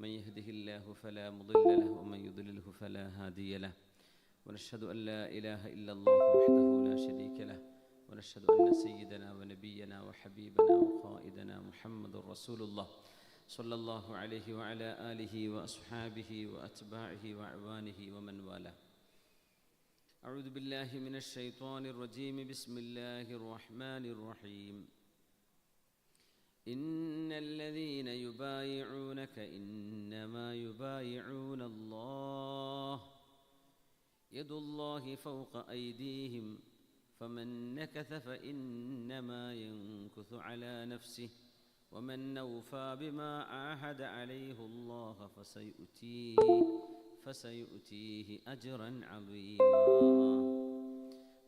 من يهده الله فلا مضل له ومن يضلله فلا هادي له ونشهد أن لا إله إلا الله وحده لا شريك له ونشهد أن سيدنا ونبينا وحبيبنا وقائدنا محمد رسول الله صلى الله عليه وعلى آله وأصحابه وأتباعه وأعوانه ومن والاه. أعوذ بالله من الشيطان الرجيم. بسم الله الرحمن الرحيم. إن الذين يبايعونك إنما يبايعون الله يد الله فوق أيديهم فمن نكث فإنما ينكث على نفسه ومن أوفى بما عاهد عليه الله فسيؤتيه أجرا عظيما.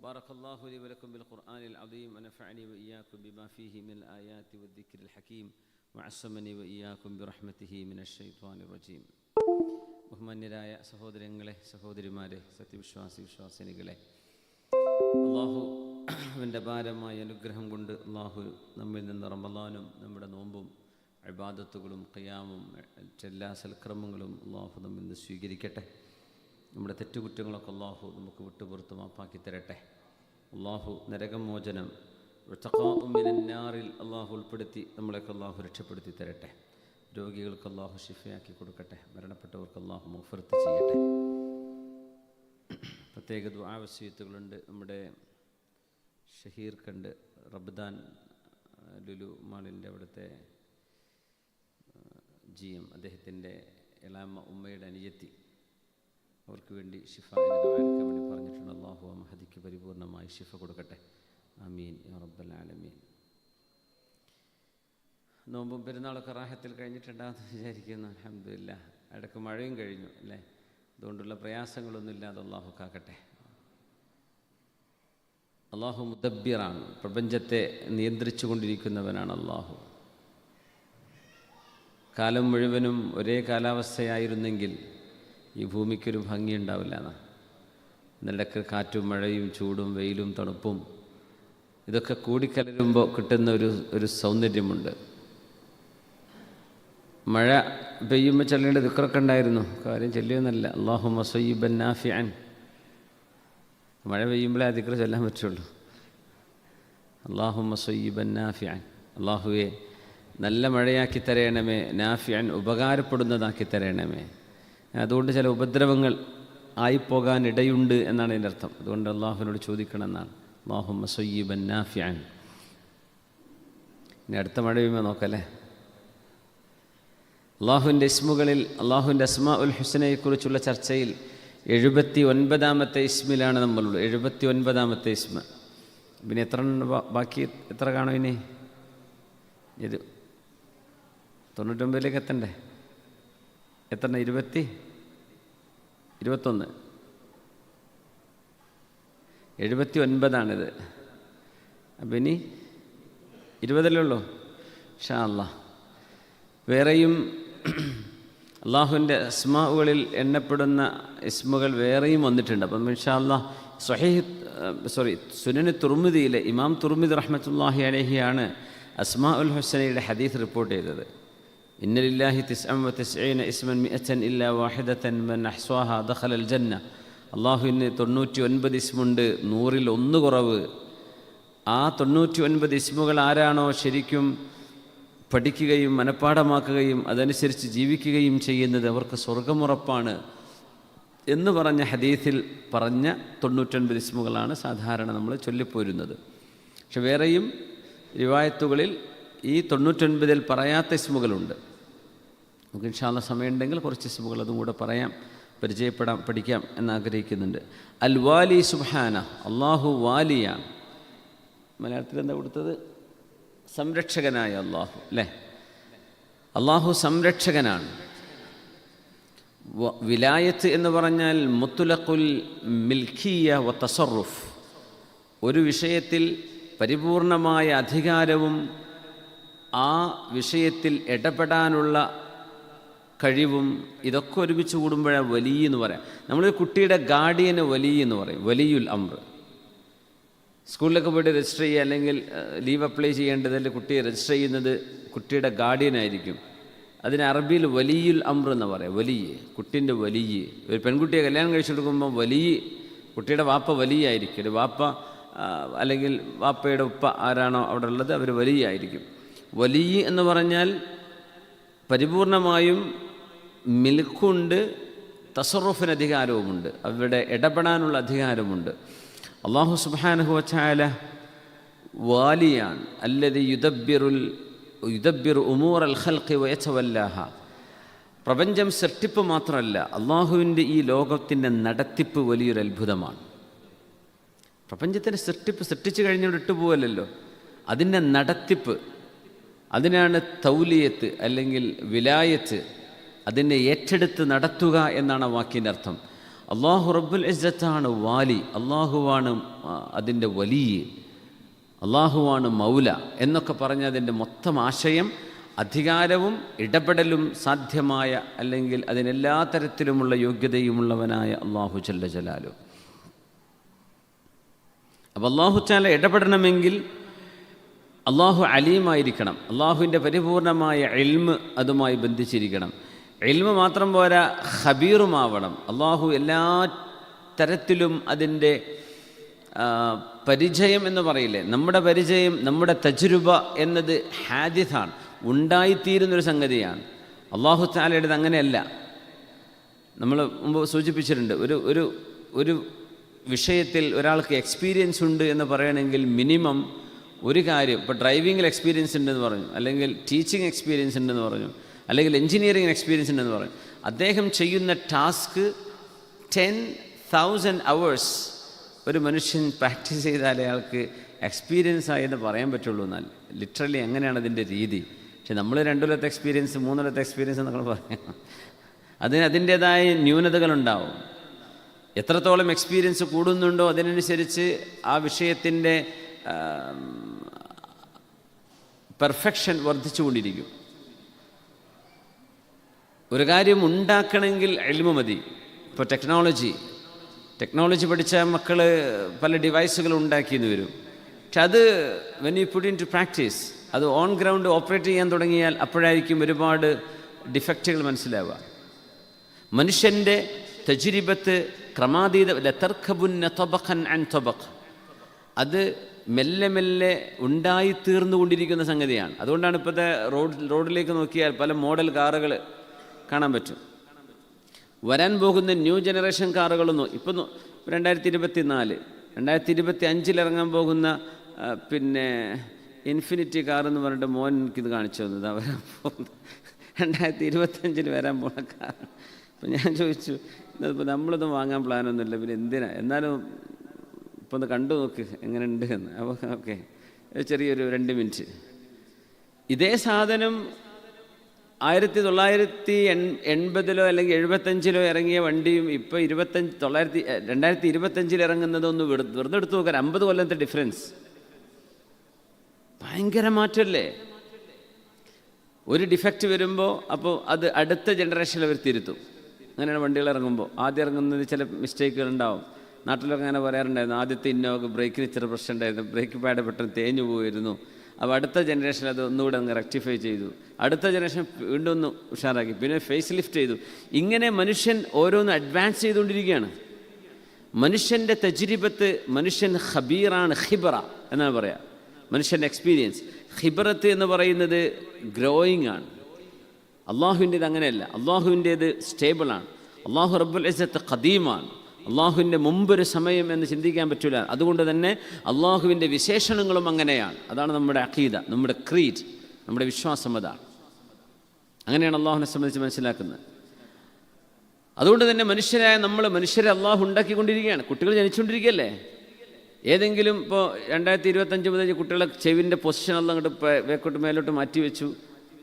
بارك الله لي ولكم بالقرآن العظيم ونفعني وإياكم بما فيه من الآيات والذكر الحكيم وعصمني وإياكم برحمته من الشيطان الرجيم. ബഹുമാന്യരായ സഹോദരങ്ങളെ, സഹോദരിമാരെ, വിശ്വാസിനികളെ, അള്ളാഹുവിൻ്റെ ഭാരമായ അനുഗ്രഹം കൊണ്ട് അള്ളാഹു നമ്മിൽ നിന്ന് റമളാനും നമ്മുടെ നോമ്പും ഇബാദത്തുകളും ഖിയാമും എല്ലാ സൽക്രമങ്ങളും അള്ളാഹു നമ്മിൽ നിന്ന് സ്വീകരിക്കട്ടെ. നമ്മുടെ തെറ്റുകുറ്റങ്ങളൊക്കെ അള്ളാഹു നമുക്ക് വിട്ടുപുറത്ത് മാപ്പാക്കി തരട്ടെ. അള്ളാഹു നരകമോചനം മിനന്നാറിൽ അള്ളാഹു ഉൾപ്പെടുത്തി നമ്മളെയൊക്കെ അള്ളാഹു രക്ഷപ്പെടുത്തി തരട്ടെ. രോഗികൾക്ക് അള്ളാഹു ശിഫയാക്കി കൊടുക്കട്ടെ. മരണപ്പെട്ടവർക്ക് അള്ളാഹു മഗ്ഫിറത്ത് ചെയ്യട്ടെ. പ്രത്യേക ദുആ വസിയത്തുകളുണ്ട്. നമ്മുടെ ഷഹീർ കണ്ട് റബ്ദാൻ ലുലു മാളിൻ്റെ അവിടുത്തെ GM, അദ്ദേഹത്തിൻ്റെ എളാമ ഉമ്മയുടെ അനിയത്തി, അവർക്ക് വേണ്ടി ഷിഫായിന് ദുആ വേണ്ടി പറഞ്ഞിട്ടുണ്ട്. അള്ളാഹു ആ മഹദിക്ക് പരിപൂർണമായി ഷിഫ കൊടുക്കട്ടെ. ആമീൻ യാ റബ്ബൽ ആലമീൻ. നോമ്പും പെരുന്നാളൊക്കെ റാഹത്തിൽ കഴിഞ്ഞിട്ടുണ്ടാകുമെന്ന് വിചാരിക്കുന്നു. അൽഹംദുലില്ലാഹ്. ഇടയ്ക്ക് മഴയും കഴിഞ്ഞു അല്ലേ? അതുകൊണ്ടുള്ള പ്രയാസങ്ങളൊന്നും ഇല്ലാതെ അള്ളാഹു കാക്കട്ടെ. അള്ളാഹു മുദബ്ബിറാണ്, പ്രപഞ്ചത്തെ നിയന്ത്രിച്ചു കൊണ്ടിരിക്കുന്നവനാണ് അള്ളാഹു. കാലം മുഴുവനും ഒരേ കാലാവസ്ഥയായിരുന്നെങ്കിൽ ഈ ഭൂമിക്കൊരു ഭംഗിയുണ്ടാവില്ല എന്നാണ്. ഇന്നിടയ്ക്ക് കാറ്റും മഴയും ചൂടും വെയിലും തണുപ്പും ഇതൊക്കെ കൂടിക്കലരുമ്പോൾ കിട്ടുന്ന ഒരു സൗന്ദര്യമുണ്ട്. മഴ പെയ്യുമ്പോൾ ചൊല്ലേണ്ട ദിക്റൊക്കെ ഉണ്ടായിരുന്നു. കാര്യം ചൊല്ലിയൊന്നല്ല. അല്ലാഹുമ്മ സ്വയ്യിബൻ നാഫിഅൻ. മഴ പെയ്യുമ്പോഴേ ആ ദിക്ർ ചൊല്ലാൻ പറ്റുള്ളൂ. അല്ലാഹുമ്മ സ്വയ്യിബൻ നാഫിഅൻ. അല്ലാഹുവേ നല്ല മഴയാക്കി തരയണമേ, നാഫിഅൻ ഉപകാരപ്പെടുന്നതാക്കി തരയണമേ. അതുകൊണ്ട് ചില ഉപദ്രവങ്ങൾ ആയിപ്പോകാൻ ഇടയുണ്ട് എന്നാണ് അതിൻ്റെ അർത്ഥം. അതുകൊണ്ട് അള്ളാഹുവിനോട് ചോദിക്കണം എന്നാണ്. അല്ലാഹുമ്മ സ്വയ്യിബൻ നാഫിഅൻ. ഇനി അടുത്ത മഴ പെയ്യുമ്പോൾ നോക്കല്ലേ. അള്ളാഹുവിൻ്റെ ഇസ്മുകളിൽ അള്ളാഹുവിൻ്റെ അസ്മാഉൽ ഹുസ്നയെക്കുറിച്ചുള്ള ചർച്ചയിൽ 79ാമത്തെ ഇസ്മിലാണ് നമ്മളുള്ളത്. 79ാമത്തെ ഇസ്മ. പിന്നെ എത്ര ബാക്കി എത്ര കാണും ഇനി? ഇത് 99ലേക്ക് എത്തണ്ടേ? എത്ര? 21. 79ആണിത്. അപ്പം ഇനി 20 ഉള്ളൂ ഇൻഷാ അല്ലാഹ്. വേറെയും അള്ളാഹുവിൻ്റെ അസ്മാഉകളിൽ എണ്ണപ്പെടുന്ന ഇസ്മുകൾ വേറെയും വന്നിട്ടുണ്ട്. അപ്പം ഇൻഷാ അല്ലാഹ് സുനന് തുർമിദിയിലെ ഇമാം തുർമിദി റഹ്മത്തുള്ളാഹി അലൈഹിയാണ് അസ്മാഉൽ ഹുസ്നയുടെ ഹദീസ് റിപ്പോർട്ട് ചെയ്തത്. ഇന്ന ലില്ലാഹി 99 ഇസ്മൻ മിഅത്തൻ ഇല്ലാ വാഹിദതൻ മൻ അഹ്സാഹാ ദഖലൽ ജന്ന. അള്ളാഹുവിന് 99 ഇസ്മുണ്ട്, 100ൽ 1 കുറവ്. ആ 99 ഇസ്മുകൾ ആരാണോ ശരിക്കും പഠിക്കുകയും മനഃപ്പാഠമാക്കുകയും അതനുസരിച്ച് ജീവിക്കുകയും ചെയ്യുന്നത് അവർക്ക് സ്വർഗമുറപ്പാണ് എന്ന് പറഞ്ഞ ഹദീസിൽ പറഞ്ഞ 99 ഇസ്മുകളാണ് സാധാരണ നമ്മൾ ചൊല്ലിപ്പോരുന്നത്. പക്ഷെ വേറെയും റിവായത്തുകളിൽ ഈ 99ൽ പറയാത്ത ഇസ്മുകളുണ്ട്. നമുക്ക് ഇൻഷാ അല്ലാഹ് സമയമുണ്ടെങ്കിൽ കുറച്ച് ഇസ്മുകൾ അതും കൂടെ പറയാം, പഠിക്കാം എന്നാഗ്രഹിക്കുന്നുണ്ട്. അൽ വാലി സുബ്ഹാന. അള്ളാഹു വാലിയാണ്. മലയാളത്തിൽ എന്താ കൊടുത്തത്? സംരക്ഷകനായ അള്ളാഹു അല്ലേ? അള്ളാഹു സംരക്ഷകനാണ്. വിലായത്ത് എന്ന് പറഞ്ഞാൽ മുത്ലഖുൽ മിൽക്കിയ വ തസറുഫ്. ഒരു വിഷയത്തിൽ പരിപൂർണമായ അധികാരവും ആ വിഷയത്തിൽ ഇടപെടാനുള്ള കഴിവും ഇതൊക്കെ ഒരുമിച്ച് കൂടുമ്പോഴാണ് വലിയ എന്ന് പറയാം. നമ്മളൊരു കുട്ടിയുടെ ഗാർഡിയന് വലിയ എന്ന് പറയും, വലിയുൽ അംർ. സ്കൂളിലൊക്കെ പോയിട്ട് രജിസ്റ്റർ ചെയ്യുക അല്ലെങ്കിൽ ലീവ് അപ്ലൈ ചെയ്യേണ്ടതിൽ കുട്ടിയെ രജിസ്റ്റർ ചെയ്യുന്നത് കുട്ടിയുടെ ഗാർഡിയനായിരിക്കും. അതിന് അറബിയിൽ വലിയുൽ അംർ എന്ന് പറയാം. വലിയ കുട്ടീൻ്റെ വലിയ. ഒരു പെൺകുട്ടിയെ കല്യാണം കഴിച്ചെടുക്കുമ്പോൾ വലിയ കുട്ടിയുടെ വാപ്പ വലിയ ആയിരിക്കും. ഒരു വാപ്പ അല്ലെങ്കിൽ വാപ്പയുടെ ഉപ്പ ആരാണോ അവിടെ ഉള്ളത് അവർ വലിയ ആയിരിക്കും. വലിയ എന്ന് പറഞ്ഞാൽ പരിപൂർണമായും മിൽക്കുണ്ട്, തസറുഫിന് അധികാരവുമുണ്ട്, അവരുടെ ഇടപെടാനുള്ള അധികാരമുണ്ട്. അല്ലാഹു സുബ്ഹാനഹു വതആല വാലിയാണ്. അല്ലദി യുദബ്ബിറു ഉമൂറൽ ഖൽഖി വയതവല്ലാഹ. പ്രപഞ്ചം സൃഷ്ടിപ്പ് മാത്രമല്ല, അള്ളാഹുവിൻ്റെ ഈ ലോകത്തിൻ്റെ നടത്തിപ്പ് വലിയൊരു അത്ഭുതമാണ്. പ്രപഞ്ചത്തിൻ്റെ സൃഷ്ടിച്ച് കഴിഞ്ഞുകൊണ്ട് ഇട്ടുപോകല്ലോ, അതിൻ്റെ നടത്തിപ്പ്, അതിനാണ് തൗലിയത്ത് അല്ലെങ്കിൽ വിലായത്ത്, അതിനെ ഏറ്റെടുത്ത് നടത്തുക എന്നാണ് ആ വാക്കിൻ്റെ അർത്ഥം. അള്ളാഹു റബ്ബുൽ ഇസ്സത്താണ് വാലി, അള്ളാഹുവാണ് അതിൻ്റെ വലിയ, അള്ളാഹുവാണ് മൗല എന്നൊക്കെ പറഞ്ഞ അതിൻ്റെ മൊത്തം ആശയം അധികാരവും ഇടപെടലും സാധ്യമായ അല്ലെങ്കിൽ അതിനെല്ലാ തരത്തിലുമുള്ള യോഗ്യതയുമുള്ളവനായ അള്ളാഹു ജല്ല ജലാലു. അപ്പോൾ അള്ളാഹു തആല ഇടപെടണമെങ്കിൽ അള്ളാഹു അലീമായിരിക്കണം. അള്ളാഹുവിൻ്റെ പരിപൂർണമായ ഇൽമ് അതുമായി ബന്ധിച്ചിരിക്കണം. ഇൽമ് മാത്രം പോരാ, ഖബീറുമാവണം. അള്ളാഹു എല്ലാ തരത്തിലും അതിൻ്റെ പരിചയം എന്ന് പറയില്ലേ, നമ്മുടെ പരിചയം, നമ്മുടെ തജ്രുബ എന്നത് ഹാദിസാണ്, ഉണ്ടായിത്തീരുന്നൊരു സംഗതിയാണ്. അള്ളാഹു തആലയുടേത് അങ്ങനെയല്ല. നമ്മൾ മുമ്പ് സൂചിപ്പിച്ചിട്ടുണ്ട്, ഒരു വിഷയത്തിൽ ഒരാൾക്ക് എക്സ്പീരിയൻസ് ഉണ്ട് എന്ന് പറയണമെങ്കിൽ മിനിമം ഒരു കാര്യം, ഇപ്പോൾ ഡ്രൈവിങ്ങിൽ എക്സ്പീരിയൻസ് ഉണ്ടെന്ന് പറഞ്ഞു, അല്ലെങ്കിൽ ടീച്ചിങ് എക്സ്പീരിയൻസ് ഉണ്ടെന്ന് പറഞ്ഞു, അല്ലെങ്കിൽ എൻജിനീയറിംഗ് എക്സ്പീരിയൻസ് ഉണ്ടെന്ന് പറഞ്ഞു, അദ്ദേഹം ചെയ്യുന്ന ടാസ്ക് 10,000 hours ഒരു മനുഷ്യൻ പ്രാക്ടീസ് ചെയ്താൽ അയാൾക്ക് എക്സ്പീരിയൻസ് ആയെന്ന് പറയാൻ പറ്റുള്ളൂ. എന്നാൽ ലിറ്ററലി അങ്ങനെയാണ് അതിൻ്റെ രീതി. പക്ഷെ നമ്മൾ 2 കൊല്ലത്തെ എക്സ്പീരിയൻസ്, 3 കൊല്ലത്തെ എക്സ്പീരിയൻസ് എന്നൊക്കെ പറയാം. അതിന് അതിൻ്റേതായ ന്യൂനതകളുണ്ടാവും. എത്രത്തോളം എക്സ്പീരിയൻസ് കൂടുന്നുണ്ടോ അതിനനുസരിച്ച് ആ വിഷയത്തിൻ്റെ പെർഫെക്ഷൻ വർദ്ധിച്ചുകൊണ്ടിരിക്കും. ഒരു കാര്യം ഉണ്ടാക്കണമെങ്കിൽ ഇൽമു മതി. ഇപ്പോൾ ടെക്നോളജി പഠിച്ച മക്കൾ പല ഡിവൈസുകൾ ഉണ്ടാക്കിയെന്ന് വരും. പക്ഷെ അത് when you put into practice, അത് ഓൺ ഗ്രൗണ്ട് ഓപ്പറേറ്റ് ചെയ്യാൻ തുടങ്ങിയാൽ അപ്പോഴായിരിക്കും ഒരുപാട് ഡിഫക്റ്റുകൾ മനസ്സിലാവുക. മനുഷ്യൻ്റെ തജ്രിബത്ത് ക്രമാതീത ലതർക്കബുന്ന തബഖൻ അൻ തബഖ്, അത് മെല്ലെ മെല്ലെ ഉണ്ടായിത്തീർന്നുകൊണ്ടിരിക്കുന്ന സംഗതിയാണ്. അതുകൊണ്ടാണ് ഇപ്പോഴത്തെ റോഡിലേക്ക് നോക്കിയാൽ പല മോഡൽ കാറുകൾ കാണാൻ പറ്റും. വരാൻ പോകുന്ന ന്യൂ ജനറേഷൻ കാറുകളൊന്നും ഇപ്പം 2024, 2025 ഇറങ്ങാൻ പോകുന്ന പിന്നെ ഇൻഫിനിറ്റി കാർ എന്ന് പറഞ്ഞിട്ട് മോൻ എനിക്കിത് കാണിച്ചു തന്നത്. വരാൻ പോകുന്നത് 2025 വരാൻ പോകുന്ന കാർ. അപ്പം ഞാൻ ചോദിച്ചു, ഇപ്പോൾ നമ്മളൊന്നും വാങ്ങാൻ പ്ലാനൊന്നുമില്ല, പിന്നെ എന്തിനാ, എന്നാലും ഇപ്പോൾ ഒന്ന് കണ്ടു നോക്ക് എങ്ങനെയുണ്ട് എന്ന്. അപ്പോൾ ഓക്കെ, ചെറിയൊരു 2 മിനിറ്റ്. ഇതേ സാധനം 1980 അല്ലെങ്കിൽ 75 ഇറങ്ങിയ വണ്ടിയും ഇപ്പോൾ 2025 ഇറങ്ങുന്നതൊന്ന് വെറുതെ എടുത്തു നോക്കാൻ 50 കൊല്ലത്തെ ഡിഫറൻസ്. ഭയങ്കര മാറ്റമല്ലേ? ഒരു ഡിഫക്റ്റ് വരുമ്പോൾ അപ്പോൾ അത് അടുത്ത ജനറേഷനിൽ അവർ തിരുത്തും. അങ്ങനെയാണ് വണ്ടികൾ ഇറങ്ങുമ്പോൾ. ആദ്യം ഇറങ്ങുന്നത് ചില മിസ്റ്റേക്കുകൾ ഉണ്ടാവും. നാട്ടിലൊക്കെ അങ്ങനെ പറയാറുണ്ടായിരുന്നു, ആദ്യത്തെ ഇന്നോവക്ക് ബ്രേക്കിന് ഇച്ചിരി പ്രശ്നം ഉണ്ടായിരുന്നു, ബ്രേക്ക് പാഡ് പെട്ടെന്ന് തേഞ്ഞു പോയിരുന്നു. അപ്പോൾ അടുത്ത ജനറേഷൻ അത് ഒന്നുകൂടെ അങ്ങ് റെക്ടിഫൈ ചെയ്തു, അടുത്ത ജനറേഷൻ വീണ്ടും ഒന്ന് ഉഷാറാക്കി, പിന്നെ ഫേസ് ലിഫ്റ്റ് ചെയ്തു. ഇങ്ങനെ മനുഷ്യൻ ഓരോന്ന് അഡ്വാൻസ് ചെയ്തുകൊണ്ടിരിക്കുകയാണ്. മനുഷ്യൻ്റെ തജ്രിബത്ത്, മനുഷ്യൻ ഖബീറാണ്, ഖിബറ എന്നാണ് പറയുക. മനുഷ്യൻ്റെ എക്സ്പീരിയൻസ്, ഖിബറത്ത് എന്ന് പറയുന്നത് ഗ്രോയിങ് ആണ്. അള്ളാഹുവിൻ്റേത് അങ്ങനെയല്ല. അള്ളാഹുവിൻ്റേത് സ്റ്റേബിളാണ്. അള്ളാഹു റബ്ബുൽ ഇസ്സത്ത് ഖദീമാണ്. അള്ളാഹുവിൻ്റെ മുമ്പൊരു സമയം എന്ന് ചിന്തിക്കാൻ പറ്റില്ല. അതുകൊണ്ട് തന്നെ അള്ളാഹുവിൻ്റെ വിശേഷണങ്ങളും അങ്ങനെയാണ്. അതാണ് നമ്മുടെ അഖീദ, നമ്മുടെ ക്രീഡ്, നമ്മുടെ വിശ്വാസം. അതാണ്, അങ്ങനെയാണ് അള്ളാഹുവിനെ സംബന്ധിച്ച് മനസ്സിലാക്കുന്നത്. അതുകൊണ്ട് തന്നെ മനുഷ്യരെ അള്ളാഹു ഉണ്ടാക്കിക്കൊണ്ടിരിക്കുകയാണ്. കുട്ടികൾ ജനിച്ചുകൊണ്ടിരിക്കുകയല്ലേ. ഏതെങ്കിലും ഇപ്പോൾ 2025 മുതൽ കുട്ടികളെ ചെവിൻ്റെ പൊസിഷൻ അല്ല അങ്ങോട്ട് വേക്കോട്ട് മേലോട്ട് മാറ്റി വെച്ചു,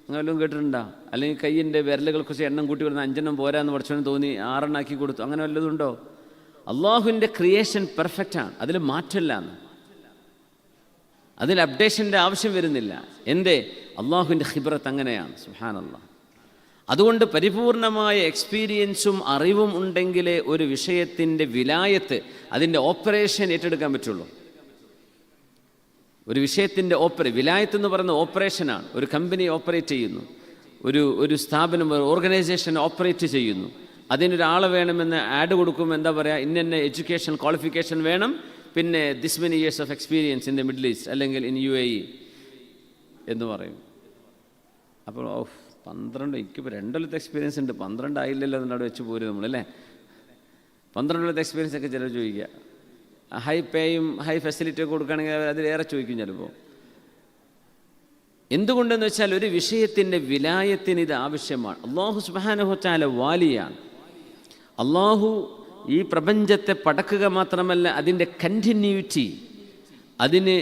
അങ്ങനെ വല്ലതും കേട്ടിട്ടുണ്ടോ? അല്ലെങ്കിൽ കയ്യിൻ്റെ വിരലുകൾ കുറച്ച് എണ്ണം കൂട്ടി വരുന്ന 5 പോരാന്ന് പഠിച്ചവന് തോന്നി 6 ആക്കി കൊടുത്തു, അങ്ങനെ വല്ലതും ഉണ്ടോ? അള്ളാഹുവിൻ്റെ ക്രിയേഷൻ പെർഫെക്റ്റാണ്, അതിൽ മാറ്റമില്ല, അതിൽ അപ്ഡേഷൻ്റെ ആവശ്യം വരുന്നില്ല. എന്തേ? അള്ളാഹുവിൻ്റെ ഖിബ്റത്ത് അങ്ങനെയാണ്. സുബ്ഹാനല്ലാഹ്. അതുകൊണ്ട് പരിപൂർണമായ എക്സ്പീരിയൻസും അറിവും ഉണ്ടെങ്കിലേ ഒരു വിഷയത്തിൻ്റെ വിലായത്ത്, അതിൻ്റെ ഓപ്പറേഷൻ ഏറ്റെടുക്കാൻ പറ്റുള്ളൂ. ഒരു വിഷയത്തിൻ്റെ വിലായത്ത് എന്ന് പറയുന്ന ഓപ്പറേഷനാണ്. ഒരു കമ്പനി ഓപ്പറേറ്റ് ചെയ്യുന്നു, ഒരു സ്ഥാപനം, ഒരു ഓർഗനൈസേഷൻ ഓപ്പറേറ്റ് ചെയ്യുന്നു, അതിനൊരാൾ വേണമെന്ന് ആഡ് കൊടുക്കുമ്പോൾ എന്താ പറയുക, ഇന്ന എഡ്യൂക്കേഷൻ ക്വാളിഫിക്കേഷൻ വേണം, പിന്നെ this many years of experience in the middle east അല്ലെങ്കിൽ ഇൻ UAE എന്ന് പറയും. അപ്പോൾ 12 എനിക്കിപ്പോൾ 2 കൊല്ലത്തെ എക്സ്പീരിയൻസ് ഉണ്ട്, 12 ആയില്ലല്ലോ എന്നവിടെ വെച്ച് പോരും നമ്മളല്ലേ. 12 കൊല്ലത്തെ എക്സ്പീരിയൻസ് ഒക്കെ ചിലർ ചോദിക്കുക. ഹൈ പേയും ഹൈ ഫെസിലിറ്റി ഒക്കെ കൊടുക്കുകയാണെങ്കിൽ അതിലേറെ ചോദിക്കും ചിലപ്പോൾ. എന്തുകൊണ്ടെന്ന് വെച്ചാൽ ഒരു വിഷയത്തിൻ്റെ വിലായത്തിന് ഇത് ആവശ്യമാണ്. അല്ലാഹു സുബ്ഹാനഹു വ തആല വാലിയാണ്. അല്ലാഹു ഈ പ്രപഞ്ചത്തെ പടക്കുക മാത്രമല്ല, അതിൻ്റെ കണ്ടിന്യൂറ്റി, അതിന്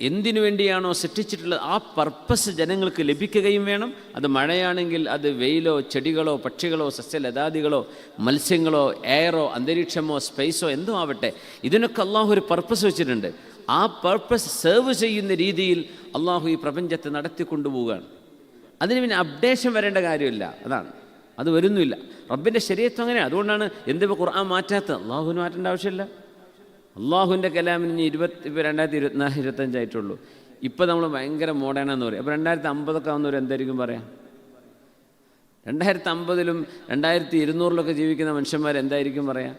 എന്തിനു വേണ്ടിയാണോ സൃഷ്ടിച്ചിട്ടുള്ളത് ആ പർപ്പസ് ജനങ്ങൾക്ക് ലഭിക്കുകയും വേണം. അത് മഴയാണെങ്കിൽ അത് വെയിലോ ചെടികളോ പക്ഷികളോ സസ്യലതാദികളോ മത്സ്യങ്ങളോ എയറോ അന്തരീക്ഷമോ സ്പേസോ എന്തോ ആവട്ടെ, ഇതിനൊക്കെ അള്ളാഹു ഒരു പർപ്പസ് വെച്ചിട്ടുണ്ട്. ആ പർപ്പസ് സെർവ് ചെയ്യുന്ന രീതിയിൽ അള്ളാഹു ഈ പ്രപഞ്ചത്തെ നടത്തിക്കൊണ്ടുപോവുകയാണ്. അതിന് പിന്നെ അപ്ഡേഷൻ വരേണ്ട കാര്യമില്ല, അതാണ്, അത് വരുന്നില്ല. റബ്ബിൻ്റെ ശരീഅത്ത് അങ്ങനെയാണ്. അതുകൊണ്ടാണ് എന്തിപ്പോൾ ഖുർആൻ മാറ്റാത്തത്. അള്ളാഹുവിന് മാറ്റേണ്ട ആവശ്യമില്ല. അള്ളാഹുവിൻ്റെ കലാമിന് ഇനി 2024-25 ആയിട്ടുള്ളൂ. ഇപ്പോൾ നമ്മൾ ഭയങ്കര മോഡേണെന്ന് പറയും. അപ്പോൾ 2050 ആവുന്നവർ എന്തായിരിക്കും പറയാം? 2050-ലും 2200-ലൊക്കെ ജീവിക്കുന്ന മനുഷ്യന്മാർ എന്തായിരിക്കും പറയാം?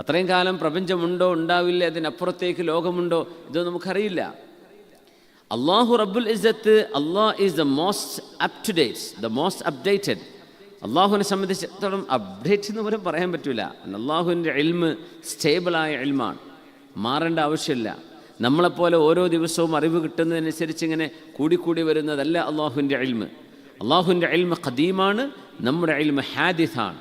അത്രയും കാലം പ്രപഞ്ചമുണ്ടോ ഉണ്ടാവില്ല, അതിനപ്പുറത്തേക്ക് ലോകമുണ്ടോ, ഇതൊന്നും നമുക്കറിയില്ല. അള്ളാഹു റബ്ബുൽ ഇസ്സത്ത്, അള്ളാഹ് is the most up to date, the most updated. അള്ളാഹുവിനെ സംബന്ധിച്ചിടത്തോളം അപ്ഡേറ്റ് എന്ന് പോലും പറയാൻ പറ്റില്ല. അള്ളാഹുവിൻ്റെ ഇൽമ് സ്റ്റേബിളായ ഇൽമാണ്, മാറേണ്ട ആവശ്യമില്ല. നമ്മളെപ്പോലെ ഓരോ ദിവസവും അറിവ് കിട്ടുന്നതിനനുസരിച്ച് ഇങ്ങനെ കൂടിക്കൂടി വരുന്നതല്ല അള്ളാഹുവിൻ്റെ ഇൽമ്. അള്ളാഹുവിൻ്റെ ഇൽമ് ഖദീമാണ്, നമ്മുടെ ഇൽമ് ഹാദിസാണ്.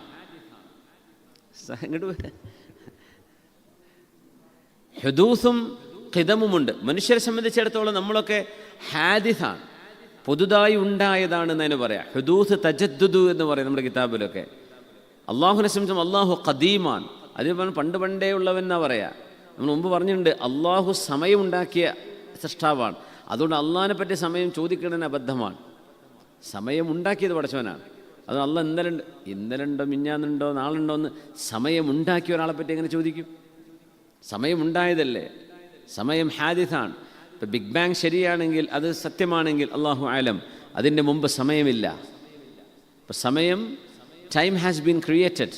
ഹുദൂസും ഖിദമുമുണ്ട്. മനുഷ്യരെ സംബന്ധിച്ചിടത്തോളം നമ്മളൊക്കെ ഹാദിസാണ്, പുതുതായി ഉണ്ടായതാണെന്ന് അതിന് പറയാം. ഹുദൂസ് തജദ്ദുദ് എന്ന് പറയും നമ്മുടെ കിതാബിലൊക്കെ. അള്ളാഹുവിനെ സംബന്ധിച്ചും അള്ളാഹു ഖദീമാണ്, അതിന് പണ്ടേ ഉള്ളവൻ എന്നാ പറയാ. നമ്മൾ മുമ്പ് പറഞ്ഞിട്ടുണ്ട്, അള്ളാഹു സമയമുണ്ടാക്കിയ സൃഷ്ടാവാണ്. അതുകൊണ്ട് അള്ളാഹിനെ പറ്റി സമയം ചോദിക്കുന്നതിന് അബദ്ധമാണ്. സമയം ഉണ്ടാക്കിയത് പടച്ചവനാണ്. അത് അള്ളാഹ് ഇന്നലെ ഉണ്ടോ മിഞ്ഞാന്നുണ്ടോ നാളുണ്ടോ എന്ന് സമയമുണ്ടാക്കിയ ഒരാളെ പറ്റി എങ്ങനെ ചോദിക്കും? സമയമുണ്ടായതല്ലേ, സമയം ഹാദിസാണ്. ഇപ്പം ബിഗ് ബാങ് ശരിയാണെങ്കിൽ, അത് സത്യമാണെങ്കിൽ അള്ളാഹു ആലം, അതിൻ്റെ മുമ്പ് സമയമില്ല. ഇപ്പം സമയം, ടൈം ഹാസ് ബീൻ ക്രിയേറ്റഡ്.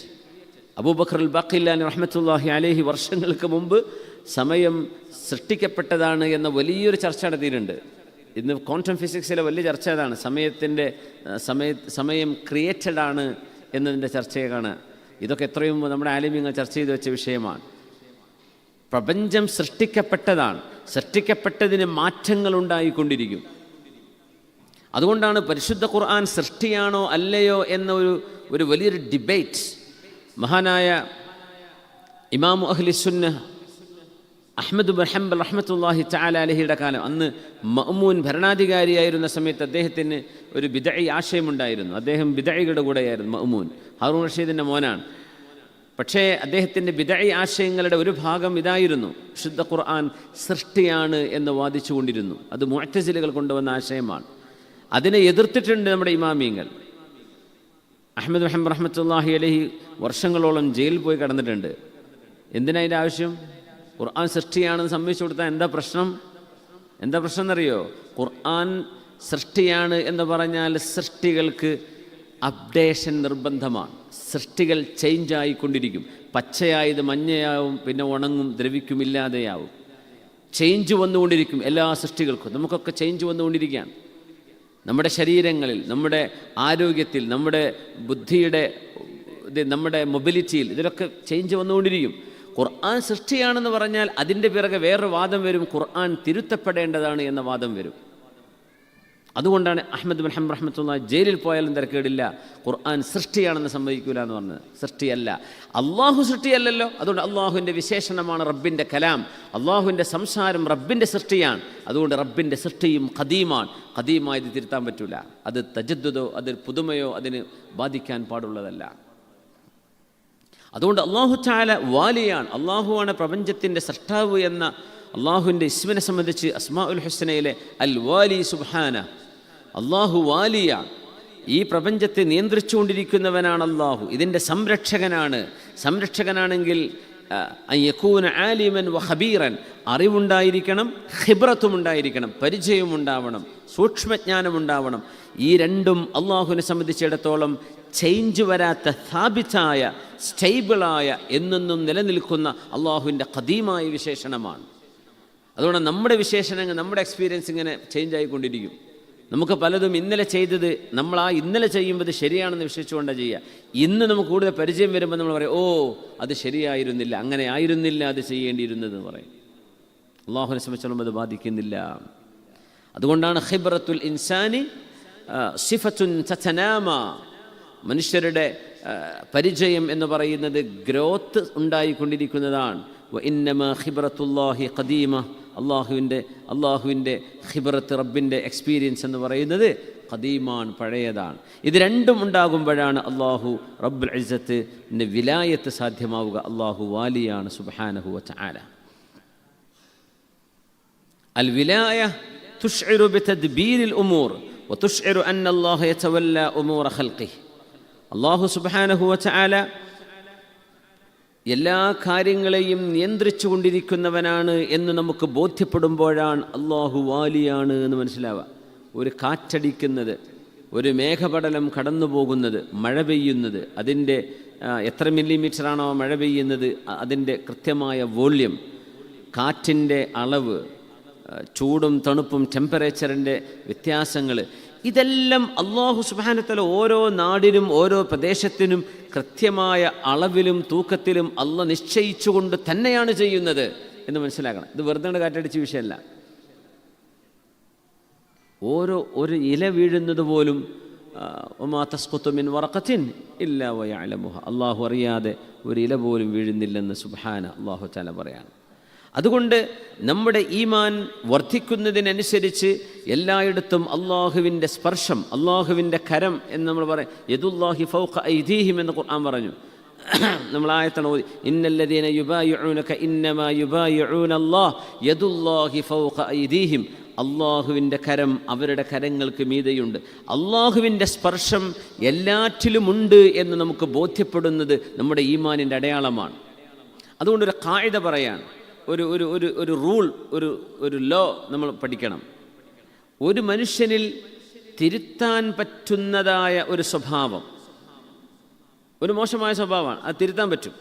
അബൂബക്കർ അൽ ബഖില്ലാനി റഹ്മത്തുള്ളാഹി അലൈഹി വർഷങ്ങൾക്ക് മുമ്പ് സമയം സൃഷ്ടിക്കപ്പെട്ടതാണ് എന്ന വലിയൊരു ചർച്ച നടത്തിയിട്ടുണ്ട്. ഇന്ന് ക്വാണ്ടം ഫിസിക്സിലെ വലിയ ചർച്ച അതാണ്, സമയം ക്രിയേറ്റഡ് ആണ് എന്നതിൻ്റെ ചർച്ചയാണ്. ഇതൊക്കെ എത്രയും നമ്മുടെ ആലിമീങ്ങൾ ചർച്ച ചെയ്ത് വെച്ച വിഷയമാണ്. പ്രപഞ്ചം സൃഷ്ടിക്കപ്പെട്ടതാണ്, സൃഷ്ടിക്കപ്പെട്ടതിന് മാറ്റങ്ങൾ ഉണ്ടായിക്കൊണ്ടിരിക്കും. അതുകൊണ്ടാണ് പരിശുദ്ധ ഖുർആൻ സൃഷ്ടിയാണോ അല്ലയോ എന്ന ഒരു വലിയൊരു ഡിബേറ്റ് മഹാനായ ഇമാമു അഹ്ലി സുന്ന അഹ്മദ് ബിൻ ഹംബൽ റഹ്മത്തുള്ളാഹി തആല അലൈഹിയുടെ കാലം, അന്ന് മഅ്മൂൻ ഭരണാധികാരിയായിരുന്ന സമയത്ത് അദ്ദേഹത്തിന് ഒരു ബിദ്അഈ ആശയമുണ്ടായിരുന്നു. അദ്ദേഹം ബിദ്അഈകളുടെ കൂടെയായിരുന്നു. മഅ്മൂൻ ഹാറൂൺ റഷീദിൻ്റെ മോനാണ്. പക്ഷേ അദ്ദേഹത്തിൻ്റെ ബിദ്അഈ ആശയങ്ങളുടെ ഒരു ഭാഗം ഇതായിരുന്നു, വിശുദ്ധ ഖുർആൻ സൃഷ്ടിയാണ് എന്ന് വാദിച്ചുകൊണ്ടിരുന്നു. അത് മുഅ്തസിലികൾ കൊണ്ടുവന്ന ആശയമാണ്. അതിനെ എതിർത്തിട്ടുണ്ട് നമ്മുടെ ഇമാമിയങ്ങൾ. അഹ്മദ് ബിൻ ഹംബൽ റഹ്മത്തുള്ളാഹി അലൈഹി വർഷങ്ങളോളം ജയിലിൽ പോയി കിടന്നിട്ടുണ്ട്. എന്തിനാ അതിൻ്റെ ആവശ്യം? ഖുർആൻ സൃഷ്ടിയാണെന്ന് സമ്മതിച്ചു കൊടുത്താൽ എന്താ പ്രശ്നം എന്നറിയോ? ഖുർആൻ സൃഷ്ടിയാണ് എന്ന് പറഞ്ഞാൽ സൃഷ്ടികൾക്ക് അപ്ഡേഷൻ നിർബന്ധമാണ്. സൃഷ്ടികൾ ചേഞ്ചായിക്കൊണ്ടിരിക്കും. പച്ചയായത് മഞ്ഞയാവും, പിന്നെ ഉണങ്ങും, ദ്രവിക്കും, ഇല്ലാതെയാവും. ചേഞ്ച് വന്നുകൊണ്ടിരിക്കും എല്ലാ സൃഷ്ടികൾക്കും. നമുക്കൊക്കെ ചേഞ്ച് വന്നുകൊണ്ടിരിക്കുകയാണ്. നമ്മുടെ ശരീരങ്ങളിൽ, നമ്മുടെ ആരോഗ്യത്തിൽ, നമ്മുടെ ബുദ്ധിയുടെ, നമ്മുടെ മൊബിലിറ്റിയിൽ, ഇതിലൊക്കെ ചേഞ്ച് വന്നുകൊണ്ടിരിക്കും. ഖുർആൻ സൃഷ്ടിയാണെന്ന് പറഞ്ഞാൽ അതിൻ്റെ പിറകെ വേറൊരു വാദം വരും, ഖുർആൻ തിരുത്തപ്പെടേണ്ടതാണ് എന്ന വാദം വരും. അതുകൊണ്ടാണ് അഹ്മദ് ബിൻ ഹംബൽ റഹ്മത്തുള്ളാഹി ജയിലിൽ പോയാലും തിരക്കേടില്ല, ഖുർആൻ സൃഷ്ടിയാണെന്ന് സമ്മതിക്കൂല എന്ന് പറഞ്ഞത്. സൃഷ്ടിയല്ല, അള്ളാഹു സൃഷ്ടിയല്ലല്ലോ. അതുകൊണ്ട് അള്ളാഹുവിൻ്റെ വിശേഷണമാണ് റബ്ബിൻ്റെ കലാം. അള്ളാഹുവിൻ്റെ സംസാരം റബ്ബിൻ്റെ സൃഷ്ടിയാണ്. അതുകൊണ്ട് റബ്ബിൻ്റെ സൃഷ്ടിയും ഖദീമാണ്. ഖദീമായത് തിരുത്താൻ പറ്റൂല. അത് തജദ്ദുദോ, അത് പുതുമയോ അതിന് ബാധിക്കാൻ പാടുള്ളതല്ല. അതുകൊണ്ട് അള്ളാഹു തആല വാലിയാണ്. അള്ളാഹുവാണ് പ്രപഞ്ചത്തിൻ്റെ സൃഷ്ടാവ് എന്ന അള്ളാഹുവിൻ്റെ ഇസ്മിനെ സംബന്ധിച്ച് അസ്മാഉൽ ഹുസ്നയിലെ അൽ വാലി സുബ്ഹാന, അള്ളാഹു വാലിയാണ്. ഈ പ്രപഞ്ചത്തെ നിയന്ത്രിച്ചുകൊണ്ടിരിക്കുന്നവനാണ് അള്ളാഹു. ഇതിൻ്റെ സംരക്ഷകനാണെങ്കിൽ അയ്യക്കൂന ആലിമൻ വ ഖബീറൻ, അറിവുണ്ടായിരിക്കണം, ഖിബ്റത്തും ഉണ്ടായിരിക്കണം, പരിചയമുണ്ടാവണം, സൂക്ഷ്മജ്ഞാനമുണ്ടാവണം. ഈ രണ്ടും അള്ളാഹുവിനെ സംബന്ധിച്ചിടത്തോളം ചേഞ്ച് വരാത്ത, സ്ഥാപിതായ, സ്റ്റേബിളായ, എന്നെന്നും നിലനിൽക്കുന്ന അള്ളാഹുവിൻ്റെ ഖദീമായ വിശേഷണമാണ്. അതുകൊണ്ട് നമ്മുടെ വിശേഷണങ്ങൾ, നമ്മുടെ എക്സ്പീരിയൻസ് ഇങ്ങനെ ചേഞ്ച് ആയിക്കൊണ്ടിരിക്കും. നമുക്ക് പലതും ഇന്നലെ ചെയ്തത് നമ്മൾ ആ ഇന്നലെ ചെയ്യുമ്പോൾ ശരിയാണെന്ന് വിശ്വസിച്ചുകൊണ്ടാണ് ചെയ്യുക. ഇന്ന് നമുക്ക് കൂടുതൽ പരിചയം വരുമ്പോൾ നമ്മൾ പറയും, ഓ അത് ശരിയായിരുന്നില്ല, അങ്ങനെ ആയിരുന്നില്ല അത് ചെയ്യേണ്ടിയിരുന്നതെന്ന് പറയും. അള്ളാഹുവിനെ സംബന്ധിച്ചോളം അത് ബാധിക്കുന്നില്ല. അതുകൊണ്ടാണ് ഖിബ്റത്തുൽ ഇൻസാനി സിഫത്തുൻ തതനാമ, മനുഷ്യരുടെ പരിചയം എന്ന് പറയുന്നത് ഗ്രോത്ത് ഉണ്ടായിക്കൊണ്ടിരിക്കുന്നതാണ്. വ ഇന്നമാ ഖിബ്റത്തുല്ലാഹി ഖദീമ, അള്ളാഹുവിൻ്റെ ഖിബ്റത്ത്, റബ്ബിൻ്റെ എക്സ്പീരിയൻസ് എന്ന് പറയുന്നത് ഖദീമാണ്, പഴയതാണ്. ഇത് രണ്ടും ഉണ്ടാകുമ്പോഴാണ് അള്ളാഹു റബ്ബുൽ ഇസ്സത്തിൻ്റെ വിലായത്ത് സാധ്യമാവുക. അള്ളാഹു വാലിയാണ് സുബ്ഹാനഹു വ തആല. അൽ വിലായ തുശ്ഇറു ബിതദ്ബീരിൽ ഉമൂർ വ തുശ്ഇറു അന്ന അല്ലാഹ യതവല്ല ഉമൂറ ഖൽഖിഹി. അള്ളാഹു സുബ്ഹാനഹു വ തആല എല്ലാ കാര്യങ്ങളെയും നിയന്ത്രിച്ചു കൊണ്ടിരിക്കുന്നവനാണ് എന്ന് നമുക്ക് ബോധ്യപ്പെടുമ്പോഴാണ് അള്ളാഹു വാലിയാണ് എന്ന് മനസ്സിലാവുക. ഒരു കാറ്റടിക്കുന്നത്, ഒരു മേഘപടലം കടന്നു പോകുന്നത്, മഴ പെയ്യുന്നത്, അതിൻ്റെ എത്ര മില്ലിമീറ്ററാണോ മഴ പെയ്യുന്നത് അതിൻ്റെ കൃത്യമായ വോള്യം, കാറ്റിൻ്റെ അളവ്, ചൂടും തണുപ്പും, ടെമ്പറേച്ചറിൻ്റെ വ്യത്യാസങ്ങൾ, ഇതെല്ലാം അള്ളാഹു സുബ്ഹാനഹു വ തആല ഓരോ നാടിനും ഓരോ പ്രദേശത്തിനും കൃത്യമായ അളവിലും തൂക്കത്തിലും അള്ളാഹ് നിശ്ചയിച്ചുകൊണ്ട് തന്നെയാണ് ചെയ്യുന്നത് എന്ന് മനസ്സിലാക്കണം. ഇത് വെറുതെ കാറ്റടിച്ച വിഷയമല്ല. ഒരു ഇല വീഴുന്നത് പോലും വമാ തസ്ഖുതു മിൻ വറഖത്തിൻ ഇല്ലാ വയഅലമുഹ, അള്ളാഹു അറിയാതെ ഒരു ഇല പോലും വീഴുന്നില്ലെന്ന് സുബ്ഹാന അള്ളാഹു തആല പറയാണ്. അതുകൊണ്ട് നമ്മുടെ ഈമാൻ വർദ്ധിക്കുന്നതിനനുസരിച്ച് എല്ലായിടത്തും അള്ളാഹുവിൻ്റെ സ്പർശം, അള്ളാഹുവിൻ്റെ കരം എന്ന് നമ്മൾ പറയും. യദുല്ലാഹി ഫൗഖ ഐദീഹിം എന്ന് ഖുർആൻ പറഞ്ഞു. നമ്മൾ ആയത്താണ് ഓതി, ഇന്നല്ലദീന യുബായിഊനക ഇന്നമാ യുബായിഊന അല്ലാഹ് യദുല്ലാഹി ഫൗഖ ഐദീഹിം. അള്ളാഹുവിൻ്റെ കരം അവരുടെ കരങ്ങൾക്ക് മീതെയുണ്ട്. അള്ളാഹുവിൻ്റെ സ്പർശം എല്ലാറ്റിലുമുണ്ട് എന്ന് നമുക്ക് ബോധ്യപ്പെടുന്നത് നമ്മുടെ ഈമാനിൻ്റെ അടയാളമാണ്. അതുകൊണ്ടൊരു ഖായിദ പറയാണ്, ഒരു റൂൾ, ഒരു ലോ നമ്മൾ പഠിക്കണം. ഒരു മനുഷ്യനിൽ തിരുത്താൻ പറ്റുന്നതായ ഒരു സ്വഭാവം, ഒരു മോശമായ സ്വഭാവമാണ്, അത് തിരുത്താൻ പറ്റും.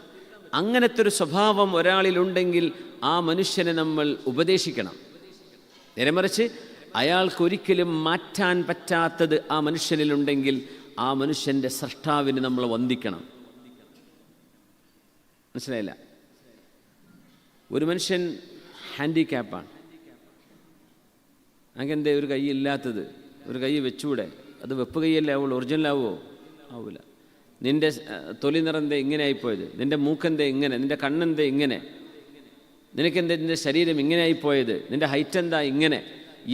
അങ്ങനത്തെ ഒരു സ്വഭാവം ഒരാളിലുണ്ടെങ്കിൽ ആ മനുഷ്യനെ നമ്മൾ ഉപദേശിക്കണം. നേരെമറിച്ച് അയാൾക്കൊരിക്കലും മാറ്റാൻ പറ്റാത്തത് ആ മനുഷ്യനിലുണ്ടെങ്കിൽ ആ മനുഷ്യൻ്റെ സ്രഷ്ടാവിന് നമ്മൾ വന്ദിക്കണം. മനസ്സിലായില്ല? ഒരു മനുഷ്യൻ ഹാൻഡിക്യാപ്പാണ്, അങ്ങനെ എന്തേ ഒരു കൈ ഇല്ലാത്തത്, ഒരു കൈ വെച്ചൂടെ? അത് വെപ്പ് കൈയല്ലേ ആവുള്ളൂ, ഒറിജിനലാവുമോ? ആവില്ല. നിൻ്റെ തൊലി നിറന്തേ ഇങ്ങനെ ആയിപ്പോയത്, നിൻ്റെ മൂക്കെന്തേ ഇങ്ങനെ, നിൻ്റെ കണ്ണെന്തേ ഇങ്ങനെ, നിനക്കെന്തേ നിൻ്റെ ശരീരം ഇങ്ങനെ ആയിപ്പോയത്, നിൻ്റെ ഹൈറ്റ് എന്താ ഇങ്ങനെ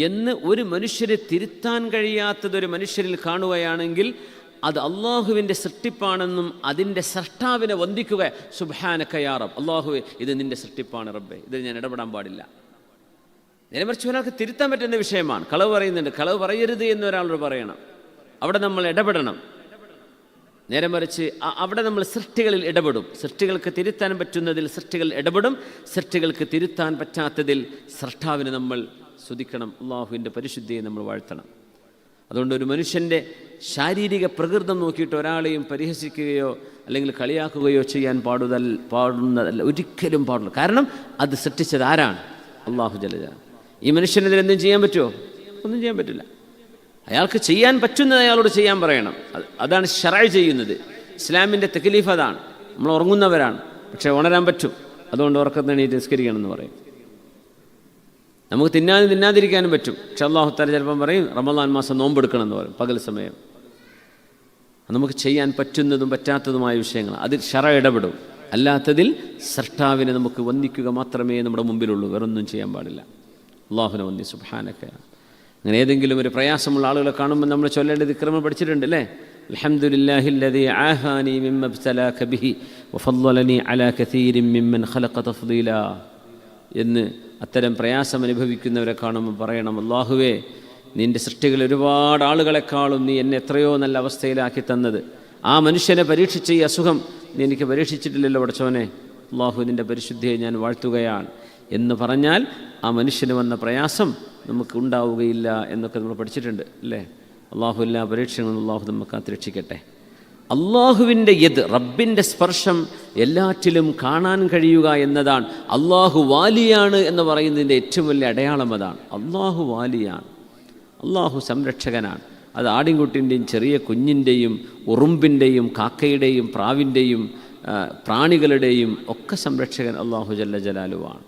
എന്ന് ഒരു മനുഷ്യരെ തിരുത്താൻ കഴിയാത്തതൊരു മനുഷ്യരിൽ കാണുകയാണെങ്കിൽ അത് അള്ളാഹുവിൻ്റെ സൃഷ്ടിപ്പാണെന്നും അതിൻ്റെ സൃഷ്ടാവിനെ വന്ദിക്കുക. സുബ്ഹാനക യാ റബ്ബ്, അള്ളാഹുവേ ഇത് നിൻ്റെ സൃഷ്ടിപ്പാണ് റബ്ബേ, ഇതിൽ ഞാൻ ഇടപെടാൻ പാടില്ല. നേരെമറിച്ച് ഒരാൾക്ക് തിരുത്താൻ പറ്റുന്ന വിഷയമാണ്. കളവ് പറയുന്നുണ്ട്, കളവ് പറയരുത് എന്ന് ഒരാളോട് പറയണം, അവിടെ നമ്മൾ ഇടപെടണം. നേരെമറിച്ച് അവിടെ നമ്മൾ സൃഷ്ടികളിൽ ഇടപെടും. സൃഷ്ടികൾക്ക് തിരുത്താൻ പറ്റുന്നതിൽ സൃഷ്ടികൾ ഇടപെടും, സൃഷ്ടികൾക്ക് തിരുത്താൻ പറ്റാത്തതിൽ സൃഷ്ടാവിനെ നമ്മൾ സ്തുതിക്കണം, അള്ളാഹുവിൻ്റെ പരിശുദ്ധിയെ നമ്മൾ വാഴ്ത്തണം. അതുകൊണ്ട് ഒരു മനുഷ്യൻ്റെ ശാരീരിക പ്രകൃതം നോക്കിയിട്ട് ഒരാളെയും പരിഹസിക്കുകയോ അല്ലെങ്കിൽ കളിയാക്കുകയോ ചെയ്യാൻ പാടുന്നതല്ല, ഒരിക്കലും പാടില്ല. കാരണം അത് സൃഷ്ടിച്ചത് ആരാണ്? അള്ളാഹു ജല്ല ജലാലുഹു. ഈ മനുഷ്യനെതിരെ എന്തും ചെയ്യാൻ പറ്റുമോ? ഒന്നും ചെയ്യാൻ പറ്റില്ല. അയാൾക്ക് ചെയ്യാൻ പറ്റുന്നത് അയാളോട് ചെയ്യാൻ പറയണം. അതാണ് ശറഅ് ചെയ്യുന്നത്. ഇസ്ലാമിൻ്റെ തക്ലീഫ് അതാണ്. നമ്മൾ ഉറങ്ങുന്നവരാണ്, പക്ഷേ ഉണരാൻ പറ്റും. അതുകൊണ്ട് ഉറക്കത്തിന് എണീറ്റ് നിസ്കരിക്കണം എന്ന് പറയും. നമുക്ക് തിന്നാതിരിക്കാനും പറ്റും. പക്ഷെ അല്ലാഹു തആല ചിലപ്പം പറയും റമളാൻ മാസം നോമ്പെടുക്കണം എന്ന് പറയും, പകൽ സമയം. നമുക്ക് ചെയ്യാൻ പറ്റുന്നതും പറ്റാത്തതുമായ വിഷയങ്ങൾ അതിൽ ശറഅ് ഇടപെടും. അല്ലാത്തതിൽ സൃഷ്ടാവിനെ നമുക്ക് വന്ദിക്കുക മാത്രമേ നമ്മുടെ മുമ്പിലുള്ളൂ, വേറൊന്നും ചെയ്യാൻ പാടില്ല. അല്ലാഹുവിനെ വന്ദി സുബ്ഹാനക. അങ്ങനെ ഏതെങ്കിലും ഒരു പ്രയാസമുള്ള ആളുകളെ കാണുമ്പോൾ നമ്മൾ ചൊല്ലേണ്ടത് ദിക്ർ പഠിച്ചിട്ടുണ്ട് അല്ലേ? അൽഹംദുലില്ലാഹില്ലദീ ആഹാനി മിമ്മ ഇബ്തലാക ബിഹി വഫദ്ദലനി അലാ കസീരിൻ മിമ്മൻ ഖലഖ തഫ്ദീലാ എന്ന് അത്തരം പ്രയാസം അനുഭവിക്കുന്നവരെ കാണുമ്പോൾ പറയണം, അല്ലാഹുവേ നിൻ്റെ സൃഷ്ടികൾ ഒരുപാട് ആളുകളെക്കാളും നീ എന്നെ എത്രയോ നല്ല അവസ്ഥയിലാക്കി തന്നത്. ആ മനുഷ്യനെ പരീക്ഷിച്ച ഈ അസുഖം നീ എനിക്ക് പരീക്ഷിച്ചിട്ടില്ലല്ലോ പടച്ചോനെ, അള്ളാഹുവിൻ്റെ പരിശുദ്ധിയെ ഞാൻ വാഴ്ത്തുകയാണ് എന്ന് പറഞ്ഞാൽ ആ മനുഷ്യന് വന്ന പ്രയാസം നമുക്ക് ഉണ്ടാവുകയില്ല എന്നൊക്കെ നമ്മൾ പഠിച്ചിട്ടുണ്ട് അല്ലേ? അള്ളാഹു എല്ലാ പരീക്ഷകളും അള്ളാഹു നമുക്ക് കാത്തുരക്ഷിക്കട്ടെ. അള്ളാഹുവിൻ്റെ യദ്, റബ്ബിൻ്റെ സ്പർശം എല്ലാറ്റിലും കാണാൻ കഴിയുക എന്നതാണ്. അള്ളാഹു വാലിയാണ് എന്ന് പറയുന്നതിൻ്റെ ഏറ്റവും വലിയ അടയാളം അതാണ്. അള്ളാഹു വാലിയാണ്, അള്ളാഹു സംരക്ഷകനാണ്. അത് ആടിൻകുട്ടിൻ്റെയും ചെറിയ കുഞ്ഞിൻ്റെയും ഉറുമ്പിൻ്റെയും കാക്കയുടെയും പ്രാവിൻ്റെയും പ്രാണികളുടെയും ഒക്കെ സംരക്ഷകൻ അള്ളാഹു ജല്ല ജലാലുവാണ്.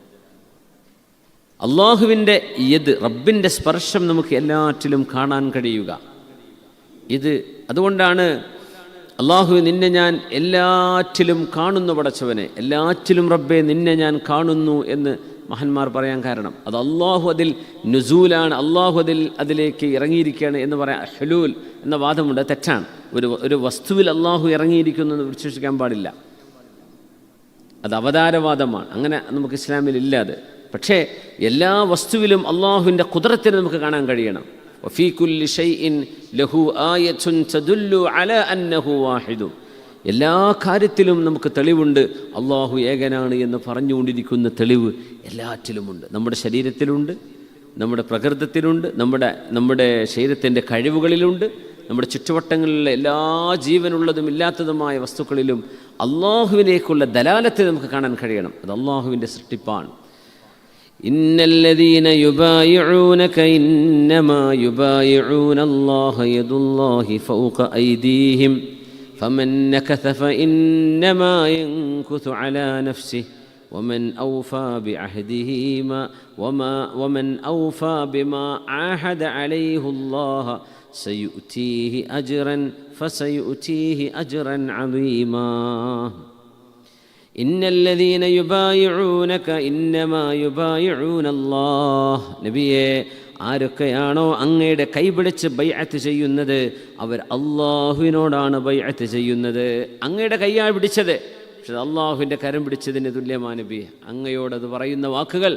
അള്ളാഹുവിൻ്റെ യദ്, റബ്ബിൻ്റെ സ്പർശം നമുക്ക് എല്ലാറ്റിലും കാണാൻ കഴിയുക. ഇത് അതുകൊണ്ടാണ് അള്ളാഹു നിന്നെ ഞാൻ എല്ലാറ്റിലും കാണുന്നു പടച്ചവനെ, എല്ലാറ്റിലും റബ്ബെ നിന്നെ ഞാൻ കാണുന്നു എന്ന് മഹാന്മാർ പറയാൻ കാരണം അത് അള്ളാഹു അതിൽ നുസൂലാണ്, അള്ളാഹു അതിലേക്ക് ഇറങ്ങിയിരിക്കുകയാണ് എന്ന് പറയാം. ഹുലൂൽ എന്ന വാദമുണ്ട്, തെറ്റാണ്. ഒരു വസ്തുവിൽ അള്ളാഹു ഇറങ്ങിയിരിക്കുന്നു എന്ന് വിശ്വസിക്കാൻ പാടില്ല, അത് അവതാരവാദമാണ്. അങ്ങനെ നമുക്ക് ഇസ്ലാമിൽ ഇല്ലാതെ. പക്ഷേ എല്ലാ വസ്തുവിലും അള്ളാഹുവിൻ്റെ ഖുദ്റത്തിനെ നമുക്ക് കാണാൻ കഴിയണം. വഫീ കുല്ലി ഷൈഇൻ ലഹു ആയത്തുൻ തദുല്ലു അലാ അന്നഹു വാഹിദു. എല്ലാ കാര്യത്തിലും നമുക്ക് തെളിവുണ്ട്, അള്ളാഹു ഏകനാണ് എന്ന് പറഞ്ഞുകൊണ്ടിരിക്കുന്ന തെളിവ് എല്ലാറ്റിലുമുണ്ട്. നമ്മുടെ ശരീരത്തിലുണ്ട്, നമ്മുടെ പ്രകൃതത്തിലുണ്ട്, നമ്മുടെ ശരീരത്തിൻ്റെ കഴിവുകളിലുണ്ട്, നമ്മുടെ ചുറ്റുവട്ടങ്ങളിലെ എല്ലാ ജീവനുള്ളതും ഇല്ലാത്തതുമായ വസ്തുക്കളിലും അള്ളാഹുവിനേക്കുള്ള ദലാലത്തെ നമുക്ക് കാണാൻ കഴിയണം. അത് അള്ളാഹുവിൻ്റെ സൃഷ്ടിപ്പാണ്. ഇന്നല്ലദീന യുബായിഊനക ഇന്നമാ യുബായിഊന അല്ലാഹ യദുല്ലാഹി ഫൗക ഐദീഹിം ഫമൻ നകസ ഫഇന്നമാ യൻകുസു അലാ നഫ്സിഹി വമൻ ഔഫാ ബിഅഹദിഹി വമൻ ഔഫാ ബിമാ ആഹദ അലൈഹില്ലാഹ സയുഅ്തീഹി അജ്റൻ ഫസയുഅ്തീഹി അജ്റൻ അളീമാ. ഇന്നല്ലദീന യുബായിഊനക ഇന്നമാ യുബായിഊന അല്ലാഹ്. നബിയെ, ആരൊക്കെയാണോ അങ്ങയുടെ കൈപിടിച്ച് ബൈഅത്ത് ചെയ്യുന്നത് അവർ അള്ളാഹുവിനോടാണ് ബൈഅത്ത് ചെയ്യുന്നത്. അങ്ങയുടെ കൈയാണ് പിടിച്ചത്, പക്ഷെ അള്ളാഹുവിൻ്റെ കരം പിടിച്ചതിന് തുല്യമാണ് നബി. അങ്ങയോടത് പറയുന്ന വാക്കുകൾ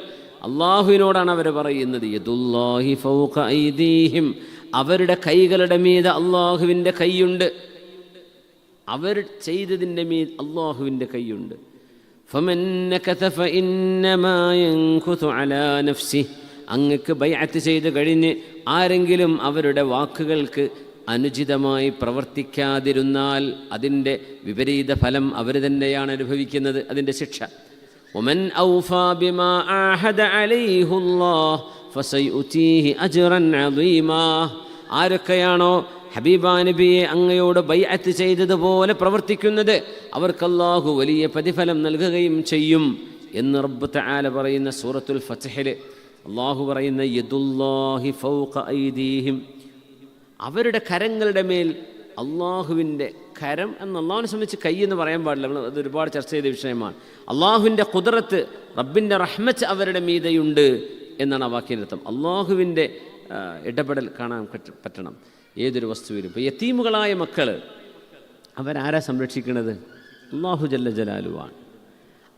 അള്ളാഹുവിനോടാണ് അവർ പറയുന്നത്. യദുല്ലാഹി ഫൗക ഐദീഹിം, അവരുടെ കൈകളുടെ മീതെ അള്ളാഹുവിൻ്റെ കൈയുണ്ട്, അവർ ചെയ്തതിൻ്റെ മീത് അള്ളാഹുവിൻ്റെ കൈയുണ്ട്. ഫമൻ നകസ ഫഇന്നമാ യൻകുസു അലാ നഫ്സിഹി, അങ്ങക്ക് ബൈഅത്ത് ചെയ്ത് കഴിഞ്ഞ് ആരെങ്കിലും അവരുടെ വാക്കുകൾക്ക് അനുചിതമായി പ്രവർത്തിക്കാതിരുന്നാൽ അതിൻ്റെ വിപരീത ഫലം അവർ തന്നെയാണ് അനുഭവിക്കുന്നത്, അതിൻ്റെ ശിക്ഷ. വമൻ ഔഫാ ബിമാ ആഹദ അലൈഹില്ലാഹ് ഫസയുഅ്തീഹി അജ്റൻ അളീമാ. ആരൊക്കെയാണോ ഹബീബാ നബിയെ അങ്ങയോട് ബൈഅത്ത് ചെയ്തതുപോലെ പ്രവർത്തിക്കുന്നത് അവർക്ക് അല്ലാഹു വലിയ പ്രതിഫലം നൽകുകയും ചെയ്യും എന്ന് റബ്ബ് തആല പറയുന്ന സൂറത്തുൽ ഫത്ഹിൽ അല്ലാഹു പറയുന്ന യദുല്ലാഹി ഫൗക ഐദീഹിം, അവരുടെ കരങ്ങളുടെ മേൽ അള്ളാഹുവിൻ്റെ കരം എന്ന് അള്ളാഹുവിനെ സംബന്ധിച്ച് കൈ എന്ന് പറയാൻ പാടില്ല, നമ്മൾ അത് ഒരുപാട് ചർച്ച ചെയ്ത വിഷയമാണ്. അള്ളാഹുവിൻ്റെ ഖുദ്റത്ത്, റബ്ബിൻ്റെ റഹ്മത്ത് അവരുടെ മീതയുണ്ട് എന്നാണ് ആ വാക്കിനർത്ഥം. അള്ളാഹുവിൻ്റെ ഇടപെടൽ കാണാൻ പറ്റണം ഏതൊരു വസ്തുവിലും. ഇപ്പോൾ യതീമുകളായ മക്കൾ അവരാരാ സംരക്ഷിക്കുന്നത്? അള്ളാഹു ജല്ല ജലാലുവാണ്.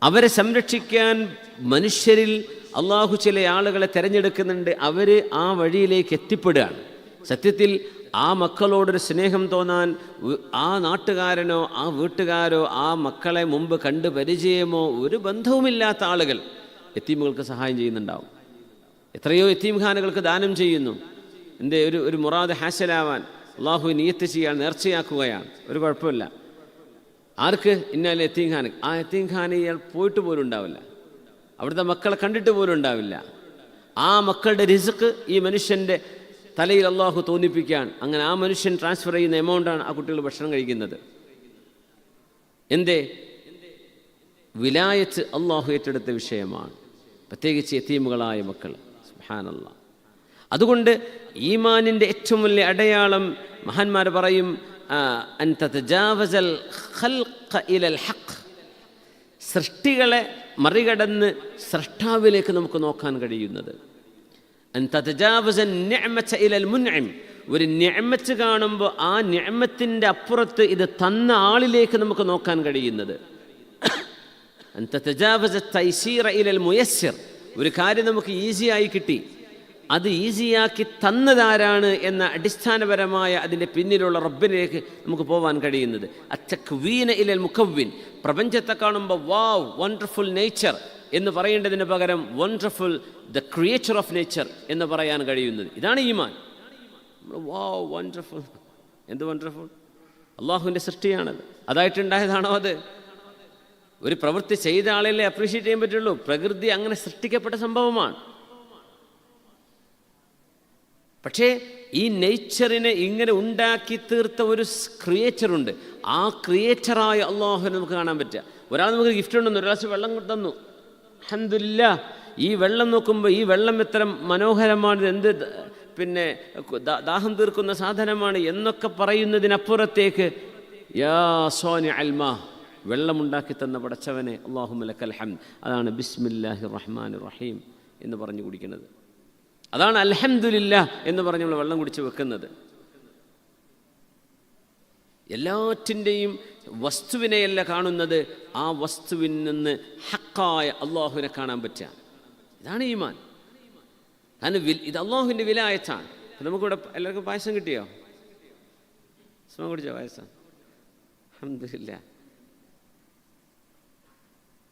അവരെ സംരക്ഷിക്കാൻ മനുഷ്യരിൽ അള്ളാഹു ചില ആളുകളെ തിരഞ്ഞെടുക്കുന്നുണ്ട്, അവർ ആ വഴിയിലേക്ക് എത്തിപ്പെടുകയാണ്. സത്യത്തിൽ ആ മക്കളോടൊരു സ്നേഹം തോന്നാൻ ആ നാട്ടുകാരനോ ആ വീട്ടുകാരോ ആ മക്കളെ മുമ്പ് കണ്ട് പരിചയമോ ഒരു ബന്ധവുമില്ലാത്ത ആളുകൾ യതീമുകൾക്ക് സഹായം ചെയ്യുന്നുണ്ടാവും. എത്രയോ യതീംഖാനകൾക്ക് ദാനം ചെയ്യുന്നു. എൻ്റെ ഒരു മുറാദ് ഹാസലാവാൻ അള്ളാഹു നിയത്ത് ചെയ്യാൻ നേർച്ചയാക്കുകയാണ്, ഒരു കുഴപ്പമില്ല. ആർക്ക്? ഇന്നാലെ യതീംഖാന. ആ യതീംഖാന ഇയാൾ പോയിട്ട് പോലും ഉണ്ടാവില്ല, അവിടുത്തെ മക്കളെ കണ്ടിട്ട് പോലും ഉണ്ടാവില്ല. ആ മക്കളുടെ റിസ്ക് ഈ മനുഷ്യൻ്റെ തലയിൽ അള്ളാഹു തോന്നിപ്പിക്കാൻ, അങ്ങനെ ആ മനുഷ്യൻ ട്രാൻസ്ഫർ ചെയ്യുന്ന എമൗണ്ടാണ് ആ കുട്ടികൾ ഭക്ഷണം കഴിക്കുന്നത്. എന്തേ? വിലായത്ത് അള്ളാഹു ഏറ്റെടുത്ത വിഷയമാണ്, പ്രത്യേകിച്ച് യതീമുകളായ മക്കൾ. സുബ്ഹാനല്ലാഹ്. അതുകൊണ്ട് ഈമാനിൻ്റെ ഏറ്റവും വലിയ അടയാളം മഹാന്മാർ പറയും അൻ തതജാവസൽ ഖൽഖ ഇലൽ ഹഖ്, സൃഷ്ടികളെ മറികടന്ന് സ്രഷ്ടാവിലേക്ക് നമുക്ക് നോക്കാൻ കഴിയുന്നത്. അൻ തതജാവസ നിഅമത ഇലൽ മുൻഇം, ഒരു നിഅമത്ത് കാണുമ്പോൾ ആ നിഅമത്തിൻ്റെ അപ്പുറത്ത് ഇത് തന്ന ആളിലേക്ക് നമുക്ക് നോക്കാൻ കഴിയുന്നത്. അൻ തതജാവസ തൈസീറ ഇലൽ മുയസ്സിർ, ഒരു കാര്യം നമുക്ക് ഈസിയായി കിട്ടി, അത് ഈസിയാക്കി തന്നതാരാണ് എന്ന അടിസ്ഥാനപരമായ അതിൻ്റെ പിന്നിലുള്ള റബ്ബിലേക്ക് നമുക്ക് പോകാൻ കഴിയുന്നത്. അത്തക്വീന ഇലൽ മുക്കവ്വിൻ, പ്രപഞ്ചത്തെ കാണുമ്പോൾ വാവ് വണ്ടർഫുൾ നേച്ചർ എന്ന് പറയേണ്ടതിന് പകരം wonderful the creature of nature എന്ന് പറയാൻ കഴിയുന്നത്. ഇതാണ് ഈമാൻ. വാവ് വണ്ടർഫുൾ, എന്ത് വണ്ടർഫുൾ, അള്ളാഹുവിൻ്റെ സൃഷ്ടിയാണത്. അതായിട്ടുണ്ടായതാണോ അത്? ഒരു പ്രവൃത്തി ചെയ്ത ആളല്ലേ അപ്രീഷിയേറ്റ് ചെയ്യാൻ പറ്റുള്ളൂ. പ്രകൃതി അങ്ങനെ സൃഷ്ടിക്കപ്പെട്ട സംഭവമാണ്. പക്ഷേ ഈ നേച്ചറിനെ ഇങ്ങനെ ഉണ്ടാക്കി തീർത്ത ഒരു ക്രിയേച്ചറുണ്ട്. ആ ക്രിയേറ്ററായ അള്ളാഹുവിനെ നമുക്ക് കാണാൻ പറ്റുക. ഒരാൾ നമുക്ക് ഗിഫ്റ്റ് ഉണ്ടെന്ന്, ഒരാൾ വെള്ളം തന്നു, അൽഹംദുലില്ലാഹ്. ഈ വെള്ളം നോക്കുമ്പോൾ ഈ വെള്ളം എത്ര മനോഹരമാണ്, എന്ത് പിന്നെ ദാഹം തീർക്കുന്ന സാധനമാണ് എന്നൊക്കെ പറയുന്നതിനപ്പുറത്തേക്ക് യാ സോനി അൽമാ, വെള്ളമുണ്ടാക്കി തന്ന പടച്ചവനെ അല്ലാഹുമ്മ ലക്കൽ ഹംദ്. അതാണ് ബിസ്മില്ലാഹിർ റഹ്മാനിർ റഹീം എന്ന് പറഞ്ഞു കുടിക്കുന്നത്. അതാണ് അൽഹംദുലില്ലാഹ് എന്ന് പറഞ്ഞ് നമ്മൾ വെള്ളം കുടിച്ച് വെക്കുന്നത്. എല്ലാറ്റിൻ്റെയും വസ്തുവിനെയല്ല കാണുന്നത്, ആ വസ്തുവിൽ നിന്ന് ഹക്കായ അള്ളാഹുവിനെ കാണാൻ പറ്റുക. ഇതാണ് ഈമാൻ. കാരണം ഇത് അള്ളാഹുവിൻ്റെ വിലായത്താണ്. നമുക്കിവിടെ എല്ലാവർക്കും പായസം കിട്ടിയോ? സ്മ കുടിച്ചോ പായസം? അൽഹംദുലില്ലാഹ്.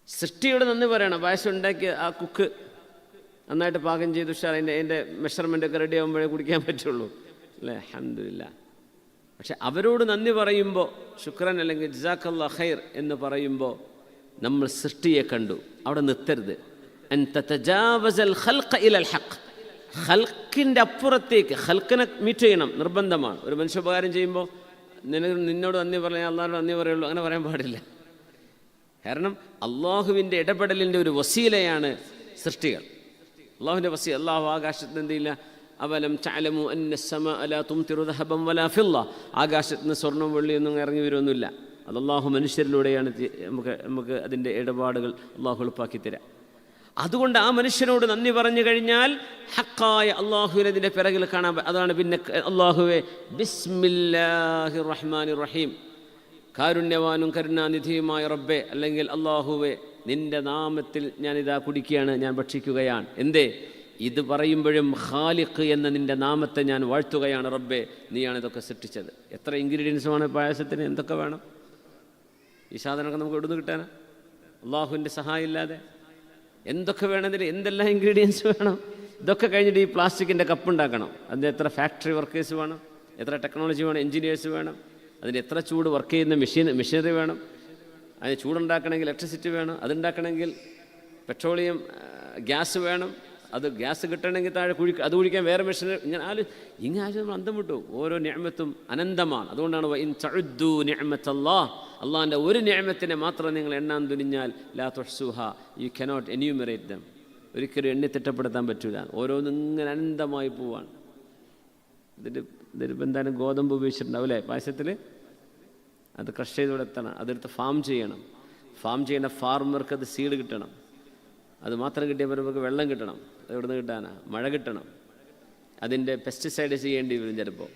സൃഷ്ടിയോട് നന്ദി പറയണം. പായസം ഉണ്ടാക്കിയ ആ കുക്ക് നന്നായിട്ട് പാകം ചെയ്ത് ഉഷാർ, അതിൻ്റെ മെഷർമെൻ്റൊക്കെ റെഡി ആകുമ്പോഴേ കുടിക്കാൻ പറ്റുള്ളൂ അല്ലേ? അൽഹംദുലില്ലാഹ്. പക്ഷെ അവരോട് നന്ദി പറയുമ്പോൾ ശുക്രൻ അല്ലെങ്കിൽ ജസാക്കല്ലാഹ് ഖൈർ എന്ന് പറയുമ്പോൾ നമ്മൾ സൃഷ്ടിയെ കണ്ടു. അവിടെ നിർത്തരുത്. അൻ തതജാവസൽ ഖൽഖ ഇലൽ ഹഖ്, ഖൽഖിൻ്റെ അപ്പുറത്തേക്ക് ഖൽഖിനെ മീറ്റ് ചെയ്യണം, നിർബന്ധമാണ്. ഒരു മനുഷ്യോപകാരം ചെയ്യുമ്പോൾ നിന്നോട് നന്ദി പറയാൻ അള്ളാഹുവിനോട് നന്ദി പറയുള്ളൂ, അങ്ങനെ പറയാൻ പാടില്ല. കാരണം അള്ളാഹുവിൻ്റെ ഇടപെടലിൻ്റെ ഒരു വസീലയാണ് സൃഷ്ടികൾ. അള്ളാഹുവിൻ്റെ വസീല. അള്ളാഹു ആകാശത്ത് എന്ത് ചെയ്യില്ല, അവലം തഅലമു അന്ന അസ്സമാഅ ലാ തുംതിറു ദഹബൻ വലാ ഫിദ്ദ, ആകാശത്ത് നിന്ന് സ്വർണ്ണം വെള്ളിയൊന്നും ഇറങ്ങി വരുമൊന്നുമില്ല. അത് അള്ളാഹു മനുഷ്യരിലൂടെയാണ് നമുക്ക് അതിൻ്റെ ഇടപാടുകൾ അള്ളാഹു എളുപ്പാക്കി തരാം. അതുകൊണ്ട് ആ മനുഷ്യനോട് നന്ദി പറഞ്ഞു കഴിഞ്ഞാൽ ഹക്കായ അള്ളാഹുവിനെ അതിൻ്റെ പിറകിൽ കാണാൻ. അതാണ് പിന്നെ അള്ളാഹുവെ ബിസ്മില്ലാഹിർ റഹ്മാനിർ റഹീം, കാരുണ്യവാനും കരുണാനിധിയുമായ റബ്ബെ, അല്ലെങ്കിൽ അള്ളാഹുവെ നിൻ്റെ നാമത്തിൽ ഞാനിതാ കുടിക്കുകയാണ്, ഞാൻ ഭക്ഷിക്കുകയാണ്. എന്തേ? ഇത് പറയുമ്പോഴും ഖാലിഖ് എന്ന നിൻ്റെ നാമത്തെ ഞാൻ വാഴ്ത്തുകയാണ്. റബ്ബെ, നീയാണ് ഇതൊക്കെ സൃഷ്ടിച്ചത്. എത്ര ഇൻഗ്രീഡിയൻസുമാണ് പായസത്തിന്? എന്തൊക്കെ വേണം? ഈ സാധനമൊക്കെ നമുക്ക് എവിടുന്ന് കിട്ടാനാ? അള്ളാഹുവിൻ്റെ സഹായം ഇല്ലാതെ എന്തൊക്കെ വേണമെങ്കിൽ എന്തെല്ലാം ഇൻഗ്രീഡിയൻസ് വേണം? ഇതൊക്കെ കഴിഞ്ഞിട്ട് ഈ പ്ലാസ്റ്റിക്കിൻ്റെ കപ്പ് ഉണ്ടാക്കണം. അതിന് എത്ര ഫാക്ടറി വർക്കേഴ്സ് വേണം, എത്ര ടെക്നോളജി വേണം, എൻജിനീയേഴ്സ് വേണം, അതിന് എത്ര ചൂട് വർക്ക് ചെയ്യുന്ന മെഷീനറി വേണം, അതിന് ചൂടുണ്ടാക്കണമെങ്കിൽ ഇലക്ട്രിസിറ്റി വേണം, അതുണ്ടാക്കണമെങ്കിൽ പെട്രോളിയം ഗ്യാസ് വേണം, അത് ഗ്യാസ് കിട്ടണമെങ്കിൽ താഴെ അത് കുഴിക്കാൻ വേറെ മെഷീനറി. ഇങ്ങനെ നമ്മൾ അന്തം വിട്ടു. ഓരോ നിഅമത്തും അനന്തമാണ്. അതുകൊണ്ടാണ് വഇൻ തഉദ്ദു നിഅമത്തല്ലാഹ്, അള്ളാഹിൻ്റെ ഒരു നിഅമത്തിനെ മാത്രം നിങ്ങൾ എണ്ണാൻ തുനിഞ്ഞാൽ ലാ തുഹ്സുഹ, യു കനോട്ട് എന്യൂമറേറ്റ് ദം, ഒരിക്കലും എണ്ണി തിട്ടപ്പെടുത്താൻ പറ്റില്ല. ഓരോന്നും ഇങ്ങനെ അനന്തമായി പോവാണ്. ഇതിലിപ്പോൾ എന്തായാലും ഗോതമ്പ് ഉപയോഗിച്ചിട്ടുണ്ടാവും അല്ലേ പായസത്തിൽ? അത് ക്രഷ് ചെയ്ത് ഇവിടെ എത്തണം, അതെടുത്ത് ഫാം ചെയ്യണം. ഫാം ചെയ്യുന്ന ഫാർമർക്ക് അത് സീഡ് കിട്ടണം. അത് മാത്രം കിട്ടിയപ്പോൾ നമുക്ക് വെള്ളം കിട്ടണം. അത് എവിടെ നിന്ന് കിട്ടാനാ? മഴ കിട്ടണം. അതിൻ്റെ പെസ്റ്റിസൈഡ്സ് ചെയ്യേണ്ടി വരും ചിലപ്പോൾ.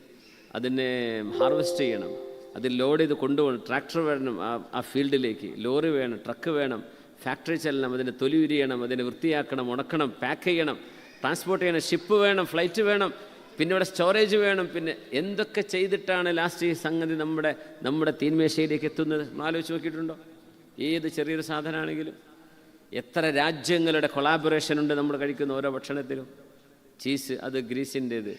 അതിനെ ഹാർവെസ്റ്റ് ചെയ്യണം, അത് ലോഡ് ചെയ്ത് കൊണ്ടുപോകണം. ട്രാക്ടർ വേണം ആ ഫീൽഡിലേക്ക്, ലോറി വേണം, ട്രക്ക് വേണം, ഫാക്ടറി ചെല്ലണം, അതിനെ തൊലി ഉരിയണം, അതിനെ വൃത്തിയാക്കണം, ഉണക്കണം, പാക്ക് ചെയ്യണം, ട്രാൻസ്പോർട്ട് ചെയ്യണം, ഷിപ്പ് വേണം, ഫ്ലൈറ്റ് വേണം, പിന്നെ ഇവിടെ സ്റ്റോറേജ് വേണം. പിന്നെ എന്തൊക്കെ ചെയ്തിട്ടാണ് ലാസ്റ്റ് ഈ സംഗതി നമ്മുടെ തീന്മേശയിലേക്ക് എത്തുന്നത്? ആലോചിച്ച് നോക്കിയിട്ടുണ്ടോ? ഏത് ചെറിയൊരു സാധനമാണെങ്കിലും എത്ര രാജ്യങ്ങളുടെ കൊളാബറേഷൻ ഉണ്ട് നമ്മൾ കഴിക്കുന്ന ഓരോ ഭക്ഷണത്തിലും. ചീസ് അത് ഗ്രീസിൻ്റേത്,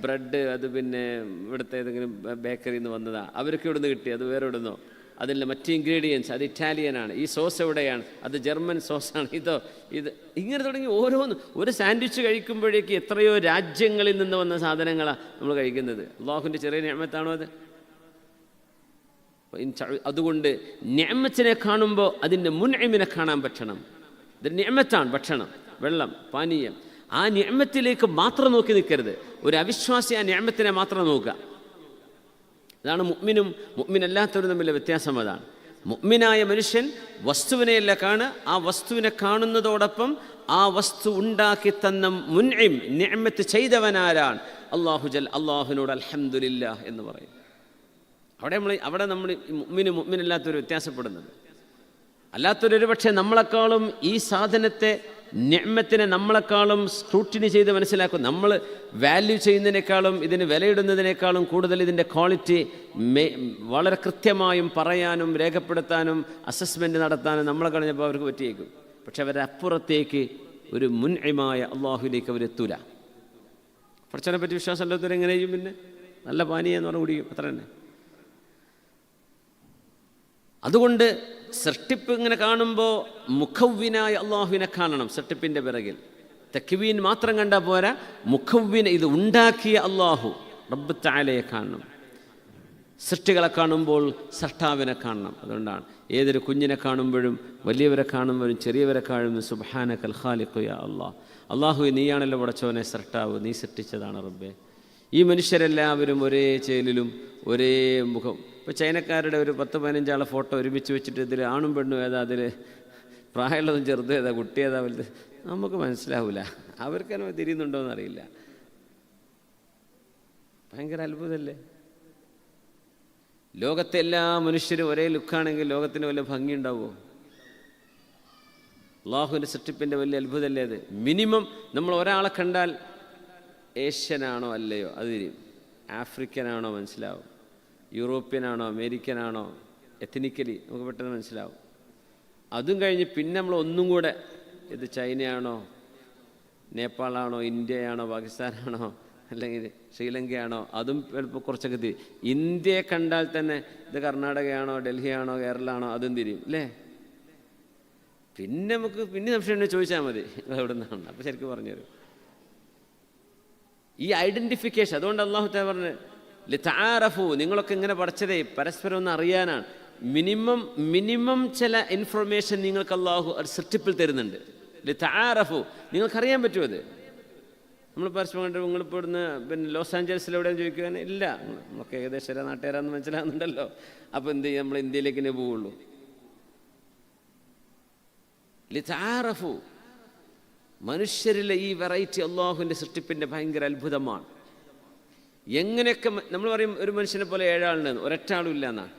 ബ്രെഡ് അത് പിന്നെ ഇവിടുത്തെ ഏതെങ്കിലും ബേക്കറിയിൽ നിന്ന് വന്നതാ, അവർക്ക് ഇവിടുന്ന് കിട്ടി, അത് വേറെ ഇവിടുന്നോ. അതിൻ്റെ മറ്റ് ഇൻഗ്രീഡിയൻസ് അത് ഇറ്റാലിയനാണ്, ഈ സോസ് എവിടെയാണ്, അത് ജർമ്മൻ സോസാണ്, ഇത് ഇങ്ങനെ തുടങ്ങി ഓരോന്ന്. ഒരു സാൻഡ്വിച്ച് കഴിക്കുമ്പോഴേക്ക് എത്രയോ രാജ്യങ്ങളിൽ നിന്ന് വന്ന സാധനങ്ങളാണ് നമ്മൾ കഴിക്കുന്നത്. അള്ളാഹുവിൻ്റെ ചെറിയ നിഅമത്താണോ അത്? അതുകൊണ്ട് നിഅമത്തിനെ കാണുമ്പോൾ അതിൻ്റെ മുൻഇമിനെ കാണാൻ പറ്റണം. ഇതൊരു നിഅമത്താണ്, ഭക്ഷണം, വെള്ളം, പാനീയം. ആ നിഅമത്തിലേക്ക് മാത്രം നോക്കി നിൽക്കരുത്. ഒരു അവിശ്വാസി ആ നിഅമത്തിനെ മാത്രം നോക്കുക. അതാണ് മുഅ്മിനും മുഅ്മിനല്ലാത്തവരും തമ്മിലുള്ള വ്യത്യാസം. അതാണ് മുഅ്മിനായ മനുഷ്യൻ വസ്തുവിനെയല്ല കാണുക, ആ വസ്തുവിനെ കാണുന്നതോടൊപ്പം ആ വസ്തു ഉണ്ടാക്കി തന്ന മുൻഇം നിഅമത്ത് ചെയ്തവനാരാണ് അള്ളാഹുവിനോട് അൽഹംദുലില്ലാഹ് എന്ന് പറയും. അവിടെ നമ്മൾ മുഅ്മിനല്ലാത്തൊരു വ്യത്യാസപ്പെടുന്നത്. അല്ലാത്തൊരു പക്ഷേ നമ്മളെക്കാളും ഈ സാധനത്തെ നിഅ്മത്തിനെ നമ്മളെക്കാളും സ്ക്രൂട്ടിനി ചെയ്ത് മനസ്സിലാക്കും. നമ്മൾ വാല്യൂ ചെയ്യുന്നതിനേക്കാളും ഇതിന് വിലയിടുന്നതിനേക്കാളും കൂടുതൽ ഇതിൻ്റെ ക്വാളിറ്റി വളരെ കൃത്യമായും പറയാനും രേഖപ്പെടുത്താനും അസസ്മെൻറ്റ് നടത്താനും നമ്മളെ കഴിഞ്ഞപ്പോൾ അവർക്ക് പറ്റിയേക്കും. പക്ഷെ അവരുടെ അപ്പുറത്തേക്ക് ഒരു മുൻഇമായ അള്ളാഹുവിലേക്ക് അവരെത്തൂല. പഠിച്ചവനെ പറ്റി വിശ്വാസം അല്ലാത്തവർ എങ്ങനെ ചെയ്യും? പിന്നെ നല്ല പാനീയെന്ന് പറഞ്ഞ് കുടിക്കും, അത്ര തന്നെ. അതുകൊണ്ട് സൃഷ്ടിപ്പ് ഇങ്ങനെ കാണുമ്പോൾ മുഖവ്വിനായ അള്ളാഹുവിനെ കാണണം. സൃഷ്ടിപ്പിൻ്റെ പിറകിൽ തക്വീൻ മാത്രം കണ്ടാൽ പോരാ, മുഖവ്വിനെ, ഇത് ഉണ്ടാക്കിയ അള്ളാഹു റബ്ബ് തആലയെ കാണണം. സൃഷ്ടികളെ കാണുമ്പോൾ സൃഷ്ടാവിനെ കാണണം. അതുകൊണ്ടാണ് ഏതൊരു കുഞ്ഞിനെ കാണുമ്പോഴും വലിയവരെ കാണുമ്പോഴും ചെറിയവരെ കാണുമ്പോൾ സുബ്ഹാനകൽ ഖാലിഖു യാ അല്ലാഹ്, അള്ളാഹു നീയാണല്ലോ പടച്ചവനെ സൃഷ്ടാവ്, നീ സൃഷ്ടിച്ചതാണ് റബ്ബേ. ഈ മനുഷ്യരെല്ലാവരും ഒരേ ചേലിലും ഒരേ മുഖം. ഇപ്പോൾ ചൈനക്കാരുടെ ഒരു 10-15 ആളെ ഫോട്ടോ ഒരുമിച്ച് വെച്ചിട്ട് ഇതിൽ ആണും പെണ്ണും ഏതാ, അതിൽ പ്രായമുള്ളതും ചെറുതും ഏതാ, കുട്ടി ഏതാ വലുത്, നമുക്ക് മനസ്സിലാവില്ല. അവർക്കെന്നെ തിരിയുന്നുണ്ടോയെന്ന് അറിയില്ല. ഭയങ്കര അത്ഭുതമല്ലേ? ലോകത്തെ എല്ലാ മനുഷ്യരും ഒരേ ലുക്കാണെങ്കിൽ ലോകത്തിന് വല്ല ഭംഗി ഉണ്ടാവുമോ? അള്ളാഹുവിൻ്റെ സൃഷ്ടിപ്പിൻ്റെ വലിയ അത്ഭുതമല്ലേ അത്? മിനിമം നമ്മൾ ഒരാളെ കണ്ടാൽ ഏഷ്യനാണോ അല്ലയോ അത് തിരിയും, ആഫ്രിക്കനാണോ മനസ്സിലാവും, യൂറോപ്യനാണോ അമേരിക്കനാണോ എത്നിക്കലി നമുക്ക് പെട്ടെന്ന് മനസ്സിലാവും. അതും കഴിഞ്ഞ് പിന്നെ നമ്മൾ ഒന്നും കൂടെ ഇത് ചൈനയാണോ നേപ്പാളാണോ ഇന്ത്യയാണോ പാകിസ്ഥാനാണോ അല്ലെങ്കിൽ ശ്രീലങ്കയാണോ അതും ചിലപ്പോൾ കുറച്ചൊക്കെ തിരിയും. ഇന്ത്യയെ കണ്ടാൽ തന്നെ ഇത് കർണാടകയാണോ ഡൽഹിയാണോ കേരളമാണോ അതും തിരിയും അല്ലേ? പിന്നെ നമുക്ക് പിന്നെ സംശയം ചോദിച്ചാൽ മതി എവിടെ നിന്നാണ്, അപ്പോൾ ശരിക്കും പറഞ്ഞുതരും. ഈ ഐഡൻറ്റിഫിക്കേഷൻ, അതുകൊണ്ട് അള്ളാഹു തആല പറഞ്ഞു ലിതആറഫു, നിങ്ങളൊക്കെ ഇങ്ങനെ പഠിച്ചതേ പരസ്പരം ഒന്ന് അറിയാനാണ്. മിനിമം ചില ഇൻഫർമേഷൻ നിങ്ങൾക്ക് അള്ളാഹു സൃഷ്ടിപ്പിൽ തരുന്നുണ്ട്. ലിതആറഫു, നിങ്ങൾക്കറിയാൻ പറ്റുമോ അത്? നമ്മൾ പരസ്പരം കണ്ട് നിങ്ങളിപ്പോൾ ഇവിടുന്ന് പിന്നെ ലോസ് ആഞ്ചൽസിൽ എവിടെയെന്ന് ചോദിക്കുവാൻ ഇല്ല, നമുക്ക് ഏകദേശം നാട്ടുകാരാന്ന് മനസ്സിലാകുന്നുണ്ടല്ലോ. അപ്പോൾ എന്ത് ചെയ്യും, നമ്മൾ ഇന്ത്യയിലേക്ക് തന്നെ പോവുള്ളൂ. ലിതആറഫു, മനുഷ്യരിലെ ഈ വെറൈറ്റി അള്ളാഹുവിൻ്റെ സൃഷ്ടിപ്പിൻ്റെ ഭയങ്കര അത്ഭുതമാണ്. എങ്ങനെയൊക്കെ നമ്മൾ പറയും ഒരു മനുഷ്യനെ പോലെ 7 ആളുണ്ടെന്ന്, ഒരൊറ്റ ആളും ഇല്ല എന്നാണ്.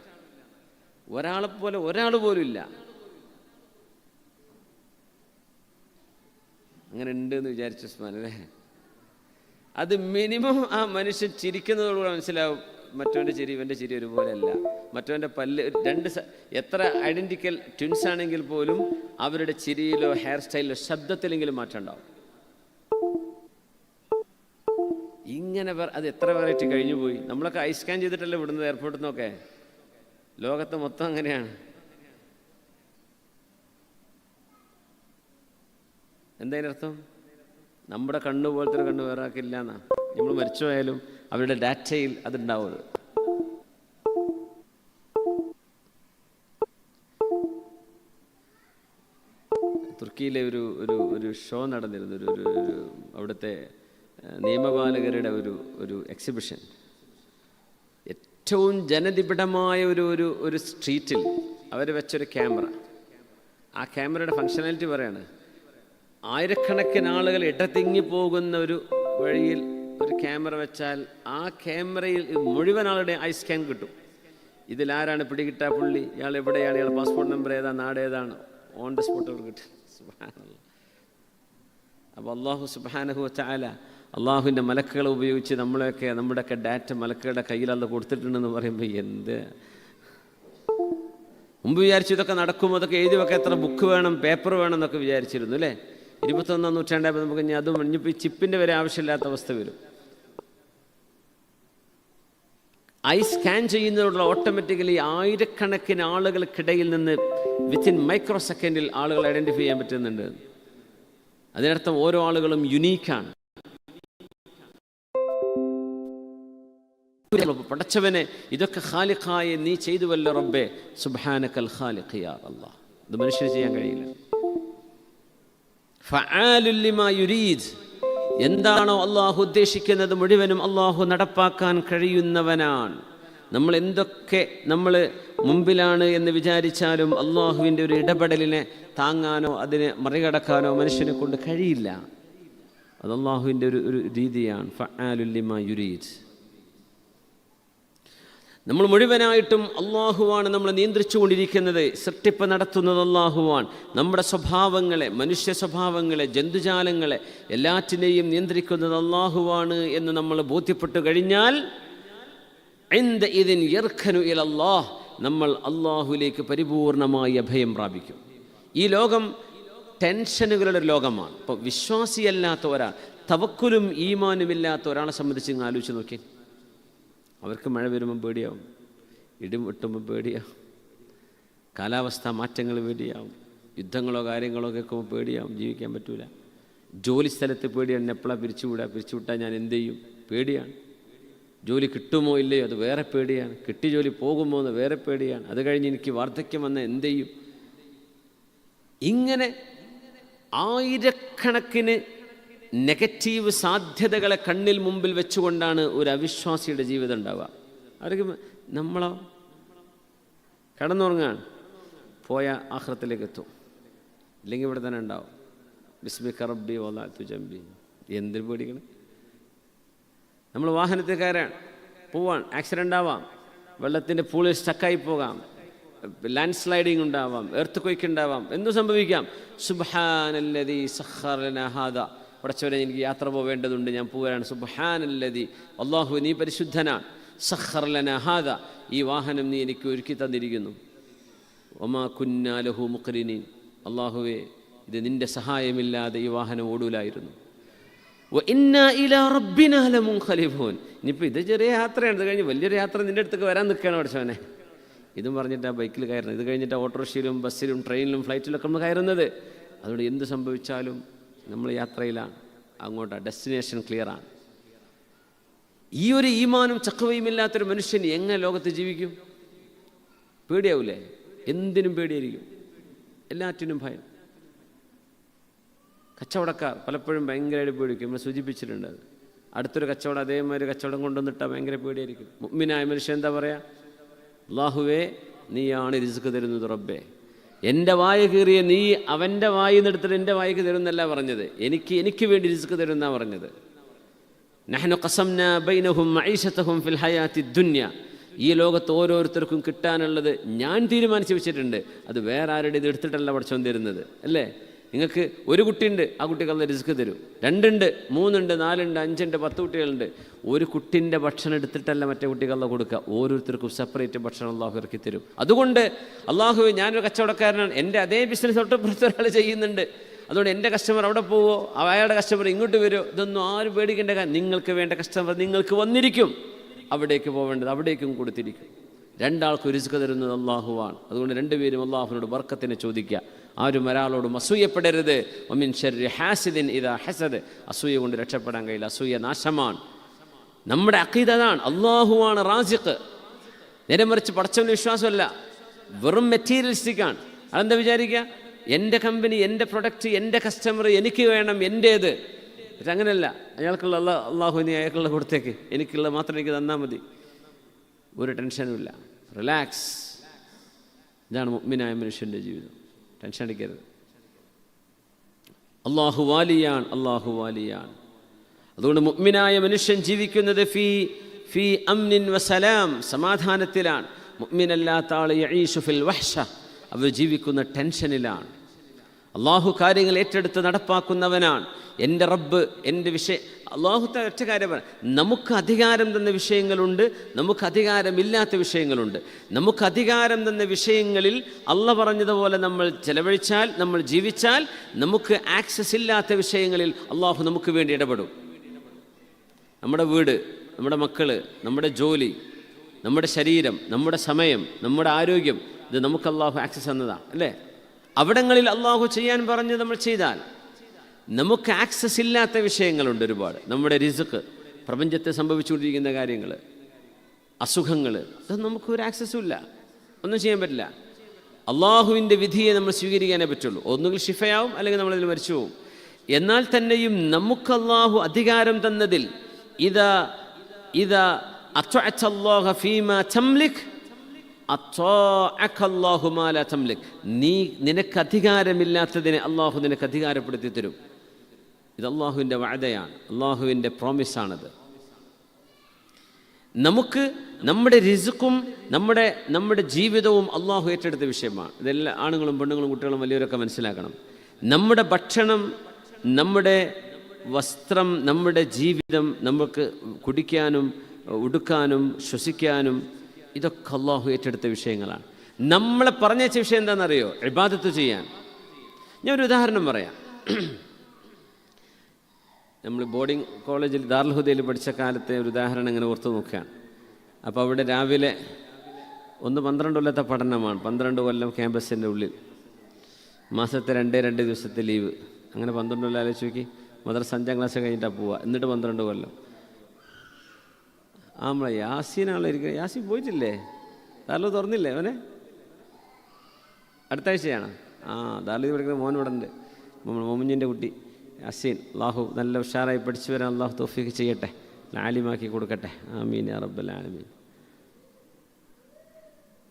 ഒരാളെപ്പോലെ ഒരാൾ പോലും ഇല്ല. അങ്ങനെ ഉണ്ടെന്ന് വിചാരിച്ചു ഉസ്മാൻ അല്ലേ? അത് മിനിമം ആ മനുഷ്യൻ ചിരിക്കുന്നതോടുകൂടെ മനസ്സിലാവും മറ്റവൻ്റെ ചിരി ഇവൻ്റെ ചിരി ഒരുപോലെ അല്ല, മറ്റവൻ്റെ പല്ല് എത്ര ഐഡൻറ്റിക്കൽ ട്വിൻസ് ആണെങ്കിൽ പോലും അവരുടെ ചിരിയിലോ ഹെയർ സ്റ്റൈലിലോ ശബ്ദത്തിലെങ്കിലും മാറ്റം ഉണ്ടാവും. ഇങ്ങനെ അത് എത്ര വെറൈറ്റി കഴിഞ്ഞു പോയി. നമ്മളൊക്കെ ഐ സ്കാൻ ചെയ്തിട്ടല്ലേ വിടുന്നത് എയർപോർട്ടിൽ നിന്നൊക്കെ. ലോകത്ത് മൊത്തം അങ്ങനെയാണ്. എന്തതിനർത്ഥം? നമ്മുടെ കണ്ണു പോലത്തെ ഒരു കണ്ണ് വേറെ ആക്കില്ല എന്നാ. നമ്മൾ മരിച്ചു പോയാലും അവരുടെ ഡാറ്റയിൽ അതുണ്ടാവും. തുർക്കിയിലെ ഒരു ഷോ നടന്നിരുന്നു, ഒരു അവിടുത്തെ നിയമപാലകരുടെ ഒരു എക്സിബിഷൻ. ഏറ്റവും ജനനിബിഡമായ ഒരു സ്ട്രീറ്റിൽ അവർ വെച്ചൊരു ക്യാമറ. ആ ക്യാമറയുടെ ഫങ്ഷനാലിറ്റി പറയാണ്, ആയിരക്കണക്കിന് ആളുകൾ ഇടതിങ്ങി പോകുന്ന ഒരു വഴിയിൽ ഒരു ക്യാമറ വെച്ചാൽ ആ ക്യാമറയിൽ മുഴുവൻ ആളുടെ ഐ സ്കാൻ കിട്ടും. ഇതിലാരാണ് പിടികിട്ടാ പുള്ളി, ഇയാൾ എവിടെയാണ്, ഇയാൾ പാസ്പോർട്ട് നമ്പർ ഏതാ, നാട് ഏതാണ്, ഓൺ ദ സ്പോട്ട് അവർ കിട്ടും. സുബ്ഹാനല്ലാഹ്. അപ്പോൾ അള്ളാഹു സുബ്ഹാനഹു വ തആല അള്ളാഹുവിൻ്റെ മലക്കുകളെ ഉപയോഗിച്ച് നമ്മുടെയൊക്കെ ഡാറ്റ മലക്കുകളുടെ കയ്യിൽ അത് കൊടുത്തിട്ടുണ്ടെന്ന് പറയുമ്പോൾ എന്ത് മുമ്പ് വിചാരിച്ചു ഇതൊക്കെ നടക്കും, അതൊക്കെ എഴുതി വെക്കാൻ എത്ര ബുക്ക് വേണം, പേപ്പർ വേണം എന്നൊക്കെ വിചാരിച്ചിരുന്നു അല്ലേ? 21-ാം നൂറ്റാണ്ടായപ്പോൾ നമുക്ക് ഇനി അതും ഇനിയിപ്പോൾ ഈ ചിപ്പിൻ്റെ വരെ ആവശ്യമില്ലാത്ത അവസ്ഥ വരും. ഐ സ്കാൻ ചെയ്യുന്നതിനുള്ള ഓട്ടോമാറ്റിക്കലി ആയിരക്കണക്കിന് ആളുകൾക്കിടയിൽ നിന്ന് വിത്തിൻ മൈക്രോ സെക്കൻഡിൽ ആളുകൾ ഐഡൻറ്റിഫൈ ചെയ്യാൻ പറ്റുന്നുണ്ട്. അതിനർത്ഥം ഓരോ ആളുകളും യുണീക്കാണ്. പടച്ചവനെ ഇതൊക്കെ ഖാലിഖായ നീ ചെയ്തുവല്ലോ റബ്ബേ, സുബ്ഹാനകൽ ഖാലിഖ് യാ അല്ലാഹ്. ഇത് മനുഷ്യന് ചെയ്യാൻ കഴിയില്ല. ഫആലുൽ ലിമാ യുരീദ്, എന്താണോ അള്ളാഹു ഉദ്ദേശിക്കുന്നത് മുഴുവനും അള്ളാഹു നടപ്പാക്കാൻ കഴിയുന്നവനാണ്. നമ്മൾ എന്തൊക്കെ നമ്മൾ മുമ്പിലാണ് എന്ന് വിചാരിച്ചാലും അള്ളാഹുവിൻ്റെ ഒരു ഇടപെടലിനെ താങ്ങാനോ അതിനെ മറികടക്കാനോ മനുഷ്യനെ കൊണ്ട് കഴിയില്ല. അത് അള്ളാഹുവിൻ്റെ ഒരു രീതിയാണ്. ഫആലുൽ ലിമാ യുരീദ്. നമ്മൾ മുഴുവനായിട്ടും അള്ളാഹുവാണ് നമ്മളെ നിയന്ത്രിച്ചുകൊണ്ടിരിക്കുന്നത്. സൃഷ്ടിപ്പ് നടത്തുന്നത് അള്ളാഹുവാണ്. നമ്മുടെ സ്വഭാവങ്ങളെ, മനുഷ്യ സ്വഭാവങ്ങളെ, ജന്തുജാലങ്ങളെ എല്ലാറ്റിനെയും നിയന്ത്രിക്കുന്നത് അള്ളാഹുവാണ് എന്ന് നമ്മൾ ബോധ്യപ്പെട്ടു കഴിഞ്ഞാൽ ഇൻദഇദിൻ യർഖനു ഇലല്ലാഹ്, നമ്മൾ അള്ളാഹുവിലേക്ക് പരിപൂർണമായി അഭയം പ്രാപിക്കും. ഈ ലോകം ടെൻഷനുകളുടെ ലോകമാണ്. ഇപ്പോൾ വിശ്വാസിയല്ലാത്ത ഒരാൾ, തവക്കുലും ഈമാനുമില്ലാത്ത ഒരാളെ സംബന്ധിച്ച് നിങ്ങൾ ആലോചിച്ച് നോക്കി. അവർക്ക് മഴ വരുമ്പോൾ പേടിയാവും, ഇടി വെട്ടുമ്പോൾ പേടിയാവും, കാലാവസ്ഥാ മാറ്റങ്ങൾ പേടിയാവും, യുദ്ധങ്ങളോ കാര്യങ്ങളോ കേൾക്കുമ്പോൾ പേടിയാവും, ജീവിക്കാൻ പറ്റൂല. ജോലി സ്ഥലത്ത് പേടിയാണ്, എപ്പോഴാണ് പിരിച്ചുവിട്ടാൽ ഞാൻ എന്ത് ചെയ്യും, പേടിയാണ്. ജോലി കിട്ടുമോ ഇല്ലയോ അത് വേറെ പേടിയാണ്, കിട്ടി ജോലി പോകുമോ എന്ന് വേറെ പേടിയാണ്. അത് കഴിഞ്ഞ് എനിക്ക് വാർദ്ധക്യം വന്നാൽ എന്ത് ചെയ്യും. ഇങ്ങനെ ആയിരക്കണക്കിന് നെഗറ്റീവ് സാധ്യതകളെ കണ്ണിൽ മുമ്പിൽ വെച്ചുകൊണ്ടാണ് ഒരു അവിശ്വാസിയുടെ ജീവിതം ഉണ്ടാവുക. അവർക്ക് നമ്മളോ കിടന്നുറങ്ങാൻ പോയ ആഖിറത്തിലേക്ക് എത്തും, ഇല്ലെങ്കിൽ ഇവിടെ തന്നെ ഉണ്ടാവും. ബിസ്മിക റബ്ബി വദഅതു ജംബി, എന്തിന് പേടിക്കണം. നമ്മൾ വാഹനത്തിൽ കയറാൻ പോവാൻ, ആക്സിഡൻ്റ് ആവാം, വെള്ളത്തിൻ്റെ പൂളിൽ സ്റ്റക്കായി പോകാം, ലാൻഡ് സ്ലൈഡിങ് ഉണ്ടാവാം, എർത്ത് ക്വേക്ക് ഉണ്ടാവാം, എന്തും സംഭവിക്കാം. സുബ്ഹാനല്ലദീ സഖറ ലനാ ഹാദാ, പടച്ചവനെ എനിക്ക് യാത്ര പോവേണ്ടതുണ്ട്, ഞാൻ പോവുകയാണ്. സുബ്ഹാനല്ലദീ, അല്ലാഹു നീ പരിശുദ്ധനാണ്. സഖറ ലനാ ഹാദാ, ഈ വാഹനം നീ എനിക്ക് ഒരുക്കി തന്നിരിക്കുന്നു. വമാ കുന്നാ ലഹു മുഖ്രിനീൻ, അല്ലാഹുവേ ഇത് നിൻ്റെ സഹായമില്ലാതെ ഈ വാഹനം ഓടൂലായിരുന്നു. വഇന്നാ ഇലാ റബ്ബിനാ ലമുൻഖലിബൂൻ, ഇനിയിപ്പോൾ ഇത് ചെറിയ യാത്രയാണ്, ഇത് കഴിഞ്ഞ് വലിയൊരു യാത്ര നിൻ്റെ അടുത്തേക്ക് വരാൻ നിൽക്കുകയാണ് പടച്ചവനെ. ഇതും പറഞ്ഞിട്ട് ആ ബൈക്കിൽ കയറുന്നത്, ഇത് കഴിഞ്ഞിട്ട് ഓട്ടോറിക്ഷയിലും ബസ്സിലും ട്രെയിനിലും ഫ്ലൈറ്റിലൊക്കെ നമ്മൾ കയറുന്നത്. അതുകൊണ്ട് എന്ത് സംഭവിച്ചാലും നമ്മൾ യാത്രയിലാണ്, അങ്ങോട്ടാണ്, ഡെസ്റ്റിനേഷൻ ക്ലിയറാണ്. ഈ ഒരു ഈമാനും ചക്കവയും ഇല്ലാത്തൊരു മനുഷ്യൻ എങ്ങനെ ലോകത്ത് ജീവിക്കും? പേടിയാവൂലേ? എന്തിനും പേടിയായിരിക്കും, എല്ലാറ്റിനും ഭയം. കച്ചവടക്കാർ പലപ്പോഴും ഭയങ്കരമായിട്ട് പേടിക്കും, നമ്മൾ സൂചിപ്പിച്ചിട്ടുണ്ട്. അത് അടുത്തൊരു കച്ചവടം അതേമാതിരി കച്ചവടം കൊണ്ടുവന്നിട്ടാൽ ഭയങ്കര പേടിയായിരിക്കും. മുഅ്മിനായ മനുഷ്യൻ എന്താ പറയുക? അല്ലാഹുവേ നീയാണ് റിസ്ക് തരുന്നത് റബ്ബേ, എൻ്റെ വായ കീറിയ നീ അവൻ്റെ വായിൽ നിന്ന് എടുത്തിട്ട് എൻ്റെ വായിക്ക് തരുന്നല്ല പറഞ്ഞത്, എനിക്ക് വേണ്ടി റിസ്ക് തരുന്നാ പറഞ്ഞത്. നഹ്നു ഖസംനാ ബൈനഹും മഈശതഹും ഫിൽ ഹയാത്തി ദുനിയ, ഈ ലോകത്ത് ഓരോരുത്തർക്കും കിട്ടാനുള്ളത് ഞാൻ തീരുമാനിച്ച് വെച്ചിട്ടുണ്ട്, അത് വേറെ ആരുടെ ഇത് എടുത്തിട്ടല്ല പടച്ചോൻ തരുന്നത്. അല്ലേ? നിങ്ങൾക്ക് ഒരു കുട്ടിയുണ്ട്, ആ കുട്ടിക്ക് അല്ലാഹ് റിസ്ക് തരും. 2 ഉണ്ട്, 3 ഉണ്ട്, 4 ഉണ്ട്, 5 ഉണ്ട്, 10 കുട്ടികളുണ്ട്. ഒരു കുട്ടിൻ്റെ ഭക്ഷണം എടുത്തിട്ടല്ല മറ്റേ കുട്ടിക്ക് അല്ലാഹ് കൊടുക്കുക, ഓരോരുത്തർക്കും സെപ്പറേറ്റ് ഭക്ഷണം അല്ലാഹു ഇറക്കി തരും. അതുകൊണ്ട് അല്ലാഹു, ഞാനൊരു കച്ചവടക്കാരനാണ്, എൻ്റെ അതേ ബിസിനസ് തൊട്ടപ്പുറത്ത് ഒരാൾ ചെയ്യുന്നുണ്ട്, അതുകൊണ്ട് എൻ്റെ കസ്റ്റമർ അവിടെ പോവോ, അയാളുടെ കസ്റ്റമർ ഇങ്ങോട്ട് വരുമോ, ഇതൊന്നും ആരും പേടിക്കേണ്ട കാര്യം. നിങ്ങൾക്ക് വേണ്ട കസ്റ്റമർ നിങ്ങൾക്ക് വന്നിരിക്കും, അവിടേക്ക് പോവേണ്ടത് അവിടേക്കും കൊടുത്തിരിക്കും. 2 ആൾക്ക് റിസ്ക് തരുന്നത് അല്ലാഹുവാണ്. അതുകൊണ്ട് 2 പേരും അല്ലാഹുവിനോട് ബർക്കത്തിനെ ചോദിക്കുക. ആരും ഒരാളോടും അസൂയപ്പെടരുത്. വമിൻ ശർരി ഹാസിദിൻ ഇദാ ഹസദ്, അസൂയ കൊണ്ട് രക്ഷപ്പെടാൻ കഴിയില്ല, അസൂയ നാശമാണ്. നമ്മുടെ അഖീദ അതാണ്, അല്ലാഹുവാണ് റാസിഖ്. നേരെ മറിച്ച് പടച്ചവന് വിശ്വാസമല്ല, വെറും മെറ്റീരിയലിസ്റ്റിക്കാണ്. അതെന്താ വിചാരിക്കുക? എൻ്റെ കമ്പനി, എൻ്റെ പ്രൊഡക്റ്റ്, എൻ്റെ കസ്റ്റമർ എനിക്ക് വേണം, എൻ്റേത്. പക്ഷെ അങ്ങനെയല്ല. അയാൾക്കുള്ള അല്ലാഹു നീ അയാൾക്കുള്ള കൊടുത്തേക്ക്, എനിക്കുള്ള മാത്രം എനിക്ക് തന്നാൽ മതി, ഒരു ടെൻഷനുമില്ല, റിലാക്സ്. ഇതാണ് മുഅ്മിനായ മനുഷ്യൻ്റെ ജീവിതം. ടെൻഷൻ അടിക്കരുത്. അല്ലാഹു വാലിയാണ്, അല്ലാഹു വാലിയാണ്. അതുകൊണ്ട് മുഅ്മിനായ മനുഷ്യൻ ജീവിക്കുന്നത് ഫീ അംനിൻ വസലാം, സമാധാനത്തിലാണ്. മുഅ്മിനല്ലാത്ത ആൾ യഈശു ഫിൽ വഹ്ശ, അവർ ജീവിക്കുന്ന ടെൻഷനിലാണ്. അല്ലാഹു കാര്യങ്ങൾ ഏറ്റെടുത്ത് നടപ്പാക്കുന്നവനാണ്. എൻ്റെ റബ്ബ് എൻ്റെ വിഷയം, അല്ലാഹുത്തെ ഒറ്റ കാര്യം പറയാം, നമുക്ക് അധികാരം തന്ന വിഷയങ്ങളുണ്ട്, നമുക്ക് അധികാരമില്ലാത്ത വിഷയങ്ങളുണ്ട്. നമുക്ക് അധികാരം തന്ന വിഷയങ്ങളിൽ അള്ള പറഞ്ഞതുപോലെ നമ്മൾ ചെലവഴിച്ചാൽ, നമ്മൾ ജീവിച്ചാൽ, നമുക്ക് ആക്സസ് ഇല്ലാത്ത വിഷയങ്ങളിൽ അല്ലാഹു നമുക്ക് വേണ്ടി ഇടപെടും. നമ്മുടെ വീട്, നമ്മുടെ മക്കൾ, നമ്മുടെ ജോലി, നമ്മുടെ ശരീരം, നമ്മുടെ സമയം, നമ്മുടെ ആരോഗ്യം, ഇത് നമുക്ക് അല്ലാഹു ആക്സസ് തന്നതാണ്. അല്ലേ? അവിടങ്ങളിൽ അല്ലാഹു ചെയ്യാൻ പറഞ്ഞ് നമ്മൾ ചെയ്താൽ, നമുക്ക് ആക്സസ് ഇല്ലാത്ത വിഷയങ്ങളുണ്ട് ഒരുപാട്. നമ്മുടെ റിസ്ക്, പ്രപഞ്ചത്തെ സംഭവിച്ചുകൊണ്ടിരിക്കുന്ന കാര്യങ്ങൾ, അസുഖങ്ങൾ, ഇതൊന്നും നമുക്കൊരു ആക്സസും ഇല്ല, ഒന്നും ചെയ്യാൻ പറ്റില്ല. അള്ളാഹുവിൻ്റെ വിധിയെ നമ്മൾ സ്വീകരിക്കാനേ പറ്റുള്ളൂ. ഒന്നുകിൽ ശിഫയാവും, അല്ലെങ്കിൽ നമ്മളതിൽ മരിച്ചു പോവും. എന്നാൽ തന്നെയും നമുക്ക് അള്ളാഹു അധികാരം തന്നതിൽ നിനക്ക് അധികാരമില്ലാത്തതിനെ അള്ളാഹു നിനക്ക് അധികാരപ്പെടുത്തി തരും. ഇത് അള്ളാഹുവിൻ്റെ വഅദയാണ്, അള്ളാഹുവിൻ്റെ പ്രോമിസാണത്. നമുക്ക് നമ്മുടെ റിസ്ക്കും നമ്മുടെ ജീവിതവും അള്ളാഹു ഏറ്റെടുത്ത വിഷയമാണ്. ഇതെല്ലാം ആണുങ്ങളും പെണ്ണുങ്ങളും കുട്ടികളും വലിയവരൊക്കെ മനസ്സിലാക്കണം. നമ്മുടെ ഭക്ഷണം, നമ്മുടെ വസ്ത്രം, നമ്മുടെ ജീവിതം, നമുക്ക് കുടിക്കാനും ഉടുക്കാനും ശ്വസിക്കാനും ഇതൊക്കെ അള്ളാഹു ഏറ്റെടുത്ത വിഷയങ്ങളാണ്. നമ്മളെ പറഞ്ഞേച്ച വിഷയം എന്താണെന്നറിയോ? ഇബാദത്ത് ചെയ്യാൻ. ഞാനൊരു ഉദാഹരണം പറയാം. നമ്മൾ ബോർഡിംഗ് കോളേജിൽ ദാറുൽ ഹുദയിൽ പഠിച്ച കാലത്തെ ഒരു ഉദാഹരണം ഇങ്ങനെ ഓർത്ത് നോക്കുകയാണ്. അപ്പോൾ അവിടെ രാവിലെ 12 കൊല്ലത്തെ പഠനമാണ്, 12 കൊല്ലം ക്യാമ്പസിൻ്റെ ഉള്ളിൽ, മാസത്തെ 2 ദിവസത്തെ ലീവ്, അങ്ങനെ 12 കൊല്ലം ആലോചിച്ച് നോക്കി. മദ്രസ 5ാം ക്ലാസ് കഴിഞ്ഞിട്ടാണ് പോവുക, എന്നിട്ട് 12 കൊല്ലം. നമ്മളെ യാസീനാണല്ലോ ഇരിക്കുന്നത്. യാസീൻ പോയിട്ടില്ലേ? ദാറുൽ തുറന്നില്ലേ അവനെ? അടുത്ത ആഴ്ചയാണ്. ദാറുൽ പഠിക്കുന്ന മോൻ ഇവിടെ ഉണ്ട്, മോമിഞ്ഞിൻ്റെ കുട്ടി യാസീൻ. അള്ളാഹു നല്ല ഉഷാറായി പഠിച്ചു വരാൻ അള്ളാഹു തൗഫീഖ് ചെയ്യട്ടെ, ആലിമാക്കി കൊടുക്കട്ടെ. ആമീൻ യാ റബ്ബൽ ആലമീൻ.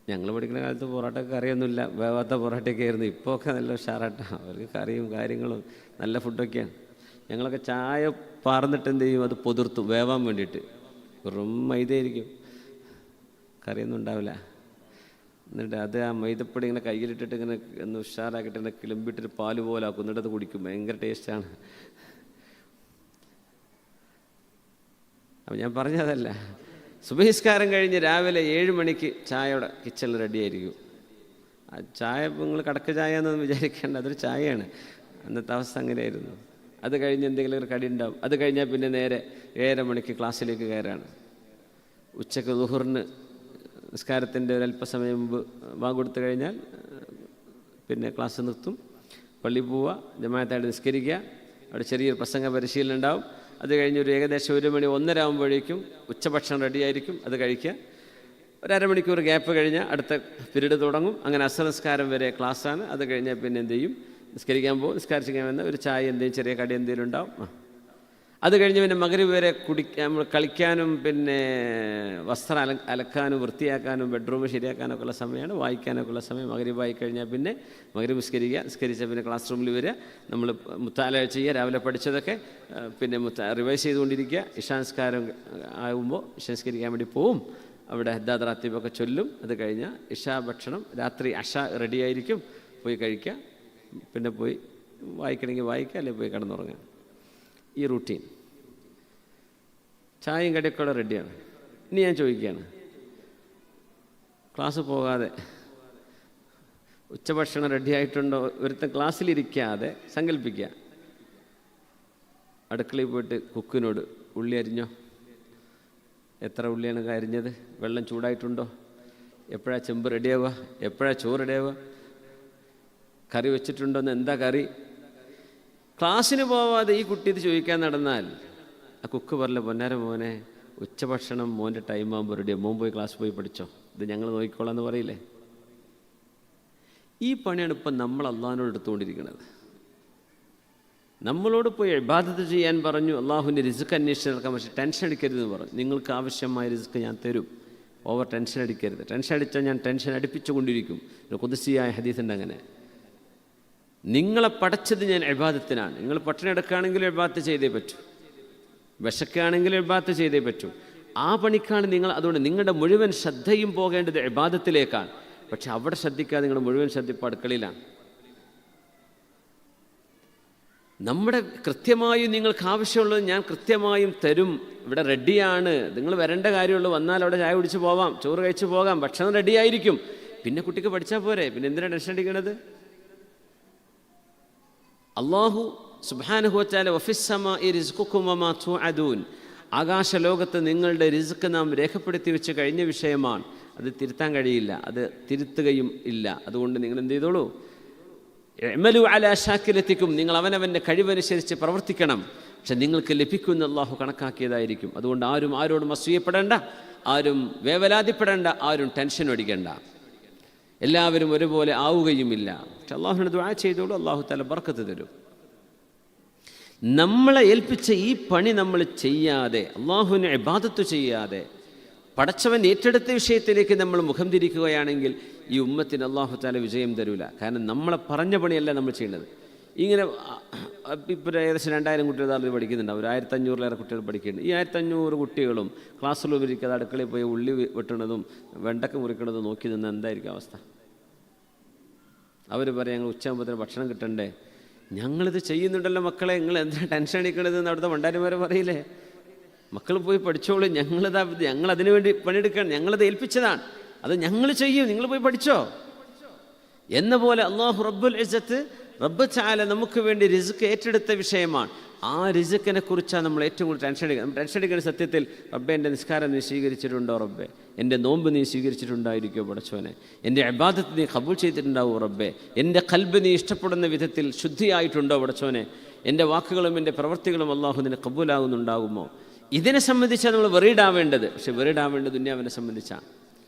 ഞങ്ങൾ പഠിക്കുന്ന കാലത്ത് പൊറോട്ടയ്ക്ക് കറിയൊന്നുമില്ല, വേവാത്ത പൊറോട്ടയൊക്കെ ആയിരുന്നു. ഇപ്പോൾ ഒക്കെ നല്ല ഉഷാറാട്ടാണ്, അവർക്ക് കറിയും കാര്യങ്ങളും നല്ല ഫുഡൊക്കെയാണ്. ഞങ്ങളൊക്കെ ചായ പാർന്നിട്ട് എന്ത് ചെയ്യും, അത് പൊതിർത്തും വേവാൻ വേണ്ടിയിട്ട്. വെറും മൈദയായിരിക്കും, കറിയൊന്നും ഉണ്ടാവില്ല. എന്നിട്ട് അത് ആ മൈദപ്പൊടി ഇങ്ങനെ കയ്യിലിട്ടിട്ട് ഇങ്ങനെ ഒന്ന് ഉഷാറാക്കിയിട്ട് ഇങ്ങനെ കിളമ്പിട്ടൊരു പാല് പോലെ ആക്കും, എന്നിട്ട് അത് കുടിക്കും. ഭയങ്കര ടേസ്റ്റാണ്. അപ്പം ഞാൻ പറഞ്ഞതല്ല, സുബഹിസ്കാരം കഴിഞ്ഞ് രാവിലെ 7 മണിക്ക് ചായയുടെ കിച്ചണിൽ റെഡിയായിരിക്കും. ആ ചായ നിങ്ങൾ കടക്ക് ചായ എന്നൊന്നും വിചാരിക്കേണ്ട, അതൊരു ചായയാണ്. അന്നത്തെ അവസ്ഥ അങ്ങനെയായിരുന്നു. അത് കഴിഞ്ഞ് എന്തെങ്കിലും ഒരു കടി ഉണ്ടാവും. അത് കഴിഞ്ഞാൽ പിന്നെ നേരെ 7:30 മണിക്ക് ക്ലാസ്സിലേക്ക് കയറാണ്. ഉച്ചക്ക് ദുഹറിന് നിസ്കാരത്തിൻ്റെ ഒരല്പസമയം മുമ്പ് ബാങ്ക് കൊടുത്തു കഴിഞ്ഞാൽ പിന്നെ ക്ലാസ് നിർത്തും, പള്ളി പോവുക, ജമാഅത്തായിട്ട് നിസ്കരിക്കുക. അവിടെ ചെറിയൊരു പ്രസംഗ പരിശീലനം ഉണ്ടാവും. അത് കഴിഞ്ഞ് ഒരു ഏകദേശം 1 മണി 1:30 ആകുമ്പോഴേക്കും ഉച്ചഭക്ഷണം റെഡിയായിരിക്കും, അത് കഴിക്കുക. ഒരു അരമണിക്കൂർ ഗ്യാപ്പ് കഴിഞ്ഞാൽ അടുത്ത പീരീഡ് തുടങ്ങും. അങ്ങനെ അസർ നിസ്കാരം വരെ ക്ലാസ്സാണ്. അത് കഴിഞ്ഞാൽ പിന്നെ എന്ത് ചെയ്യും, നിസ്കരിക്കാൻ പോകും. നിസ്കരിക്കാൻ വന്ന ഒരു ചായ എന്തെങ്കിലും ചെറിയ കടി എന്തെങ്കിലും ഉണ്ടാവും. അത് കഴിഞ്ഞ് പിന്നെ മഗ്രിബ് വരെ നമ്മൾ കളിക്കാനും പിന്നെ വസ്ത്രം അലക്കാനും വൃത്തിയാക്കാനും ബെഡ്റൂം ശരിയാക്കാനൊക്കെ ഉള്ള സമയമാണ്, വായിക്കാനൊക്കെ ഉള്ള സമയം. മഗ്രിബ് ആയി കഴിഞ്ഞാൽ പിന്നെ മഗ്രിബ് നിസ്കരിച്ചാൽ പിന്നെ ക്ലാസ് റൂമിൽ വരിക, നമ്മൾ മുത്താല ചെയ്യുക, രാവിലെ പഠിച്ചതൊക്കെ പിന്നെ റിവൈസ് ചെയ്തുകൊണ്ടിരിക്കുക. ഇഷാൻസ്കാരം ആകുമ്പോൾ ഇഷാൻസ്കരിക്കാൻ വേണ്ടി പോവും. അവിടെ ഹദ്ദാദ് റാത്തീബൊക്കെ ചൊല്ലും. അത് കഴിഞ്ഞാൽ ഇഷാ ഭക്ഷണം, രാത്രി അഷ റെഡിയായിരിക്കും, പോയി കഴിക്കുക. പിന്നെ പോയി വായിക്കണമെങ്കിൽ വായിക്കുക, അല്ലെങ്കിൽ പോയി കിടന്നുറങ്ങുക. ഈ റൂട്ടീൻ. ചായയും കടിയൊക്കെ റെഡിയാണ്. ഇനി ഞാൻ ചോദിക്കുകയാണ്, ക്ലാസ് പോകാതെ ഉച്ചഭക്ഷണം റെഡിയായിട്ടുണ്ടോ? ഒരുത്തൻ ക്ലാസ്സിലിരിക്കാതെ സങ്കല്പിക്കുക, അടുക്കളയിൽ പോയിട്ട് കുക്കിനോട് ഉള്ളി അരിഞ്ഞോ, എത്ര ഉള്ളിയാണ് അരിഞ്ഞത്, വെള്ളം ചൂടായിട്ടുണ്ടോ, എപ്പോഴാണ് ചെമ്പ് റെഡിയാവുക, എപ്പോഴാണ് ചോറ് റെഡിയാവുക, കറി വെച്ചിട്ടുണ്ടോയെന്ന്, എന്താ കറി. ക്ലാസ്സിന് പോവാതെ ഈ കുട്ടി ഇത് ചോദിക്കാൻ നടന്നാൽ ആ കുക്ക് പറഞ്ഞ പൊന്നാര മോനെ, ഉച്ചഭക്ഷണം മോൻ്റെ ടൈം ആകുമ്പോൾ റെഡിയോ, മോൻ പോയി ക്ലാസ് പോയി പഠിച്ചോ, ഇത് ഞങ്ങൾ നോക്കിക്കോളാം എന്ന് പറയില്ലേ. ഈ പണിയാണ് ഇപ്പം നമ്മൾ അള്ളാഹിനോട് എടുത്തുകൊണ്ടിരിക്കുന്നത്. നമ്മളോട് പോയി ഇബാദത്ത് ചെയ്യാൻ പറഞ്ഞു, അള്ളാഹുവിൻ്റെ റിസ്ക് അന്വേഷിച്ച് നടക്കാൻ. പക്ഷേ ടെൻഷൻ അടിക്കരുതെന്ന് പറഞ്ഞു. നിങ്ങൾക്ക് ആവശ്യമായ റിസ്ക് ഞാൻ തരും, ഓവർ ടെൻഷൻ അടിക്കരുത്. ടെൻഷൻ അടിച്ചാൽ ഞാൻ ടെൻഷൻ അടിപ്പിച്ചുകൊണ്ടിരിക്കും. ഒരു ഖുദ്സിയായ ഹദീസുണ്ട് അങ്ങനെ. നിങ്ങളെ പടച്ചത് ഞാൻ ഇബാദത്തിനാണ്. നിങ്ങൾ പട്ടിണി എടുക്കുകയാണെങ്കിലും ഇബാദത്ത് ചെയ്തേ പറ്റൂ, വിശക്കുകയാണെങ്കിലും ഇബാദത്ത് ചെയ്തേ പറ്റൂ. ആ പണിക്കാണ് നിങ്ങൾ. അതുകൊണ്ട് നിങ്ങളുടെ മുഴുവൻ ശ്രദ്ധയും പോകേണ്ടത് ഇബാദത്തിലേക്കാണ്. പക്ഷെ അവിടെ ശ്രദ്ധിക്കാതെ നിങ്ങളുടെ മുഴുവൻ ശ്രദ്ധ ഇപ്പോൾ അടുക്കളയിലാണ്. നമ്മുടെ കൃത്യമായും നിങ്ങൾക്ക് ആവശ്യമുള്ളത് ഞാൻ കൃത്യമായും തരും. ഇവിടെ റെഡിയാണ്, നിങ്ങൾ വരേണ്ട കാര്യമുള്ളൂ. വന്നാൽ അവിടെ ചായ കുടിച്ച് പോവാം, ചോറ് കഴിച്ച് പോകാം, ഭക്ഷണം റെഡിയായിരിക്കും. പിന്നെ കുട്ടിക്ക് പഠിച്ചാൽ പോരെ, പിന്നെ എന്തിനാണ് ടെൻഷൻ അടിക്കണത്? അല്ലാഹു സുബ്ഹാനഹു വതആല വഫിസ്സമാഇ റിസ്ഖുകും വമാ തുഅദൂൻ, ആകാശലോകത്ത് നിങ്ങളുടെ റിസ്ക് നാം രേഖപ്പെടുത്തി വെച്ച് കഴിഞ്ഞ വിഷയമാണ്. അത് തിരുത്താൻ കഴിയില്ല, അത് തിരുത്തുകയും ഇല്ല. അതുകൊണ്ട് നിങ്ങൾ എന്ത് ചെയ്തോളൂ, ഇഅ്മലു അലാ ശാക്കിലത്തിക്കും, നിങ്ങൾ അവനവൻ്റെ കഴിവനുസരിച്ച് പ്രവർത്തിക്കണം. പക്ഷെ നിങ്ങൾക്ക് ലഭിക്കുന്ന അല്ലാഹു കണക്കാക്കിയതായിരിക്കും. അതുകൊണ്ട് ആരും ആരോടും അസൂയപ്പെടേണ്ട, ആരും വേവലാതിപ്പെടേണ്ട, ആരും ടെൻഷൻ അടിക്കേണ്ട. എല്ലാവരും ഒരുപോലെ ആവുകയുമില്ല. പക്ഷെ അള്ളാഹുവിനെ ദുആ ചെയ്തോളൂ, അള്ളാഹു തആല ബർക്കത്ത് തരും. നമ്മളെ ഏൽപ്പിച്ച ഈ പണി നമ്മൾ ചെയ്യാതെ, അള്ളാഹുവിനെ ഇബാദത്ത് ചെയ്യാതെ, പടച്ചവൻ ഏറ്റെടുത്ത വിഷയത്തിലേക്ക് നമ്മൾ മുഖം തിരിക്കുകയാണെങ്കിൽ ഈ ഉമ്മത്തിന് അള്ളാഹു തആല വിജയം തരൂല. കാരണം നമ്മളെ പറഞ്ഞ പണിയല്ല നമ്മൾ ചെയ്യുന്നത്. ഇങ്ങനെ ഇപ്പോൾ ഏകദേശം 2000 കുട്ടികൾ അതിൽ പഠിക്കുന്നുണ്ടാവും. ഒരു 1500-ലേറെ കുട്ടികൾ പഠിക്കുന്നുണ്ട്. ഈ 1500 കുട്ടികളും ക്ലാസ് റൂമിലിരിക്കാതെ അടുക്കളയിൽ പോയി ഉള്ളി വെട്ടണതും വെണ്ടക്ക മുറിക്കണതും നോക്കി നിന്ന് എന്തായിരിക്കും അവസ്ഥ? അവർ പറയും ഞങ്ങൾ ഉച്ചയാകുമ്പോഴത്തേന് ഭക്ഷണം കിട്ടണ്ടേ. ഞങ്ങളിത് ചെയ്യുന്നുണ്ടല്ലോ മക്കളെ, നിങ്ങൾ എന്തിനാ ടെൻഷൻ അടിക്കണതെന്ന് അവിടുത്തെ ഭണ്ഡാരിമാരെ പറയില്ലേ. മക്കൾ പോയി പഠിച്ചോളൂ, ഞങ്ങളതിനു വേണ്ടി പണിയെടുക്കുകയാണ്, ഞങ്ങളത് ഏൽപ്പിച്ചതാണ്, അത് ഞങ്ങൾ ചെയ്യും, നിങ്ങൾ പോയി പഠിച്ചോ എന്ന പോലെ അള്ളാഹു റബ്ബുൽ ഇസ്സത്ത് റബ്ബ് തആല നമുക്ക് വേണ്ടി റിസ്ക് ഏറ്റെടുത്ത വിഷയമാണ്. ആ റിസ്ക്കിനെ കുറിച്ചാണ് നമ്മൾ ഏറ്റവും കൂടുതൽ ടെൻഷൻ അടിക്കുന്നത്. സത്യത്തിൽ റബ്ബെ എൻ്റെ നിസ്കാരം നീ സ്വീകരിച്ചിട്ടുണ്ടോ, റബ്ബെ എൻ്റെ നോമ്പ് നീ സ്വീകരിച്ചിട്ടുണ്ടായിരിക്കുമോ പടച്ചോനെ, എൻ്റെ ഇബാദത്ത് നീ ഖബൂൽ ചെയ്തിട്ടുണ്ടാവുമോ റബ്ബെ, എൻ്റെ ഖൽബ് നീ ഇഷ്ടപ്പെടുന്ന വിധത്തിൽ ശുദ്ധിയായിട്ടുണ്ടോ പടച്ചോനെ, എൻ്റെ വാക്കുകളും എൻ്റെ പ്രവൃത്തികളും അള്ളാഹു നിന്നെ ഖബൂലാകുന്നുണ്ടാകുമോ. ഇതിനെ സംബന്ധിച്ചാണ് നമ്മൾ വെറീഡാവേണ്ടത്. പക്ഷെ വെറീഡാവേണ്ടത് ദുനിയാവിനെ സംബന്ധിച്ചാണ്.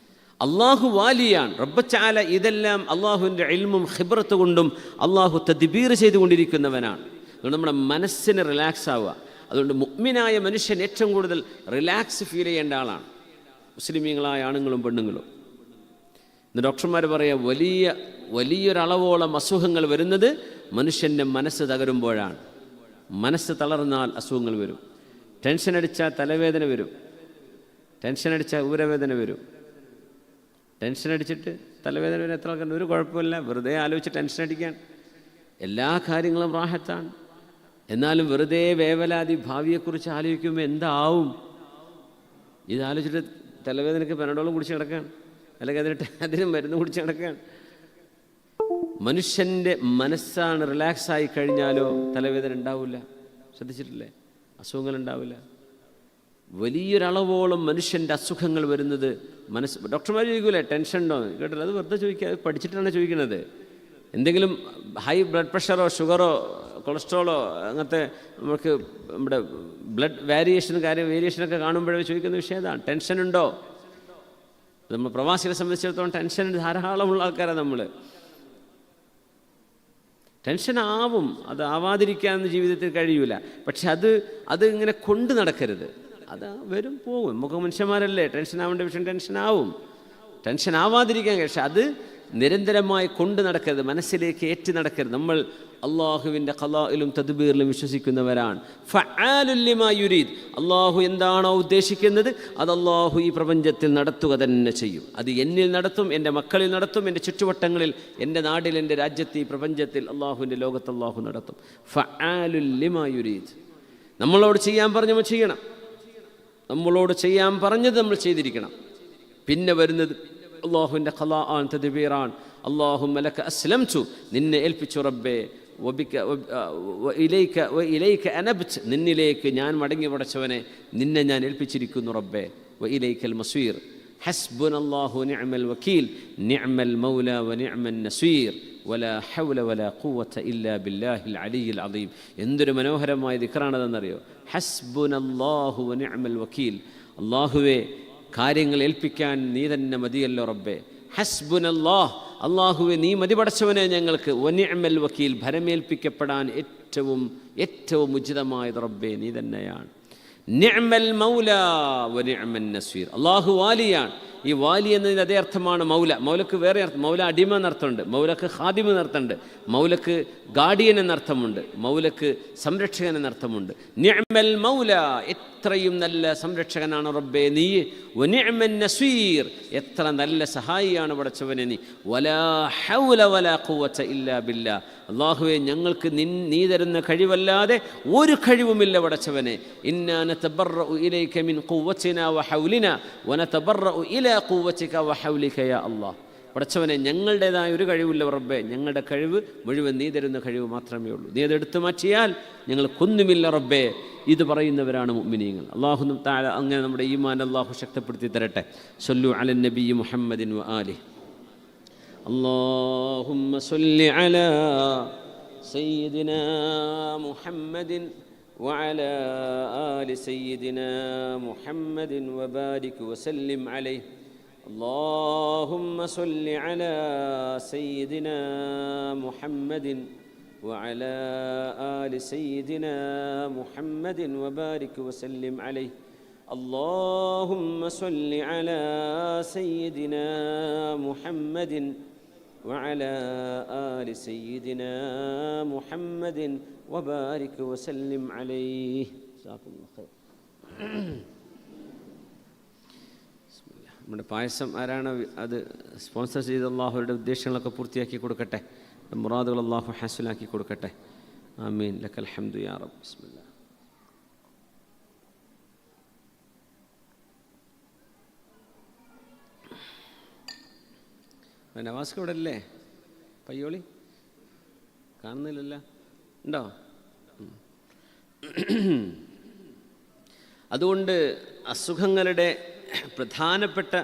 അള്ളാഹു വാലിയാണ്, റബ്ബ് തആല ഇതെല്ലാം അള്ളാഹുവിൻ്റെ ഇൽമും ഖിബ്റത്ത് കൊണ്ടും അള്ളാഹു തദ്ബീർ ചെയ്തുകൊണ്ടിരിക്കുന്നവനാണ്. അതുകൊണ്ട് നമ്മുടെ മനസ്സിന് റിലാക്സ് ആവുക. അതുകൊണ്ട് മുഅ്മിനായ മനുഷ്യൻ ഏറ്റവും കൂടുതൽ റിലാക്സ് ഫീൽ ചെയ്യേണ്ട ആളാണ്, മുസ്ലിമീങ്ങളായ ആണുങ്ങളും പെണ്ണുങ്ങളും. ഇന്ന് ഡോക്ടർമാർ പറയുക വലിയൊരളവോളം അസുഖങ്ങൾ വരുന്നത് മനുഷ്യൻ്റെ മനസ്സ് തകരുമ്പോഴാണ്. മനസ്സ് തളർന്നാൽ അസുഖങ്ങൾ വരും. ടെൻഷൻ അടിച്ചാൽ തലവേദന വരും, ടെൻഷൻ അടിച്ചാൽ ഊരവേദന വരും. ടെൻഷൻ അടിച്ചിട്ട് തലവേദന വരെ എത്ര ആൾക്കാർ ഒരു കുഴപ്പമില്ല, വെറുതെ ആലോചിച്ച് ടെൻഷൻ അടിക്കാൻ. എല്ലാ കാര്യങ്ങളും റാഹത്താണ്. എന്നാലും വെറുതെ വേവലാതി ഭാവിയെക്കുറിച്ച് ആലോചിക്കുമ്പോൾ എന്താവും. ഇത് ആലോചിച്ചിട്ട് തലവേദനയ്ക്ക് പെനഡോളും കുടിച്ച് കിടക്കുകയാണ്, അല്ലെങ്കിൽ അതിന് മരുന്ന് കുടിച്ച് കിടക്കുകയാണ്. മനുഷ്യൻ്റെ മനസ്സാണ് റിലാക്സായി കഴിഞ്ഞാലോ തലവേദന ഉണ്ടാവില്ല. ശ്രദ്ധിച്ചിട്ടില്ലേ? അസുഖങ്ങൾ ഉണ്ടാവില്ല. വലിയൊരളവോളം മനുഷ്യൻ്റെ അസുഖങ്ങൾ വരുന്നത് ഡോക്ടർമാർ ചോദിക്കൂലേ ടെൻഷൻ ഉണ്ടോ കേട്ടില്ല, അത് വെറുതെ ചോദിക്കുക, അത് പഠിച്ചിട്ടാണ് ചോദിക്കുന്നത്. എന്തെങ്കിലും ഹൈ ബ്ലഡ് പ്രഷറോ ഷുഗറോ കൊളസ്ട്രോളോ അങ്ങനത്തെ നമുക്ക് നമ്മുടെ ബ്ലഡ് വേരിയേഷനൊക്കെ കാണുമ്പോഴേ ചോദിക്കുന്ന വിഷയം അതാണ്, ടെൻഷൻ ഉണ്ടോ. നമ്മൾ പ്രവാസികളെ സംബന്ധിച്ചിടത്തോളം ടെൻഷൻ ധാരാളമുള്ള ആൾക്കാരാണ് നമ്മൾ. ടെൻഷനാവും, അത് ആവാതിരിക്കാനൊന്നും ജീവിതത്തിൽ കഴിയൂല. പക്ഷെ അത് ഇങ്ങനെ കൊണ്ട് നടക്കരുത്. അത് വരും പോകും, നമുക്ക് മനുഷ്യന്മാരല്ലേ, ടെൻഷൻ ആവേണ്ട വിഷയം ടെൻഷനാവും. ടെൻഷൻ ആവാതിരിക്കാൻ, പക്ഷെ അത് നിരന്തരമായി കൊണ്ട് നടക്കരുത്, മനസ്സിലേക്ക് ഏറ്റി നടക്കരുത്. നമ്മൾ അള്ളാഹുവിൻ്റെ ഖലാഇലും തദ്ബീറിലും വിശ്വസിക്കുന്നവരാണ്. ഫഅാലുൽ ലിമാ യുരീദ്, അള്ളാഹു എന്താണോ ഉദ്ദേശിക്കുന്നത് അത് അള്ളാഹു ഈ പ്രപഞ്ചത്തിൽ നടത്തുക തന്നെ ചെയ്യും. അത് എന്നിൽ നടത്തും, എൻ്റെ മക്കളിൽ നടത്തും, എൻ്റെ ചുറ്റുവട്ടങ്ങളിൽ, എൻ്റെ നാട്ടിൽ, എൻ്റെ രാജ്യത്ത്, ഈ പ്രപഞ്ചത്തിൽ അള്ളാഹുവിൻ്റെ ലോകത്ത് അള്ളാഹു നടത്തും. ഫഅാലുൽ ലിമാ യുരീദ്, നമ്മളോട് ചെയ്യാൻ പറഞ്ഞ് നമ്മൾ ചെയ്യണം, നമ്മളോട് ചെയ്യാൻ പറഞ്ഞത് നമ്മൾ ചെയ്തിരിക്കണം. പിന്നെ വരുന്നത് അള്ളാഹുവിൻ്റെ ഖലാആൻ തദ്ബീറാൻ. അല്ലാഹുമ്മ ലക അസ്ലംതു, നിന്നെ ഏൽപ്പിച്ചു റബ്ബേ, വഇലൈക അനബ്ത്, നിന്നിലേക്ക് ഞാൻ മടങ്ങി പടച്ചവനെ, നിന്നെ ഞാൻ ഏൽപ്പിച്ചിരിക്കുന്നു റബ്ബേ. വഇലൈക്കൽ മസീർ, ഹസ്ബുനല്ലാഹു നിഅമൽ വകീൽ, നിഅമൽ മൗല വനിഅമൻ നസീർ, വലാ ഹൗല വലാ ഖുവത ഇല്ലാ ബില്ലാഹിൽ അലിയിൽ അദീം. എന്തൊരു മനോഹരമായ ദിക്റാണതെന്നറിയോ? ഹസ്ബുനല്ലാഹു വനിഅമൽ വകീൽ, അല്ലാഹുവേ കാര്യങ്ങൾ ഏൽപ്പിക്കാൻ നീ തന്നെ മതിയല്ലോ റബ്ബേ. ഹസ്ബുനല്ലാഹ്, അല്ലാഹുവേ നീ മതി പടച്ചവനെ ഞങ്ങൾക്ക്. വനിഅമൽ വകീൽ, ഭരമേൽപ്പിക്കപ്പെടാൻ ഏറ്റവും ഉചിതമായത് റബ്ബേ നീ തന്നെയാണ്. നിഅമൽ മൗല വനിഅമൻ നസീർ, അല്ലാഹു വാലിയാണ്. ഈ വാലി എന്നതിന് അതേ അർത്ഥമാണ് മൗല. മൗലക്ക് വേറെ അർത്ഥം, മൗല അടിമ എന്നർത്ഥമുണ്ട്, മൗലക്ക് ഖാദിം എന്നർത്ഥമുണ്ട്, മൗലക്ക് ഗാർഡിയൻ എന്നർത്ഥമുണ്ട്, മൗലക്ക് സംരക്ഷകൻ എന്നർത്ഥമുണ്ട്. നിഅമൽ മൗല, എത്രയും നല്ല സംരക്ഷകനാണ് റബ്ബേ നീ. വനിഅമൻ നസീർ, എത്ര നല്ല സഹായിയാണ് പടച്ചവനെ നീ. വലാ ഹൗല വലാ ഖുവത ഇല്ലാ ബില്ലാ, അല്ലാഹുവേ ഞങ്ങൾക്ക് നീ തരുന്ന കഴിവല്ലാതെ ഒരു കഴിവുമില്ല പടച്ചവനെ. ഇന്നാ നതബറഉ ഇലൈക മിൻ ഖുവതിനാ വഹൗലിനാ വനതബറഉ ഇലാ ഖുവതിക വഹൗലിക യാ അല്ലാഹ്. പടച്ചവനെ ഞങ്ങളുടേതായ ഒരു കഴിവില്ല റബ്ബേ, ഞങ്ങളുടെ കഴിവ് മുഴുവൻ നീ തരുന്ന കഴിവ് മാത്രമേ ഉള്ളൂ. നീ അതെടുത്തു മാറ്റിയാൽ ഞങ്ങൾക്കൊന്നുമില്ല റബ്ബേ. ഇത് പറയുന്നവരാണ് മുഅ്മിനീങ്ങൾ. അല്ലാഹു തആല അങ്ങനെ നമ്മുടെ ഈമാൻ അല്ലാഹു ശക്തിപ്പെടുത്തി തരട്ടെ. സല്ലു അലൻ നബി മുഹമ്മദിൻ വ ആലിഹി. اللهم صل على سيدنا محمد وعلى آل سيدنا محمد وبارك وسلم عليه. اللهم صل على سيدنا محمد وعلى آل سيدنا محمد وبارك وسلم عليه. اللهم صل على سيدنا محمد وعلى آل سيدنا محمد وبارك وسلم عليه. جزاكم الله خير. നമ്മുടെ പായസം ആരാണ് അത് സ്പോൺസർ ചെയ്ത് അള്ളാഹുരുടെ ഉദ്ദേശങ്ങളൊക്കെ പൂർത്തിയാക്കി കൊടുക്കട്ടെ, മുറാദുകൾ അള്ളാഹു ഹാസിലാക്കി കൊടുക്കട്ടെ. ആമീൻ. ലക്കൽ ഹംദു യാ റബ്ബ്. ബിസ്മില്ലാ. നവാസ്ക്ക് ഇവിടെ അല്ലേ? പയ്യോളി കാണുന്നില്ലല്ല, ഉണ്ടോ? അതുകൊണ്ട് അസുഖങ്ങളുടെ പ്രധാനപ്പെട്ട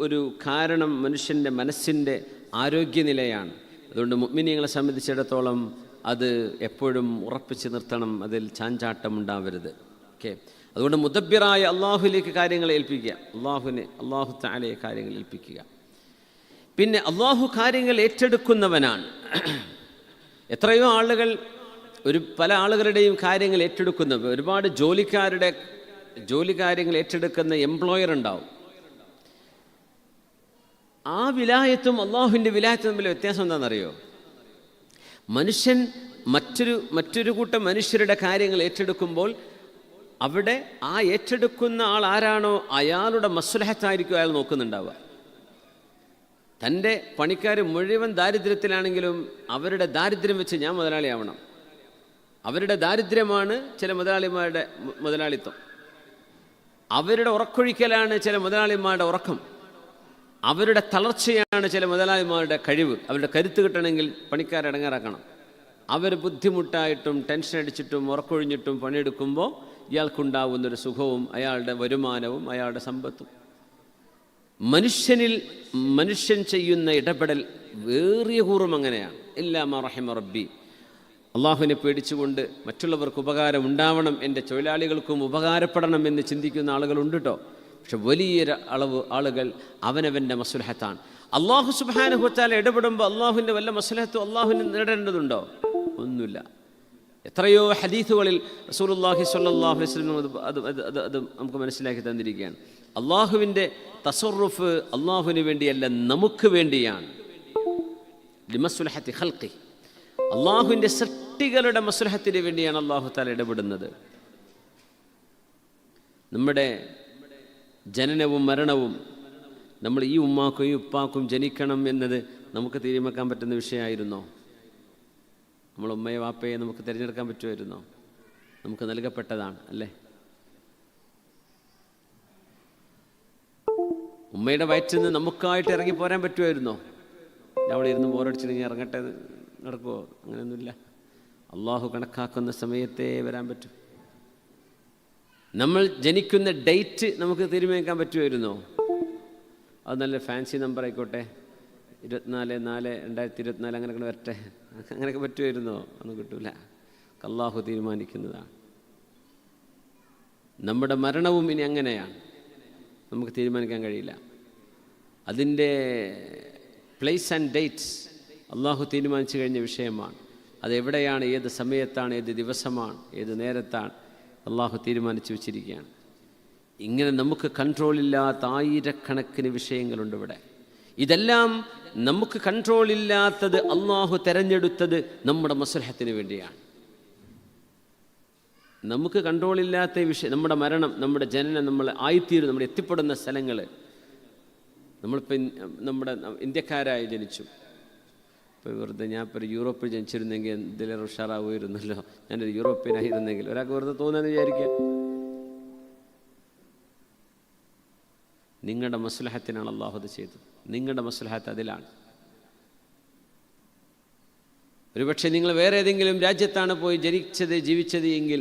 ഒരു കാരണം മനുഷ്യൻ്റെ മനസ്സിൻ്റെ ആരോഗ്യനിലയാണ്. അതുകൊണ്ട് മുഅ്മിനീങ്ങളെ സംബന്ധിച്ചിടത്തോളം അത് എപ്പോഴും ഉറപ്പിച്ച് നിർത്തണം, അതിൽ ചാഞ്ചാട്ടം ഉണ്ടാവരുത്. ഓക്കെ. അതുകൊണ്ട് മുദബ്ബിറായ അള്ളാഹുലേക്ക് കാര്യങ്ങൾ ഏൽപ്പിക്കുക, അള്ളാഹു തആലയെ കാര്യങ്ങൾ ഏൽപ്പിക്കുക. പിന്നെ അള്ളാഹു കാര്യങ്ങൾ ഏറ്റെടുക്കുന്നവനാണ്. എത്രയോ ആളുകൾ പല ആളുകളുടെയും കാര്യങ്ങൾ ഏറ്റെടുക്കുന്നവർ, ഒരുപാട് ജോലി കാര്യങ്ങൾ ഏറ്റെടുക്കുന്ന എംപ്ലോയർ ഉണ്ടാവും. ആ വിലായത്തും അള്ളാഹുവിൻ്റെ വിലായത്തും തമ്മിൽ വ്യത്യാസം എന്താണെന്നറിയോ? മനുഷ്യൻ മറ്റൊരു കൂട്ടം മനുഷ്യരുടെ കാര്യങ്ങൾ ഏറ്റെടുക്കുമ്പോൾ അവിടെ ആ ഏറ്റെടുക്കുന്ന ആൾ ആരാണോ അയാളുടെ മസ്ലഹത്തായിരിക്കും അയാൾ നോക്കുന്നുണ്ടാവുക. തൻ്റെ പണിക്കാർ മുഴുവൻ ദാരിദ്ര്യത്തിലാണെങ്കിലും അവരുടെ ദാരിദ്ര്യം വെച്ച് ഞാൻ മുതലാളിയാവണം. അവരുടെ ദാരിദ്ര്യമാണ് ചില മുതലാളിമാരുടെ മുതലാളിത്തം. അവരുടെ ഉറക്കൊഴിക്കലാണ് ചില മുതലാളിമാരുടെ ഉറക്കം. അവരുടെ തളർച്ചയാണ് ചില മുതലാളിമാരുടെ കഴിവ്. അവരുടെ കരുത്ത് കിട്ടണമെങ്കിൽ പണിക്കാരെ ഇടങ്ങേറാക്കണം. അവർ ബുദ്ധിമുട്ടായിട്ടും ടെൻഷൻ അടിച്ചിട്ടും ഉറക്കൊഴിഞ്ഞിട്ടും പണിയെടുക്കുമ്പോൾ ഇയാൾക്കുണ്ടാവുന്നൊരു സുഖവും അയാളുടെ വരുമാനവും അയാളുടെ സമ്പത്തും. മനുഷ്യൻ ചെയ്യുന്ന ഇടപെടൽ വേറിയ കൂറും അങ്ങനെയാണ്. ഇല്ലാ മാ റഹിമ റബ്ബി. അള്ളാഹുവിനെ പേടിച്ചുകൊണ്ട് മറ്റുള്ളവർക്ക് ഉപകാരം ഉണ്ടാവണം, എൻ്റെ തൊഴിലാളികൾക്കും ഉപകാരപ്പെടണം എന്ന് ചിന്തിക്കുന്ന ആളുകളുണ്ട് കേട്ടോ. പക്ഷെ വലിയൊരു അളവ് ആളുകൾ അവനവൻ്റെ മസ്ലഹത്താണ്. അള്ളാഹു സുബ്ഹാനഹു വ തആല ഇടപെടുമ്പോൾ അള്ളാഹുവിൻ്റെ വല്ല മസ്ലഹത്തും അള്ളാഹുവിന് നേടേണ്ടതുണ്ടോ? ഒന്നുമില്ല. എത്രയോ ഹദീസുകളിൽ റസൂലുള്ളാഹി സ്വല്ലല്ലാഹു അലൈഹി വസല്ലം അത് നമുക്ക് മനസ്സിലാക്കി തന്നിരിക്കുകയാണ്. അള്ളാഹുവിൻ്റെ തസറുഫ് അള്ളാഹുവിന് വേണ്ടിയല്ല, നമുക്ക് വേണ്ടിയാണ്. ലിമസ്ലഹത്തി ഖൽഖി, അള്ളാഹുവിൻ്റെ സൃഷ്ടികളുടെ മസ്ലഹത്തിന് വേണ്ടിയാണ് അള്ളാഹു തആല ഇടപെടുന്നത്. നമ്മുടെ ജനനവും മരണവും നമ്മൾ ഈ ഉമ്മാക്കും ഈ ഉപ്പാക്കും ജനിക്കണം എന്നത് നമുക്ക് തീരുമാനിക്കാൻ പറ്റുന്ന വിഷയമായിരുന്നോ? നമ്മൾ ഉമ്മയെ വാപ്പയെ നമുക്ക് തിരഞ്ഞെടുക്കാൻ പറ്റുമായിരുന്നോ? നമുക്ക് നൽകപ്പെട്ടതാണ് അല്ലേ? ഉമ്മയുടെ വയറ്റിൽ നിന്ന് നമുക്കായിട്ട് ഇറങ്ങി പോരാൻ പറ്റുമായിരുന്നോ? അവിടെ ഇരുന്ന് ബോറടിച്ചിട്ടുണ്ടെങ്കിൽ ഇറങ്ങട്ടെ നടക്കുമോ? അങ്ങനെയൊന്നുമില്ല. അള്ളാഹു കണക്കാക്കുന്ന സമയത്തേ വരാൻ പറ്റും. നമ്മൾ ജനിക്കുന്ന ഡേറ്റ് നമുക്ക് തീരുമാനിക്കാൻ പറ്റുമായിരുന്നോ? അത് നല്ല ഫാൻസി നമ്പർ ആയിക്കോട്ടെ, 24/4/2024 അങ്ങനെയൊക്കെ വരട്ടെ, അങ്ങനെയൊക്കെ പറ്റുമായിരുന്നോ? ഒന്നും കിട്ടൂല. അള്ളാഹു തീരുമാനിക്കുന്നതാണ്. നമ്മുടെ മരണവും ഇനി അങ്ങനെയാണ്, നമുക്ക് തീരുമാനിക്കാൻ കഴിയില്ല. അതിൻ്റെ പ്ലേസ് ആൻഡ് ഡേറ്റ്സ് അള്ളാഹു തീരുമാനിച്ചു കഴിഞ്ഞ വിഷയമാണ്. അതെവിടെയാണ്, ഏത് സമയത്താണ്, ഏത് ദിവസമാണ്, ഏത് നേരത്താണ് അള്ളാഹു തീരുമാനിച്ചു വെച്ചിരിക്കുകയാണ്. ഇങ്ങനെ നമുക്ക് കൺട്രോളില്ലാത്ത ആയിരക്കണക്കിന് വിഷയങ്ങളുണ്ട് ഇവിടെ. ഇതെല്ലാം നമുക്ക് കൺട്രോളില്ലാത്തത് അള്ളാഹു തെരഞ്ഞെടുത്തത് നമ്മുടെ മസ്ലഹത്തിന് വേണ്ടിയാണ്. നമുക്ക് കൺട്രോളില്ലാത്ത വിഷയം, നമ്മുടെ മരണം, നമ്മുടെ ജനനം, നമ്മൾ ആയിത്തീരും, നമ്മൾ എത്തിപ്പെടുന്ന സ്ഥലങ്ങൾ. നമ്മളിപ്പോൾ നമ്മുടെ ഇന്ത്യക്കാരായി ജനിച്ചു. ഇപ്പോൾ വെറുതെ ഞാനിപ്പോൾ ഒരു യൂറോപ്പിൽ ജനിച്ചിരുന്നെങ്കിൽ ഇതിലേറെ ഉഷാറാവുമായിരുന്നല്ലോ, ഞാനൊരു യൂറോപ്യനായിരുന്നെങ്കിൽ, ഒരാൾക്ക് വെറുതെ തോന്നുമെന്ന് വിചാരിക്കുക. നിങ്ങളുടെ മസ്ലഹത്തിനാണ് അള്ളാഹു അത് ചെയ്തത്. നിങ്ങളുടെ മസ്ലഹത്ത് അതിലാണ്. ഒരുപക്ഷെ നിങ്ങൾ വേറെ ഏതെങ്കിലും രാജ്യത്താണ് പോയി ജീവിച്ചത് എങ്കിൽ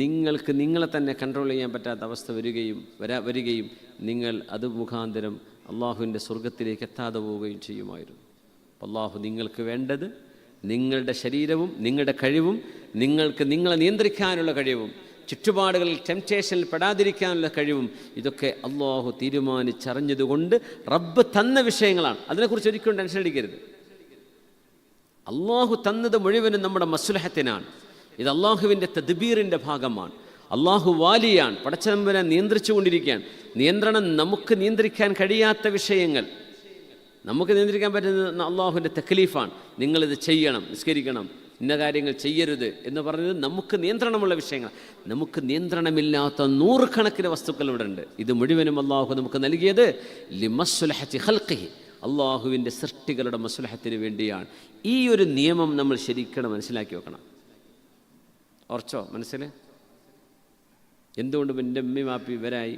നിങ്ങൾക്ക് നിങ്ങളെ തന്നെ കൺട്രോൾ ചെയ്യാൻ പറ്റാത്ത അവസ്ഥ വരികയും നിങ്ങൾ അത് മുഖാന്തരം അള്ളാഹുവിൻ്റെ സ്വർഗത്തിലേക്ക് എത്താതെ പോവുകയും ചെയ്യുമായിരുന്നു. അള്ളാഹു നിങ്ങൾക്ക് വേണ്ടത് നിങ്ങളുടെ ശരീരവും നിങ്ങളുടെ കഴിവും, നിങ്ങൾക്ക് നിങ്ങളെ നിയന്ത്രിക്കാനുള്ള കഴിവും, ചുറ്റുപാടുകളിൽ ടെംപ്റ്റേഷനിൽ പെടാതിരിക്കാനുള്ള കഴിവും, ഇതൊക്കെ അള്ളാഹു തീരുമാനിച്ചറിഞ്ഞതുകൊണ്ട് റബ്ബ് തന്ന വിഷയങ്ങളാണ്. അതിനെക്കുറിച്ച് ഒരിക്കലും ടെൻഷൻ അടിക്കരുത്. അള്ളാഹു തന്നത് മുഴുവനും നമ്മുടെ മസ്ലഹത്തിനാണ്. ഇത് അള്ളാഹുവിൻ്റെ തദ്ബീറിൻ്റെ ഭാഗമാണ്. അള്ളാഹു വാലിയാണ്, പടച്ചതമ്പുരാൻ നിയന്ത്രിച്ചു കൊണ്ടിരിക്കുകയാണ്. നിയന്ത്രണം നമുക്ക് നിയന്ത്രിക്കാൻ കഴിയാത്ത വിഷയങ്ങൾ, നമുക്ക് നിയന്ത്രിക്കാൻ പറ്റുന്നത് അള്ളാഹുവിൻ്റെ തക്ലീഫാണ്. നിങ്ങളിത് ചെയ്യണം, നിസ്കരിക്കണം, ഇന്ന കാര്യങ്ങൾ ചെയ്യരുത് എന്ന് പറഞ്ഞത് നമുക്ക് നിയന്ത്രണമുള്ള വിഷയങ്ങൾ. നമുക്ക് നിയന്ത്രണമില്ലാത്ത നൂറുകണക്കിന് വസ്തുക്കൾ ഇവിടെ ഉണ്ട്. ഇത് മുഴുവനും അള്ളാഹു നമുക്ക് നൽകിയത് ലിമസ്ലഹത്തി ഖൽഖിഹി, അള്ളാഹുവിൻ്റെ സൃഷ്ടികളുടെ മസ്ലഹത്തിന് വേണ്ടിയാണ്. ഈ ഒരു നിയമം നമ്മൾ ശരിക്കും മനസ്സിലാക്കി വെക്കണം. ഓർച്ചോ മനസ്സിൽ? എന്തുകൊണ്ട് എൻ്റെ ഉമ്മയും വാപ്പി ഇവരായി,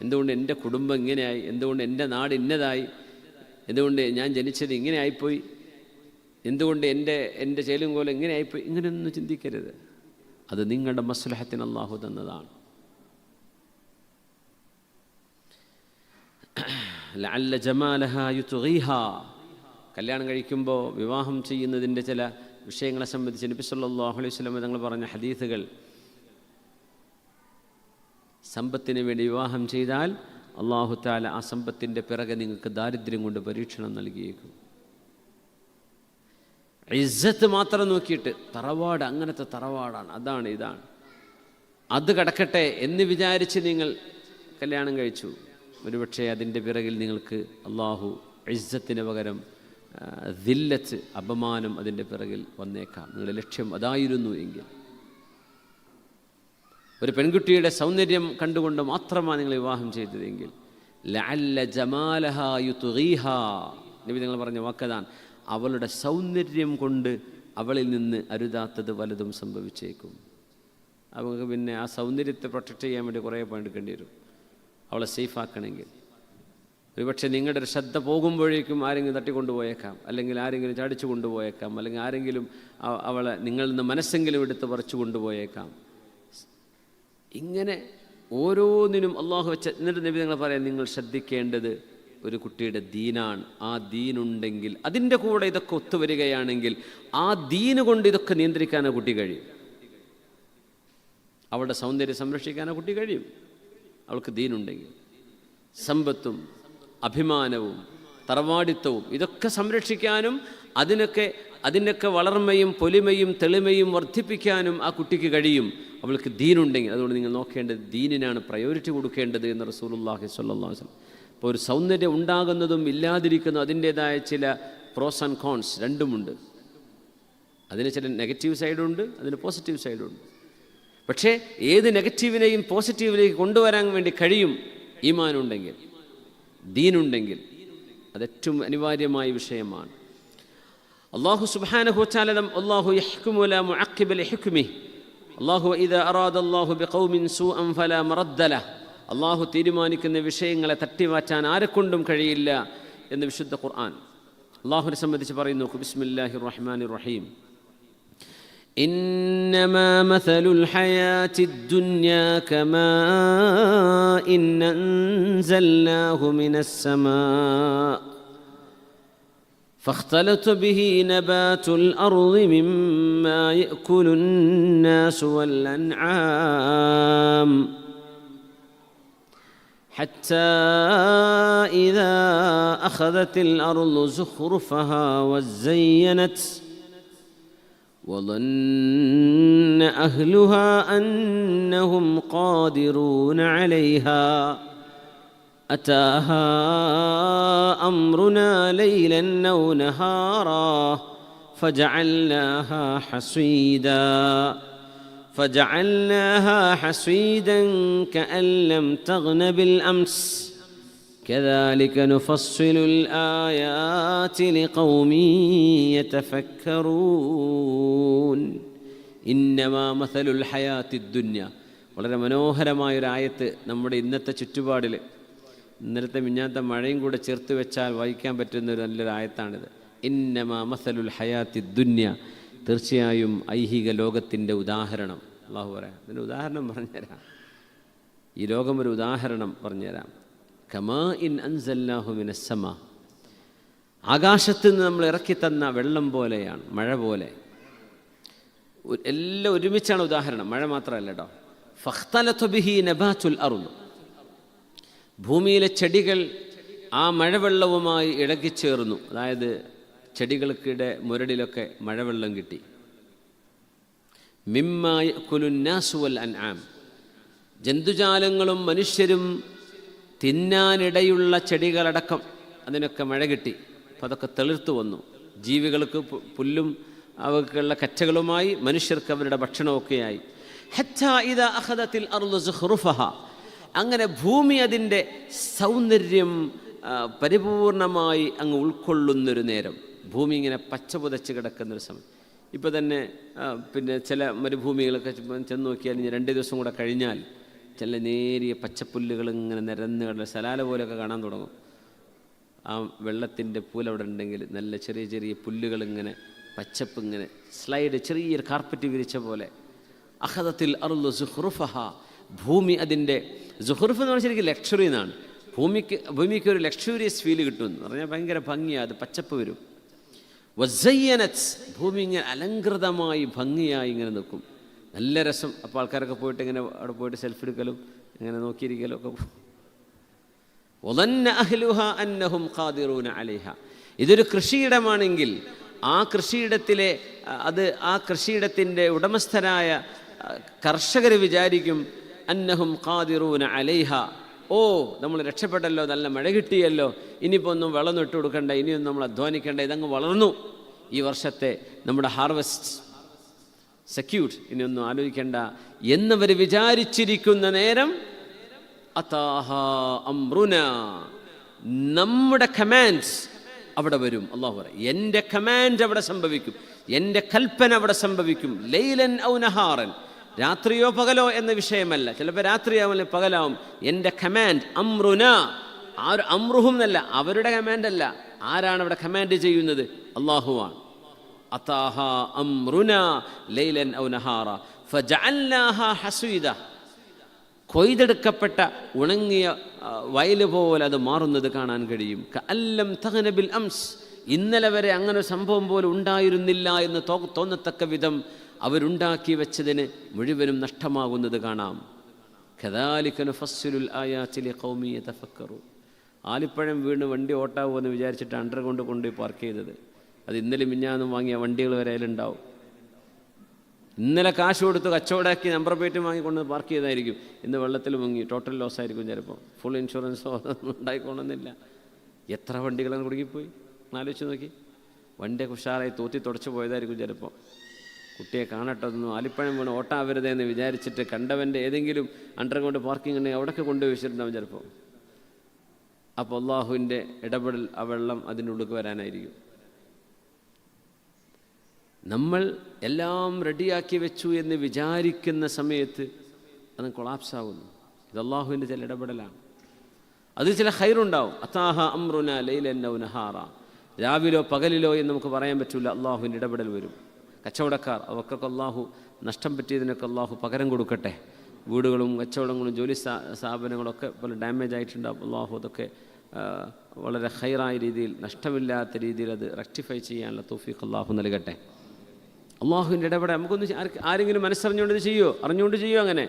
എന്തുകൊണ്ട് എൻ്റെ കുടുംബം ഇങ്ങനെയായി, എന്തുകൊണ്ട് എൻ്റെ നാട് ഇന്നതായി, എന്തുകൊണ്ട് ഞാൻ ജനിച്ചത് ഇങ്ങനെ ആയിപ്പോയി, എന്തുകൊണ്ട് എൻ്റെ ചേലും കോലം ഇങ്ങനെ ആയിപ്പോയി, ഇങ്ങനെയൊന്നും ചിന്തിക്കരുത്. അത് നിങ്ങളുടെ മസ്ലഹത്തിന് അള്ളാഹു തന്നതാണ്. ലഅല്ല ജമാലഹാ യുത്ഗീഹാ, കല്യാണം കഴിക്കുമ്പോൾ വിവാഹം ചെയ്യുന്നതിൻ്റെ ചില വിഷയങ്ങളെ സംബന്ധിച്ച് നബി സല്ലല്ലാഹു അലൈഹി വസല്ലം തങ്ങൾ പറഞ്ഞ ഹദീസുകൾ, സമ്പത്തിന് വേണ്ടി വിവാഹം ചെയ്താൽ അള്ളാഹു തആല ആ സമ്പത്തിൻ്റെ പിറകെ നിങ്ങൾക്ക് ദാരിദ്ര്യം കൊണ്ട് പരീക്ഷണം നൽകിയേക്കും. ഇസ്സത്ത് മാത്രം നോക്കിയിട്ട് തറവാട് അങ്ങനത്തെ തറവാടാണ്, അതാണ് ഇതാണ്, അത് കിടക്കട്ടെ എന്ന് വിചാരിച്ച് നിങ്ങൾ കല്യാണം കഴിച്ചു. ഒരുപക്ഷെ അതിൻ്റെ പിറകിൽ നിങ്ങൾക്ക് അള്ളാഹു ഇസ്സത്തിന് പകരം ദില്ലത്ത്, അപമാനം അതിൻ്റെ പിറകിൽ വന്നേക്കാം. നിങ്ങളുടെ ലക്ഷ്യം അതായിരുന്നു എങ്കിൽ. ഒരു പെൺകുട്ടിയുടെ സൗന്ദര്യം കണ്ടുകൊണ്ട് മാത്രമാണ് നിങ്ങൾ വിവാഹം ചെയ്തതെങ്കിൽ ലഅല്ല ജമാലഹാ യുത്ഗീഹാ, നബി നിങ്ങൾ പറഞ്ഞ വാക്കതാണ്, അവളുടെ സൗന്ദര്യം കൊണ്ട് അവളിൽ നിന്ന് അരുതാത്തത് വലതും സംഭവിച്ചേക്കും. അവൾക്ക് പിന്നെ ആ സൗന്ദര്യത്തെ പ്രൊട്ടക്റ്റ് ചെയ്യാൻ വേണ്ടി കുറേ പണിയെടുക്കേണ്ടി വരും അവളെ സേഫാക്കണമെങ്കിൽ. ഒരുപക്ഷെ നിങ്ങളുടെ ഒരു ശ്രദ്ധ പോകുമ്പോഴേക്കും ആരെങ്കിലും തട്ടിക്കൊണ്ടുപോയേക്കാം, അല്ലെങ്കിൽ ആരെങ്കിലും ചാടിച്ചു കൊണ്ടുപോയേക്കാം, അല്ലെങ്കിൽ ആരെങ്കിലും അവളെ നിങ്ങളിൽ നിന്ന് മനസ്സെങ്കിലും എടുത്ത് പറിച്ചു കൊണ്ടുപോയേക്കാം. ഇങ്ങനെ ഓരോന്നിനും അള്ളാഹു വെച്ച. എന്നിട്ട് നബി നിങ്ങൾ പറയാം, നിങ്ങൾ ശ്രദ്ധിക്കേണ്ടത് ഒരു കുട്ടിയുടെ ദീനാണ്. ആ ദീനുണ്ടെങ്കിൽ, അതിൻ്റെ കൂടെ ഇതൊക്കെ ഒത്തുവരികയാണെങ്കിൽ ആ ദീന് കൊണ്ട് ഇതൊക്കെ നിയന്ത്രിക്കാൻ ആ കുട്ടി കഴിയും. അവളുടെ സൗന്ദര്യം സംരക്ഷിക്കാൻ ആ കുട്ടി കഴിയും, അവൾക്ക് ദീനുണ്ടെങ്കിൽ. സമ്പത്തും അഭിമാനവും തറവാടിത്തവും ഇതൊക്കെ സംരക്ഷിക്കാനും അതിനൊക്കെ വളർമയും പൊലിമയും തെളിമയും വർദ്ധിപ്പിക്കാനും ആ കുട്ടിക്ക് കഴിയും, അവൾക്ക് ദീനുണ്ടെങ്കിൽ. അതുകൊണ്ട് നിങ്ങൾ നോക്കേണ്ടത് ദീനിനാണ് പ്രയോറിറ്റി കൊടുക്കേണ്ടത് എന്ന് റസൂലുള്ളാഹി സ്വല്ലല്ലാഹു അലൈഹി വസല്ലം. ഇപ്പോൾ ഒരു സൗന്ദര്യം ഉണ്ടാകുന്നതും ഇല്ലാതിരിക്കുന്നതും അതിൻ്റേതായ ചില പ്രോസ് ആൻഡ് കോൺസ് രണ്ടുമുണ്ട്. അതിന് ചില നെഗറ്റീവ് സൈഡുണ്ട്, അതിന് പോസിറ്റീവ് സൈഡുണ്ട്. പക്ഷേ ഏത് നെഗറ്റീവിനെയും പോസിറ്റീവിലേക്ക് കൊണ്ടുവരാൻ വേണ്ടി കഴിയും ഈമാനുണ്ടെങ്കിൽ, ദീനുണ്ടെങ്കിൽ. അതേറ്റവും അനിവാര്യമായ വിഷയമാണ്. അല്ലാഹു സുബ്ഹാനഹു വ തആല അല്ലാഹു യഹ്കുമു ലാ മുഅഖ്ഖിബ ലിഹുക്മിഹി. അല്ലാഹു ഇദാ അറാദ അല്ലാഹു ബിഖൗമിൻ സൂഅൻ ഫലാ മറദ്ദ ലഹു. അല്ലാഹു തീരുമാനിക്കുന്ന വിഷയങ്ങളെ തട്ടിമാറ്റാൻ ആരെക്കൊണ്ടും കഴിയില്ല എന്ന് വിശുദ്ധ ഖുർആൻ അല്ലാഹുവിനെ സംബന്ധിച്ച് പറയുന്നു. ബിസ്മില്ലാഹിർ റഹ്മാനിർ റഹീം. ഇന്നമാ മസലുൽ ഹയാത്തിദ് ദുനിയാ കമാഇൻ അൻസൽനാഹു മിനസ് സമാഅ فاختلط به نبات الأرض مما يأكل الناس والأنعام حتى إذا أخذت الأرض زخرفها وزينت وظن أهلها أنهم قادرون عليها أتاها أمرنا ليلا أو نهارا فجعلناها حصيدا كأن لم تغن بالأمس كذلك نفصل الآيات لقوم يتفكرون إنما مثل الحياة الدنيا. വളരെ മനോഹരമായൊരായത്ത് നമ്മുടെ ഇന്നത്തെ ചുറ്റുപാടിൽ, ഇന്നലത്തെ മിഞ്ഞാത്ത മഴയും കൂടെ ചേർത്ത് വെച്ചാൽ വായിക്കാൻ പറ്റുന്നൊരു നല്ലൊരു ആയത്താണിത്. ഇന്നമാ മസലുൽ ഹയാത്തി ദുന്യ, തീർച്ചയായും ഐഹിക ലോകത്തിൻ്റെ ഉദാഹരണം. അള്ളാഹു പറയാം, അതിൻ്റെ ഉദാഹരണം പറഞ്ഞുതരാം. ഈ ലോകം ഒരു ഉദാഹരണം പറഞ്ഞുതരാം. കമാ ഇൻ അൻസൽനാഹു മിനസ് സമാ, ആകാശത്ത് നിന്ന് നമ്മൾ ഇറക്കി തന്ന വെള്ളം പോലെയാണ്, മഴ പോലെ. എല്ലാം ഒരുമിച്ചാണ് ഉദാഹരണം, മഴ മാത്രമല്ല കേട്ടോ. ഫഖ്തലത ബിഹി നബാതുൽ അർദ്, ഭൂമിയിലെ ചെടികൾ ആ മഴവെള്ളവുമായി ഇഴകിച്ചേർന്നു. അതായത് ചെടികൾക്കിടെ മുരടിലൊക്കെ മഴവെള്ളം കിട്ടി. മിമ്മാ യഅ്കുലുൻ നാസു വൽ അൻആം, ജന്തുജാലങ്ങളും മനുഷ്യരും തിന്നാനിടയുള്ള ചെടികളടക്കം അതിനൊക്കെ മഴ കിട്ടി. അപ്പോൾ അതൊക്കെ തെളിർത്തു വന്നു. ജീവികൾക്ക് പുല്ലും അവക്കുള്ള കറ്റകളുമായി, മനുഷ്യർക്ക് അവരുടെ ഭക്ഷണമൊക്കെയായി. ഹത്താ ഇദാ അഖദത്തിൽ അർളു സുഖ്റുഫഹ, അങ്ങനെ ഭൂമി അതിൻ്റെ സൗന്ദര്യം പരിപൂർണമായി അങ്ങ് ഉൾക്കൊള്ളുന്നൊരു നേരം, ഭൂമി ഇങ്ങനെ പച്ച പുതച്ച് കിടക്കുന്നൊരു സമയം. ഇപ്പോൾ തന്നെ പിന്നെ ചില മരുഭൂമികളൊക്കെ ചെന്ന് നോക്കിയാൽ 2 ദിവസം കൂടെ കഴിഞ്ഞാൽ ചില നേരിയ പച്ചപ്പുല്ലുകൾ ഇങ്ങനെ നിരന്ന് കിടന്ന സലാല പോലെയൊക്കെ കാണാൻ തുടങ്ങും. ആ വെള്ളത്തിൻ്റെ പൂലവിടെ ഉണ്ടെങ്കിൽ നല്ല ചെറിയ ചെറിയ പുല്ലുകൾ ഇങ്ങനെ പച്ചപ്പ് ഇങ്ങനെ സ്ലൈഡ് ചെറിയൊരു കാർപ്പറ്റ് വിരിച്ച പോലെ. അഖദത്തിൽ അർളു സുഖ്റുഫഹ, ഭൂമി അതിൻ്റെ സുഖ്റുഫ് എന്ന് പറഞ്ഞാൽ ശരിക്കും ലക്ഷറി എന്നാണ്. ഭൂമിക്ക് ഒരു ലക്ഷൂറിയസ് ഫീൽ കിട്ടുമെന്ന് പറഞ്ഞാൽ ഭയങ്കര ഭംഗിയാണ്, അത് പച്ചപ്പ് വരും. വസയ്യനത്, ഭൂമി ഇങ്ങനെ അലങ്കൃതമായി ഭംഗിയായി ഇങ്ങനെ നിൽക്കും, നല്ല രസം. അപ്പോൾ ആൾക്കാരൊക്കെ പോയിട്ട് ഇങ്ങനെ അവിടെ പോയിട്ട് സെൽഫി എടുക്കലും ഇങ്ങനെ നോക്കിയിരിക്കലും ഒക്കെ. വദന്ന അഹ്ലുഹ അന്നഹും ഖാദിറൂന അലൈഹ, ഇതൊരു കൃഷിയിടമാണെങ്കിൽ ആ കൃഷിയിടത്തിലെ ആ കൃഷിയിടത്തിൻ്റെ ഉടമസ്ഥരായ കർഷകർ വിചാരിക്കും അന്നഹും ഖാദിറൂന അലൈഹ, ഓ നമ്മൾ രക്ഷപ്പെട്ടല്ലോ, നല്ല മഴ കിട്ടിയല്ലോ, ഇനിയിപ്പോൾ ഒന്നും വെള്ളം ഇട്ട് കൊടുക്കണ്ട, ഇനിയൊന്നും നമ്മൾ അധ്വാനിക്കേണ്ട, ഇതങ്ങ് വളർന്നു, ഈ വർഷത്തെ നമ്മുടെ ഹാർവെസ്റ്റ് സെക്യൂർഡ്, ഇനിയൊന്നും ആലോചിക്കേണ്ട എന്നവർ വിചാരിച്ചിരിക്കുന്ന നേരം അതാഹ അംറുന, നമ്മുടെ കമാൻഡ്സ് അവിടെ വരും. അള്ളാഹു പറയും, എൻ്റെ കമാൻഡ് അവിടെ സംഭവിക്കും, എൻ്റെ കൽപ്പന അവിടെ സംഭവിക്കും. ലൈലൻ ഔ നഹാറൻ, രാത്രിയോ പകലോ എന്ന വിഷയമല്ല, ചിലപ്പോൾ രാത്രിയാവില്ല പകലാവും. എൻ്റെ കമാൻഡ് അംറുന, അമ്രുഹും എന്നല്ല, അവരുടെ കമാൻഡ് അല്ല. ആരാണ് അവിടെ കമാൻഡ് ചെയ്യുന്നത്? അള്ളാഹുവാണ്. അതാഹ അംറുന ലൈലൻ ഔ നഹാറ ഫജഅൽനാഹ ഹസീദ, കൊയ്തെടുക്കപ്പെട്ട ഉണങ്ങിയ വയല് പോലെ അത് മാറുന്നത് കാണാൻ കഴിയും. കഅല്ലം തഗ്ന ബിൽ അംസ്, ഇന്നലെ വരെ അങ്ങനെ ഒരു സംഭവം പോലും ഉണ്ടായിരുന്നില്ല എന്ന് തോന്നത്തക്ക വിധം അവരുണ്ടാക്കി വെച്ചതിന് മുഴുവനും നഷ്ടമാകുന്നത് കാണാം. കദാലിക നുഫസ്സിലുൽ ആയാതി ലിഖൗമി യതഫക്കറൂൻ. ആലിപ്പഴം വീണ് വണ്ടി ഓട്ടാവുമെന്ന് വിചാരിച്ചിട്ട് അണ്ടർഗ്രൗണ്ട് കൊണ്ടുപോയി പാർക്ക് ചെയ്തത്, അത് ഇന്നലെ മിഞ്ഞാന്നും വാങ്ങിയ വണ്ടികൾ വരെ അതിലുണ്ടാവും. ഇന്നലെ കാശ് കൊടുത്ത് കച്ചവടാക്കി നമ്പർ പ്ലേറ്റ് വാങ്ങിക്കൊണ്ട് പാർക്ക് ചെയ്തായിരിക്കും, ഇന്ന് വെള്ളത്തിൽ മുങ്ങി ടോട്ടൽ ലോസ് ആയിരിക്കും. ചിലപ്പോൾ ഫുൾ ഇൻഷുറൻസോ ഉണ്ടായിക്കൊള്ളുന്നില്ല. എത്ര വണ്ടികളാണ് കുടുങ്ങിപ്പോയി ആലോചിച്ച് നോക്കി. വണ്ടിയൊക്കെ ഉഷാറായി തൂത്തി തുടച്ച് പോയതായിരിക്കും. ചിലപ്പോൾ കുട്ടിയെ കാണട്ടൊന്നും ആലിപ്പഴം വീണ് ഓട്ടാവരുതേ എന്ന് വിചാരിച്ചിട്ട് കണ്ടവൻ്റെ ഏതെങ്കിലും അണ്ടർഗ്രൗണ്ട് പാർക്കിംഗ് ഉണ്ടെങ്കിൽ അവിടെയൊക്കെ കൊണ്ടുപോയി വെച്ചിട്ടുണ്ടാവും ചിലപ്പോൾ. അപ്പോൾ അള്ളാഹുവിൻ്റെ ഇടപെടൽ, ആ വെള്ളം അതിനുള്ളിൽ വരാനായിരിക്കും. നമ്മൾ എല്ലാം റെഡിയാക്കി വെച്ചു എന്ന് വിചാരിക്കുന്ന സമയത്ത് അത് കൊളാപ്സ് ആകുന്നു. ഇത് അള്ളാഹുവിൻ്റെ ചില ഇടപെടലാണ്. അത് ചില ഖൈറുണ്ടാവും. അതാഹ അംറുന ലൈലൻ ഔ നഹാറ, രാവിലോ പകലിലോ എന്ന് നമുക്ക് പറയാൻ പറ്റില്ല, അള്ളാഹുവിൻ്റെ ഇടപെടൽ വരും. കച്ചവടക്കാർ അവർക്കൊക്കെ അള്ളാഹു നഷ്ടം പറ്റിയതിനൊക്കെ അള്ളാഹു പകരം കൊടുക്കട്ടെ. വീടുകളും കച്ചവടങ്ങളും ജോലി സ്ഥാപനങ്ങളൊക്കെ പല ഡാമേജ് ആയിട്ടുണ്ടാവും. അള്ളാഹു അതൊക്കെ വളരെ ഖൈറായ രീതിയിൽ, നഷ്ടമില്ലാത്ത രീതിയിൽ അത് റെക്ടിഫൈ ചെയ്യാനുള്ള തൗഫീഖ് അള്ളാഹു നൽകട്ടെ. അള്ളാഹുവിൻ്റെ ഇടപെടൽ നമുക്കൊന്ന് ആരെങ്കിലും മനസ്സറിഞ്ഞുകൊണ്ട് ചെയ്യുമോ? അറിഞ്ഞുകൊണ്ട് ചെയ്യുമോ? അങ്ങനെ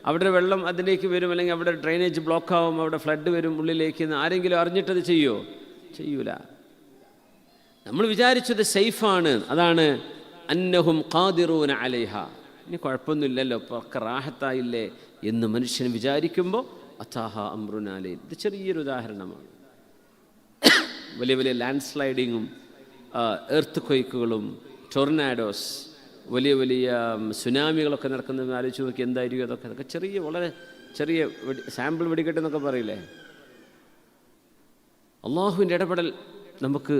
അവിടെ വെള്ളം അതിലേക്ക് വരും, അല്ലെങ്കിൽ അവിടെ ഡ്രെയിനേജ് ബ്ലോക്ക് ആവും, അവിടെ ഫ്ലഡ് വരും ഉള്ളിലേക്ക് എന്ന് ആരെങ്കിലും അറിഞ്ഞിട്ടത് ചെയ്യുമോ? ചെയ്യൂല. നമ്മൾ വിചാരിച്ചത് സേഫാണ്, അതാണ് അന്നഹും ഖാദിറൂന അലൈഹ, ഇനി കുഴപ്പമൊന്നുമില്ലല്ലോ, ഒക്കെ റാഹത്തായില്ലേ എന്ന് മനുഷ്യൻ വിചാരിക്കുമ്പോൾ അതാഹ അംറുന ലൈൽ. ഇത് ചെറിയൊരു ഉദാഹരണമാണ്. വലിയ വലിയ ലാൻഡ് സ്ലൈഡിങ്ങും എർത്ത് ക്വയ്ക്കുകളും ടൊർനാഡോസ്, വലിയ വലിയ സുനാമികളൊക്കെ നടക്കുന്നത് ആലോചിച്ച് നോക്കി എന്തായിരിക്കും അതൊക്കെ. അതൊക്കെ ചെറിയ, വളരെ ചെറിയ സാമ്പിൾ വെടിക്കെട്ടെന്നൊക്കെ പറയില്ലേ. അള്ളാഹുവിൻ്റെ ഇടപെടൽ നമുക്ക്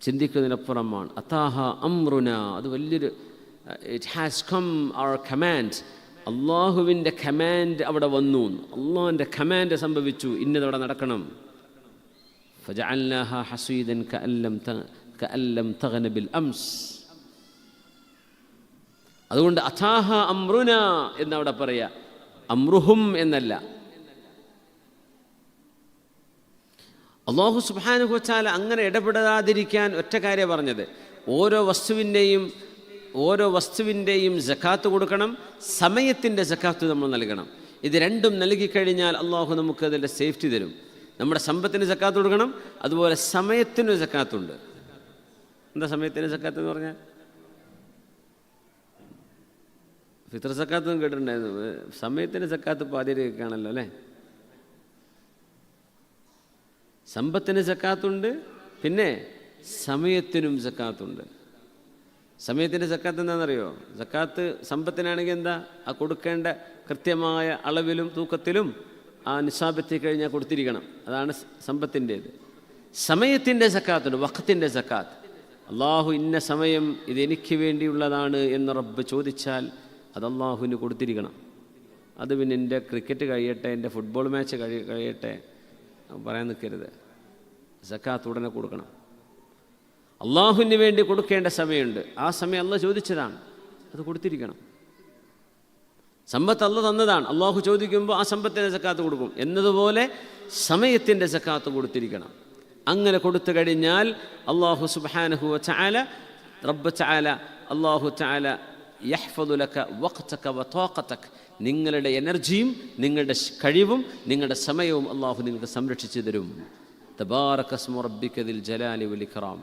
ചിന്തിക്കുന്നതിനപ്പുറമാണ്. അതാഹ അംറുന, അത് വലിയൊരു, it has come our command, അള്ളാഹുവിൻ്റെ കമാൻഡ് അവിടെ വന്നു, അള്ളാഹുവിൻ്റെ കമാൻഡ് സംഭവിച്ചു, ഇന്നതവിടെ നടക്കണം. ഫജഅൽനാഹ ഹസീദൻ കഅല്ലം തഗ്ന ബിൽ അംസ്. അതുകൊണ്ട് അതാഹ അംറുന എന്നവിടെ പറയാ, അമ്രുഹും എന്നല്ല. അല്ലാഹു സുബ്ഹാനഹു വതആല അങ്ങനെ ഇടപെടാതിരിക്കാൻ ഒറ്റ കാര്യം പറഞ്ഞത്, ഓരോ വസ്തുവിൻ്റെയും സക്കാത്ത് കൊടുക്കണം, സമയത്തിൻ്റെ സക്കാത്ത് നമ്മൾ നൽകണം. ഇത് രണ്ടും നൽകിക്കഴിഞ്ഞാൽ അള്ളാഹു നമുക്ക് അതിൻ്റെ സേഫ്റ്റി തരും. നമ്മുടെ സമ്പത്തിന് സക്കാത്ത് കൊടുക്കണം, അതുപോലെ സമയത്തിന് സക്കാത്തുണ്ട്. എന്താ സമയത്തിന് സക്കാത്ത് എന്ന് പറഞ്ഞാൽ? ഫിത്ർ സക്കാത്തും കേട്ടിട്ടുണ്ടായിരുന്നു. സമയത്തിന് സക്കാത്ത് ഇപ്പോൾ ആദ്യം കേൾക്കുകയാണല്ലോ അല്ലേ. സമ്പത്തിന് സക്കാത്തുണ്ട്, പിന്നെ സമയത്തിനും സക്കാത്തുണ്ട്. സമയത്തിൻ്റെ സക്കാത്ത് എന്താണെന്നറിയോ? സക്കാത്ത് സമ്പത്തിനാണെങ്കിൽ എന്താ, ആ കൊടുക്കേണ്ട കൃത്യമായ അളവിലും തൂക്കത്തിലും ആ നിസാബെത്തി കഴിഞ്ഞാൽ കൊടുത്തിരിക്കണം. അതാണ് സമ്പത്തിൻ്റേത്. സമയത്തിൻ്റെ സക്കാത്തുണ്ട്, വഖത്തിൻ്റെ സക്കാത്ത്. അള്ളാഹു ഇന്ന സമയം ഇതെനിക്ക് വേണ്ടിയുള്ളതാണ് എന്ന് റബ്ബ് ചോദിച്ചാൽ അത് അള്ളാഹുവിന് കൊടുത്തിരിക്കണം. അത് പിന്നെ എൻ്റെ ക്രിക്കറ്റ് കഴിയട്ടെ, എൻ്റെ ഫുട്ബോൾ മാച്ച് കഴിയട്ടെ പറയാൻ നിൽക്കരുത്. സക്കാത്ത് ഉടനെ കൊടുക്കണം. അള്ളാഹുവിന് വേണ്ടി കൊടുക്കേണ്ട സമയമുണ്ട്, ആ സമയം അള്ളാഹ് ചോദിച്ചതാണ്, അത് കൊടുത്തിരിക്കണം. സമ്പത്ത് അള്ളാഹ് തന്നതാണ്, അള്ളാഹു ചോദിക്കുമ്പോൾ ആ സമ്പത്തിൻ്റെ സക്കാത്ത് കൊടുക്കും എന്നതുപോലെ സമയത്തിൻ്റെ സക്കാത്ത് കൊടുത്തിരിക്കണം. അങ്ങനെ കൊടുത്തു കഴിഞ്ഞാൽ അള്ളാഹു സുബ്ഹാനഹു വ തആല റബ്ബ് തആല അള്ളാഹു തആല യഹ്ഫദു ലക വഖ്തക വ ത്വാഖതക, നിങ്ങളുടെ എനർജിയും നിങ്ങളുടെ കഴിവും നിങ്ങളുടെ സമയവും അള്ളാഹു നിങ്ങൾക്ക് സംരക്ഷിച്ചു തരും. തബാറക സ്മു റബ്ബിക ദിൽ ജലാലി വൽ ഇക്റാം.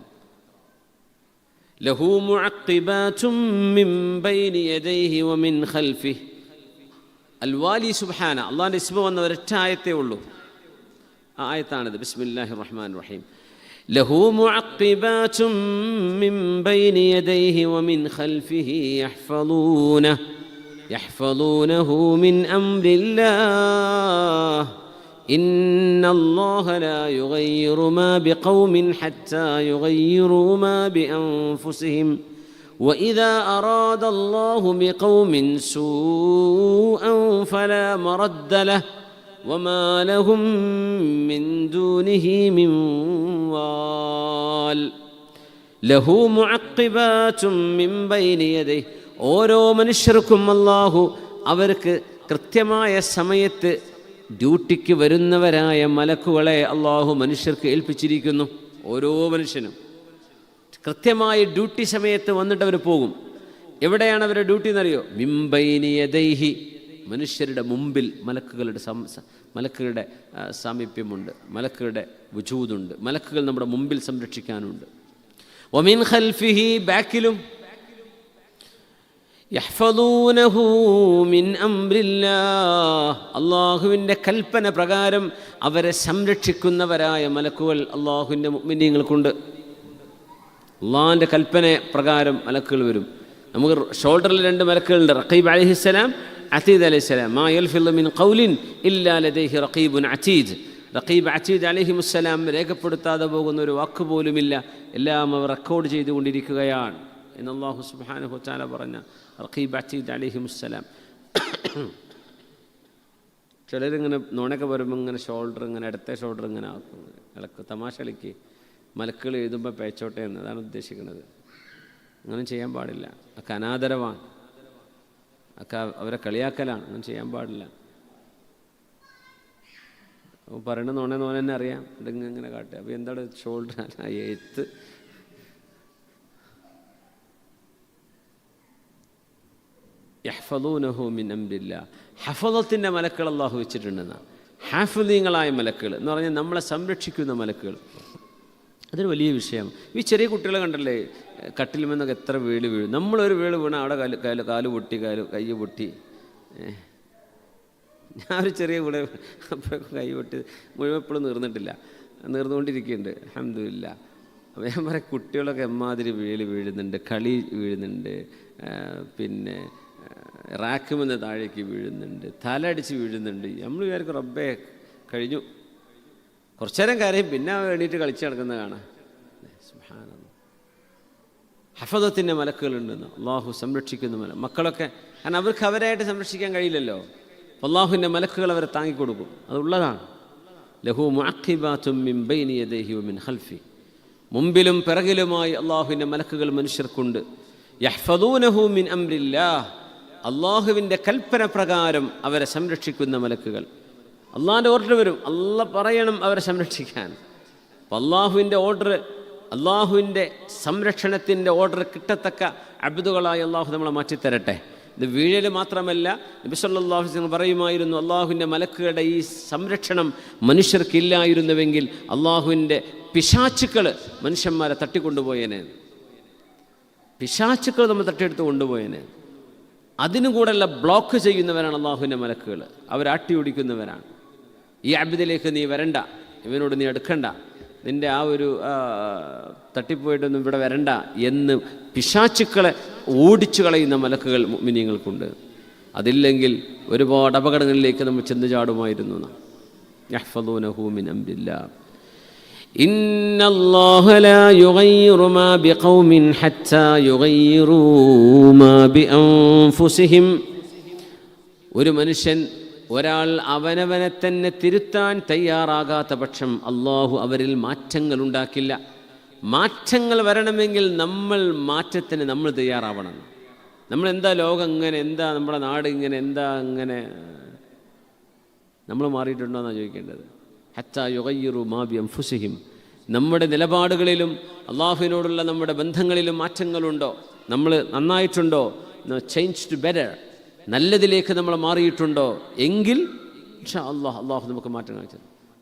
ലഹു മുഅഖിബാതും മിൻ ബൈനി യദൈഹി വ മിൻ ഖൽഫിഹി. അൽ വാലി സുബ്ഹാന, അള്ളാഹിൻ്റെ ഇസ്മ വന്ന ഒരൊറ്റ ആയത്തേ ഉള്ളൂ. ആ ആയത്താണിത്. ബിസ്മില്ലാഹിർ റഹ്മാനിർ റഹീം. ലഹു മുഅഖിബാതും മിൻ ബൈനി യദൈഹി വ മിൻ ഖൽഫിഹി യഹ്ഫളൂനഹു മിൻ അംരില്ലാഹ് ഇന്നല്ലാഹ ലാ യുഗയ്യിറു മാ ബിഖൗമിൻ ഹത്താ യുഗയ്യിറു മാ ബിഅൻഫുസിഹിം وإذا أراد الله بقوم سوءا فلا مرد له وما لهم من دونه من وال له معقبات من بين يديه. ഓരോ മനുഷ്യർക്കും അല്ലാഹു അവർക്ക് കൃത്യമായ സമയത്ത് ഡ്യൂട്ടിക്ക് വരുന്നവരായ മലക്കുകളെ അല്ലാഹു മനുഷ്യർക്ക് ഏൽപ്പിച്ചിരിക്കുന്നു. ഓരോ മനുഷ്യനും കൃത്യമായ ഡ്യൂട്ടി സമയത്ത് വന്നിട്ട് അവർ പോകും. എവിടെയാണ് അവരുടെ ഡ്യൂട്ടി എന്നറിയോ? മിൻ ബൈനി യദൈഹി, മനുഷ്യരുടെ മുമ്പിൽ മലക്കുകളുടെ സാമീപ്യമുണ്ട്, മലക്കുകളുടെ വുജൂദുണ്ട്, മലക്കുകൾ നമ്മുടെ മുമ്പിൽ സംരക്ഷിക്കാനുണ്ട്. വമിൻ ഖൽഫിഹി, ബാക്കിലും. യഹ്ഫളൂനഹു മിൻ അംരില്ലാഹ്, അള്ളാഹുവിൻ്റെ കൽപ്പന പ്രകാരം അവരെ സംരക്ഷിക്കുന്നവരായ മലക്കുകൾ അള്ളാഹുവിൻ്റെ മുഅ്മിനീങ്ങൾക്കുണ്ട്. അള്ളാഹിൻ്റെ കൽപ്പന പ്രകാരം മലക്കുകൾ വരും. നമുക്ക് ഷോൾഡറിൽ 2 മലക്കുകളുണ്ട്, റഖീബ് അലൈഹിസ്സലാം, അതീദ് അലൈഹിസ്സലാം. മാ യൽഫിളു മിൻ ഖൗലിൻ ഇല്ലാ ലദൈഹി റഖീബുൻ അതീദ്. റഖീബ് അതീദ് അലൈഹിമുസ്സലാം രേഖപ്പെടുത്താതെ പോകുന്ന ഒരു വാക്ക് പോലുമില്ല, എല്ലാം അവർ റെക്കോർഡ് ചെയ്തുകൊണ്ടിരിക്കുകയാണ് എന്ന് അല്ലാഹു സുബ്ഹാനഹു വ തആല പറഞ്ഞ റഖീബ് അതീദ് അലൈഹിമുസ്സലാം. ചിലരിങ്ങനെ നുണയൊക്കെ വരുമ്പോൾ ഇങ്ങനെ ഷോൾഡർ ഇങ്ങനെ ഇടത്തെ ഷോൾഡർ ഇങ്ങനെ ആക്കും, ഇളക്ക് തമാശ കളിക്ക്. മലക്കുകൾ എഴുതുമ്പോൾ പേച്ചോട്ടെ എന്ന്, അതാണ് ഉദ്ദേശിക്കുന്നത്. അങ്ങനെ ചെയ്യാൻ പാടില്ല. ഒക്കെ അനാദരവാണ്, ഒക്കെ അവരെ കളിയാക്കലാണ്. അങ്ങനെ ചെയ്യാൻ പാടില്ല. അപ്പോൾ പറയണ നോനെ തന്നെ അറിയാം, ഇങ്ങനെ കാട്ടുക. അപ്പോൾ എന്താണ് ഷോൾഡർ എഴുത്ത്? യഹ്ഫളൂനഹു മിൻ അംരില്ലാഹ്. ഹഫളത്തിൻ്റെ മലക്കുകൾ അല്ലാഹു വെച്ചിട്ടുണ്ടെന്നാണ്. ഹാഫിളീങ്ങളായ മലക്കുകൾ എന്ന് പറഞ്ഞാൽ നമ്മളെ സംരക്ഷിക്കുന്ന മലക്കുകൾ. അതൊരു വലിയ വിഷയമാണ്. ഈ ചെറിയ കുട്ടികളെ കണ്ടല്ലേ കട്ടിലുമെന്നൊക്കെ എത്ര വീട് വീഴും. നമ്മളൊരു വീട് വീണാൽ അവിടെ കാല് പൊട്ടി, കൈ പൊട്ടി. ഞാൻ ഒരു ചെറിയ കൂടെ അപ്പോഴൊക്കെ കൈ പൊട്ടി മുഴുവൻ എപ്പോഴും നീർന്നുകൊണ്ടിരിക്കുന്നുണ്ട്. അൽഹംദുലില്ലാ. അപ്പോൾ ഞാൻ പറയാം, കുട്ടികളൊക്കെ എമ്മാതിരി വീഴുന്നുണ്ട്, കളി വീഴുന്നുണ്ട്, പിന്നെ റാക്കുമെന്ന് താഴേക്ക് വീഴുന്നുണ്ട്, തലടിച്ച് വീഴുന്നുണ്ട്. നമ്മൾ വിചാരിക്കും റബ്ബേ കഴിഞ്ഞു, കുറച്ചു നേരം കാര്യം, പിന്നെ എണീറ്റ് കളിച്ച് നടക്കുന്നത് കാണാം. സുബ്ഹാനല്ലാഹ്. ഹഫദത്തിൻ്റെ മലക്കുകളുണ്ടെന്ന് അള്ളാഹു സംരക്ഷിക്കുന്ന മക്കളൊക്കെ. കാരണം അവർക്ക് അവരായിട്ട് സംരക്ഷിക്കാൻ കഴിയില്ലല്ലോ. അള്ളാഹുവിൻ്റെ മലക്കുകൾ അവരെ താങ്ങിക്കൊടുക്കും, അതുള്ളതാണ്. ലഹു മുഅഖിബാതും മിൻ ബൈനി യദൈഹി വ മിൻ ഖൽഫി, മുമ്പിലും പിറകിലുമായി അള്ളാഹുവിൻ്റെ മലക്കുകൾ മനുഷ്യർക്കുണ്ട്. യഹ്ഫളൂനഹു മിൻ അംരില്ലാഹ്, അള്ളാഹുവിൻ്റെ കൽപ്പന പ്രകാരം അവരെ സംരക്ഷിക്കുന്ന മലക്കുകൾ. അള്ളാഹിൻ്റെ ഓർഡർ വരും, അള്ളാഹ് പറയണം അവരെ സംരക്ഷിക്കാൻ. അപ്പം അള്ളാഹുവിൻ്റെ ഓർഡർ, അള്ളാഹുവിൻ്റെ സംരക്ഷണത്തിൻ്റെ ഓർഡർ കിട്ടത്തക്ക അബ്ദുകളായി അള്ളാഹു നമ്മളെ മാറ്റിത്തരട്ടെ. ഇത് വീഴൽ മാത്രമല്ല, നബി സല്ലല്ലാഹു അലൈഹി വസല്ലം പറയുമായിരുന്നു, അള്ളാഹുവിൻ്റെ മലക്കുകളുടെ ഈ സംരക്ഷണം മനുഷ്യർക്കില്ലായിരുന്നുവെങ്കിൽ അള്ളാഹുവിൻ്റെ പിശാചുക്കൾ മനുഷ്യന്മാരെ തട്ടിക്കൊണ്ടുപോയേനെ. പിശാചുക്കൾ നമ്മൾ തട്ടിയെടുത്ത് കൊണ്ടുപോയേനെ. അതിനും കൂടെയുള്ള ബ്ലോക്ക് ചെയ്യുന്നവരാണ് അള്ളാഹുവിൻ്റെ മലക്കുകൾ. അവരാട്ടി ഓടിക്കുന്നവരാണ്. ഈ അബ്ദിലേക്ക് നീ വരണ്ട, ഇവനോട് നീ അടുക്കണ്ട, നിൻ്റെ ആ ഒരു തട്ടിപ്പോയിട്ടൊന്നും ഇവിടെ വരണ്ട എന്ന് പിശാചുക്കളെ ഓടിച്ചു കളയുന്ന മലക്കുകൾ മുഅ്മിനീങ്ങൾക്കുണ്ട്. അതില്ലെങ്കിൽ ഒരുപാട് അപകടങ്ങളിലേക്ക് നമ്മൾ ചെന്ന് ചാടുമായിരുന്നു. യഹ്ഫദൂനഹു മിൻ അംരില്ലാഹ്. ഇന്നല്ലാഹ ലാ യുഗയ്യിറു മാ ബിഖൗമിൻ ഹത്താ യുഗയ്യിറൂ മാ ബിഅൻഫുസിഹിം. ഒരു മനുഷ്യൻ, ഒരാൾ അവനവനെ തന്നെ തിരുത്താൻ തയ്യാറാകാത്ത പക്ഷം അള്ളാഹു അവരിൽ മാറ്റങ്ങൾ ഉണ്ടാക്കില്ല. മാറ്റങ്ങൾ വരണമെങ്കിൽ മാറ്റത്തിന് നമ്മൾ തയ്യാറാവണം. നമ്മളെന്താ ലോകം ഇങ്ങനെ, എന്താ നമ്മുടെ നാട് ഇങ്ങനെ, എന്താ ഇങ്ങനെ, നമ്മൾ മാറിയിട്ടുണ്ടോ എന്നാണ് ചോദിക്കേണ്ടത്. ഹത്താ യുഗയ്യിറു മാ ബിഅൻഫുസിഹിം. നമ്മുടെ നിലപാടുകളിലും അള്ളാഹുവിനോടുള്ള നമ്മുടെ ബന്ധങ്ങളിലും മാറ്റങ്ങളുണ്ടോ? നമ്മൾ നന്നായിട്ടുണ്ടോ? ചേഞ്ച് ടു ബെറ്റർ, നല്ലതിലേക്ക് നമ്മൾ മാറിയിട്ടുണ്ടോ? എങ്കിൽ ഇൻഷാ അള്ളാഹു നമുക്ക് മാറ്റം കാണിച്ചത്.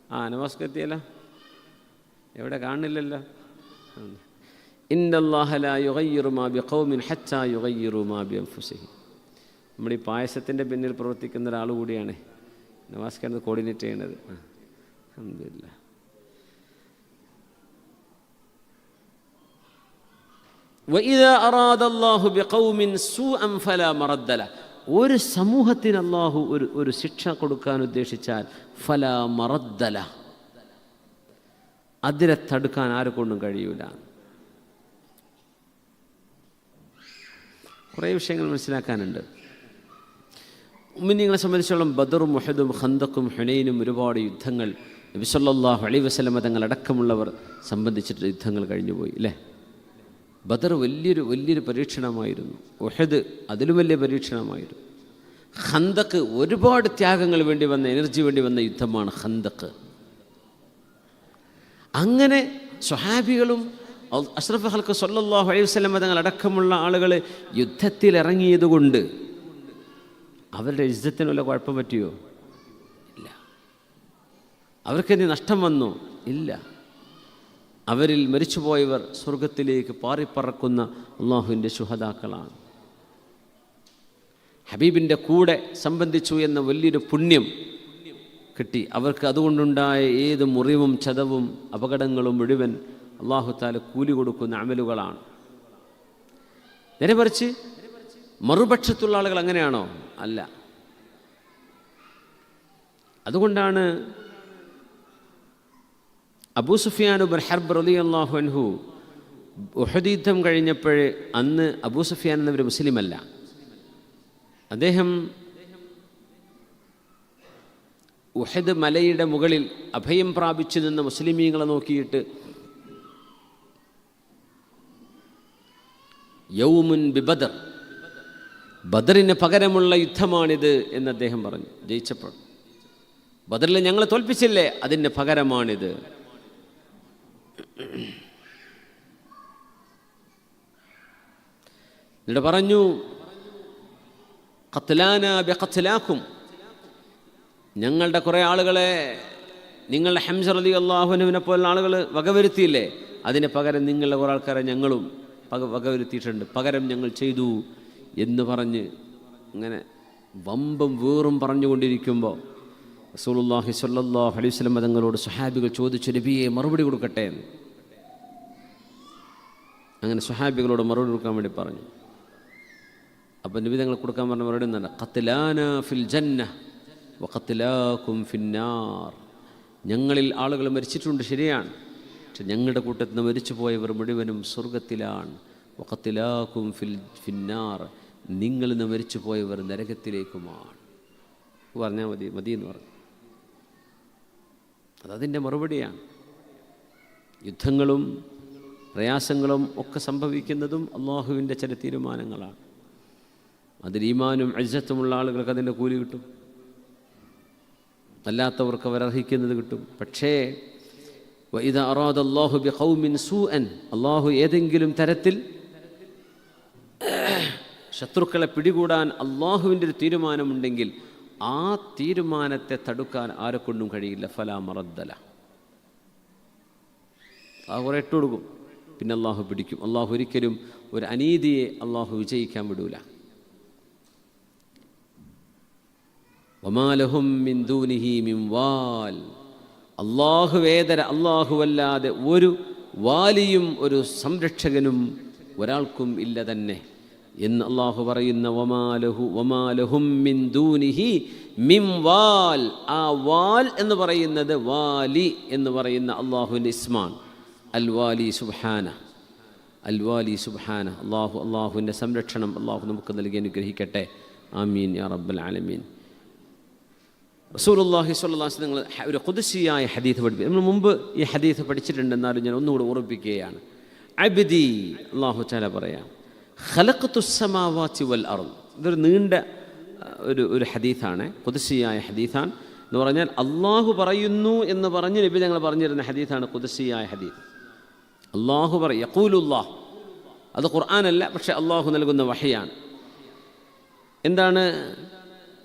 നമസ്കാരം എത്തിയല്ല, എവിടെ കാണുന്നില്ലല്ലോ. ഇന്നല്ലാഹ ലാ യുഗയ്യിറു മാ ബിഖൗമിൻ ഹത്താ യുഗയ്യിറു മാ ബിഅൻഫുസിഹിം. നമ്മൾ ഈ പായസത്തിൻ്റെ പിന്നിൽ പ്രവർത്തിക്കുന്ന ഒരാൾ കൂടിയാണ് നമസ്കാരം കോർഡിനേറ്റ് ചെയ്യുന്നത്. അൽഹംദുലില്ലാഹ്. വഇദാ അറാദല്ലാഹു ബിഖൗമിൻ സൂഅൻ ഫലാ മറദ്ദ ലഹു. ഒരു സമൂഹത്തിന് അള്ളാഹു ഒരു ശിക്ഷ കൊടുക്കാൻ ഉദ്ദേശിച്ചാൽ ഫലാ മറദ്ദ ലഹു, അതിനെ തടുക്കാൻ ആരെക്കൊണ്ടും കഴിയൂല. കുറേ വിഷയങ്ങൾ മനസ്സിലാക്കാനുണ്ട്. മുഅ്മിനീങ്ങളെ സംബന്ധിച്ചോളം ബദറും ഉഹദും ഖന്തഖും ഹുനൈനും ഒരുപാട് യുദ്ധങ്ങൾ നബി സല്ലല്ലാഹു അലൈഹി വസല്ലം തങ്ങൾ അടക്കമുള്ളവർ സംബന്ധിച്ചിട്ട് യുദ്ധങ്ങൾ കഴിഞ്ഞുപോയി അല്ലേ. ബദർ വലിയൊരു പരീക്ഷണമായിരുന്നു. ഉഹദ് അതിലും വലിയ പരീക്ഷണമായിരുന്നു. ഖന്തഖ് ഒരുപാട് ത്യാഗങ്ങൾ വേണ്ടി വന്ന, എനർജി വേണ്ടി വന്ന യുദ്ധമാണ് ഖന്തഖ്. അങ്ങനെ സ്വഹാബികളും അഷ്റഫ് ഖൽഖ് സല്ലല്ലാഹു അലൈഹി വസല്ലം തങ്ങൾ അടക്കമുള്ള ആളുകൾ യുദ്ധത്തിൽ ഇറങ്ങിയതുകൊണ്ട് അവരുടെ ഇസ്സത്തിന് വല്ല കുഴപ്പം പറ്റിയോ? ഇല്ല. അവർക്കെന്ത് നഷ്ടം വന്നോ? ഇല്ല. അവരിൽ മരിച്ചുപോയവർ സ്വർഗത്തിലേക്ക് പാറിപ്പറക്കുന്ന അള്ളാഹുവിൻ്റെ ശുഹദാക്കളാണ്. ഹബീബിൻ്റെ കൂടെ സംബന്ധിച്ചു എന്ന വലിയൊരു പുണ്യം കിട്ടി അവർക്ക്. അതുകൊണ്ടുണ്ടായ ഏത് മുറിവും ചതവും അപകടങ്ങളും മുഴുവൻ അള്ളാഹു തആല കൂലി കൊടുക്കുന്ന അമലുകളാണ്. നേരെ മറിച്ച് മറുപക്ഷത്തുള്ള ആളുകൾ അങ്ങനെയാണോ? അല്ല. അതുകൊണ്ടാണ് അബൂ സുഫിയാൻ ഇബ്നു ഹർബ് റളിയല്ലാഹു അൻഹു ഉഹദ് യുദ്ധം കഴിഞ്ഞപ്പോൾ, അന്ന് അബൂ സുഫിയാൻ എന്നവർ മുസ്ലിമല്ല. അദ്ദേഹം ഉഹദ് മലയുടെ മുകളിൽ അഭയം പ്രാപിച്ചു നിന്ന മുസ്ലിമീങ്ങളെ നോക്കിയിട്ട് യൗമുൻ ബിബദർ, ബദറിന് പകരമുള്ള യുദ്ധമാണിത് എന്ന് അദ്ദേഹം പറഞ്ഞു. ജയിച്ചപ്പോൾ ബദറിൽ ഞങ്ങൾ തോൽപ്പിച്ചില്ലേ, അതിന് പകരമാണിത്. എന്നിട്ട് പറഞ്ഞു ഖത്ലാനാ ബിഖത്ലാക്കും, ഞങ്ങളുടെ കുറേ ആളുകളെ നിങ്ങളുടെ ഹംസ റളിയല്ലാഹു അൻഹുവിനെ പോലുള്ള ആളുകൾ വകവരുത്തിയില്ലേ, അതിന് പകരം നിങ്ങളുടെ കുറേ ആൾക്കാരെ ഞങ്ങളും വകവരുത്തിയിട്ടുണ്ട്, പകരം ഞങ്ങൾ ചെയ്തു എന്ന് പറഞ്ഞ് അങ്ങനെ വമ്പം വേറും പറഞ്ഞുകൊണ്ടിരിക്കുമ്പോൾ റസൂലുള്ളാഹി സ്വല്ലല്ലാഹു അലൈഹി വസല്ലം തങ്ങളോട് സ്വഹാബികൾ ചോദിച്ചു, നബിയെ മറുപടി കൊടുക്കട്ടെ എന്ന്. അങ്ങനെ സ്വഹാബികളോട് മറുപടി കൊടുക്കാൻ വേണ്ടി പറഞ്ഞു. അപ്പം നബി തങ്ങൾ കൊടുക്കാൻ പറഞ്ഞ മറുപടി എന്താണ്? ഖത്ലാനാ ഫിൽ ജന്ന വഖത്ലാകും ഫിന്നാർ. ഞങ്ങളിൽ ആളുകൾ മരിച്ചിട്ടുണ്ട്, ശരിയാണ്. പക്ഷെ ഞങ്ങളുടെ കൂട്ടത്തിൽ നിന്ന് മരിച്ചു പോയവർ മുഴുവനും സ്വർഗത്തിലാണ്. വഖത്ലാകും ഫിന്നാർ, നിങ്ങളിൽ നിന്ന് മരിച്ചു പോയവർ നരകത്തിലേക്കുമാണ് പറഞ്ഞാൽ മതി എന്ന് പറഞ്ഞു. അതതിൻ്റെ മറുപടിയാണ്. യുദ്ധങ്ങളും പ്രയാസങ്ങളും ഒക്കെ സംഭവിക്കുന്നതും അള്ളാഹുവിൻ്റെ ചില തീരുമാനങ്ങളാണ്. അതിൽ ഈമാനും ഇസ്സത്തുമുള്ള ആളുകൾക്ക് അതിൻ്റെ കൂലി കിട്ടും, അല്ലാത്തവർക്ക് അവരർഹിക്കുന്നത് കിട്ടും. പക്ഷേ വഇദാ അറാദ അല്ലാഹു ബിഖൗമിൻ സൂഅൻ, അള്ളാഹു ഏതെങ്കിലും തരത്തിൽ ശത്രുക്കളെ പിടികൂടാൻ അള്ളാഹുവിൻ്റെ ഒരു തീരുമാനമുണ്ടെങ്കിൽ ആ തീരുമാനത്തെ തടുക്കാൻ ആരെക്കൊണ്ടും കഴിയില്ല. ഫലാ മറദ്ദ ലഹു, ആ കുറെ ഇട്ട് കൊടുക്കും, പിന്നെ അള്ളാഹു പിടിക്കും. അള്ളാഹു ഒരിക്കലും ഒരു അനീതിയെ അള്ളാഹു വിജയിക്കാൻ വിടൂല. വമാ ലഹും മിൻ ദൂനിഹി മിൻ വാൽ, അള്ളാഹുവേതര അള്ളാഹുവല്ലാതെ ഒരു വാലിയും ഒരു സംരക്ഷകനും ഒരാൾക്കും ഇല്ല തന്നെ എന്ന് അള്ളാഹു പറയുന്ന വമാലഹും മിൻ ദൂനിഹി മിൻ വാൽ. ആ വാൽ എന്ന് പറയുന്നത് വാലി എന്ന് പറയുന്ന അള്ളാഹുവിൻ്റെ ഇസ്മാണ്. അൽ വാലി സുബ്ഹാന, അൽ വാലി സുബ്ഹാന. അള്ളാഹുവിൻ്റെ സംരക്ഷണം അള്ളാഹു നമുക്ക് നൽകി അനുഗ്രഹിക്കട്ടെ. ആമീൻ യാ റബ്ബൽ ആലമീൻ. റസൂലുള്ളാഹി സ്വല്ലല്ലാഹു അലൈഹി വസല്ലം നിങ്ങൾ ഒരു ഖുദ്സിയായ ഹദീസ് പഠിപ്പിക്കും. നമ്മൾ മുമ്പ് ഈ ഹദീസ് പഠിച്ചിട്ടുണ്ടെന്നാലും ഞാൻ ഒന്നുകൂടി ഓർമ്മിപ്പിക്കുകയാണ്. അബ്ദി, അള്ളാഹു തആല പറയാം, ഖലഖ്തുസ് സമാവാതി വൽ അർദ്. ഇതൊരു നീണ്ട ഒരു ഹദീസാണ്, ഖുദ്സിയായ ഹദീസാണ്. എന്ന് പറഞ്ഞാൽ അള്ളാഹു പറയുന്നു എന്ന് പറഞ്ഞ് നബി ഞങ്ങൾ പറഞ്ഞിരുന്ന ഹദീസാണ് ഖുദ്സിയായ ഹദീസ്. അള്ളാഹു പറയും, യഖൂലുല്ലാഹ്. അത് ഖുർആനല്ല, പക്ഷേ അള്ളാഹു നൽകുന്ന വഹയാണ്. എന്താണ്?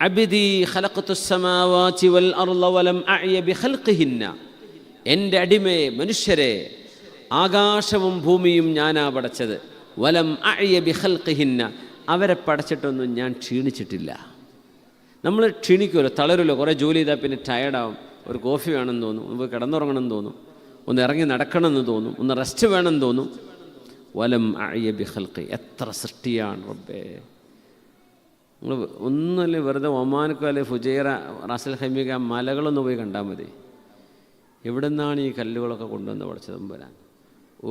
അബ്ദി ഖലഖ്തുസ് സമാവാതി വൽ അർദ വലം അഅയ ബിഖൽഖിഹിന്ന. എൻ്റെ അടിമയെ, മനുഷ്യരെ, ആകാശവും ഭൂമിയും ഞാനാ പടച്ചത്. വലം അഅയ ബിഖൽഖിഹിന്ന, അവരെ പടച്ചിട്ടൊന്നും ഞാൻ ക്ഷീണിച്ചിട്ടില്ല. നമ്മൾ ക്ഷീണിക്കുമല്ലോ, തളരുമല്ലോ. കുറേ ജോലി ചെയ്താൽ പിന്നെ ടയർഡാവും. ഒരു കോഫി വേണമെന്ന് തോന്നും, ഒന്ന് കിടന്നുറങ്ങണമെന്ന് തോന്നും, ഒന്ന് ഇറങ്ങി നടക്കണമെന്ന് തോന്നും, ഒന്ന് റെസ്റ്റ് വേണമെന്ന് തോന്നും. വലം അഅയ ബിഖൽഖി. എത്ര സൃഷ്ടിയാണ് റബ്ബേ. നിങ്ങൾ ഒന്നുമല്ലേ, വെറുതെ ഒമാനക്കോ അല്ലെ ഫുജൈറ, റാസൽ ഹൈമിക മലകളൊന്ന് പോയി കണ്ടാൽ മതി. എവിടെ നിന്നാണ് ഈ കല്ലുകളൊക്കെ കൊണ്ടുവന്ന് പഠിച്ചത് തമ്പുരാൻ?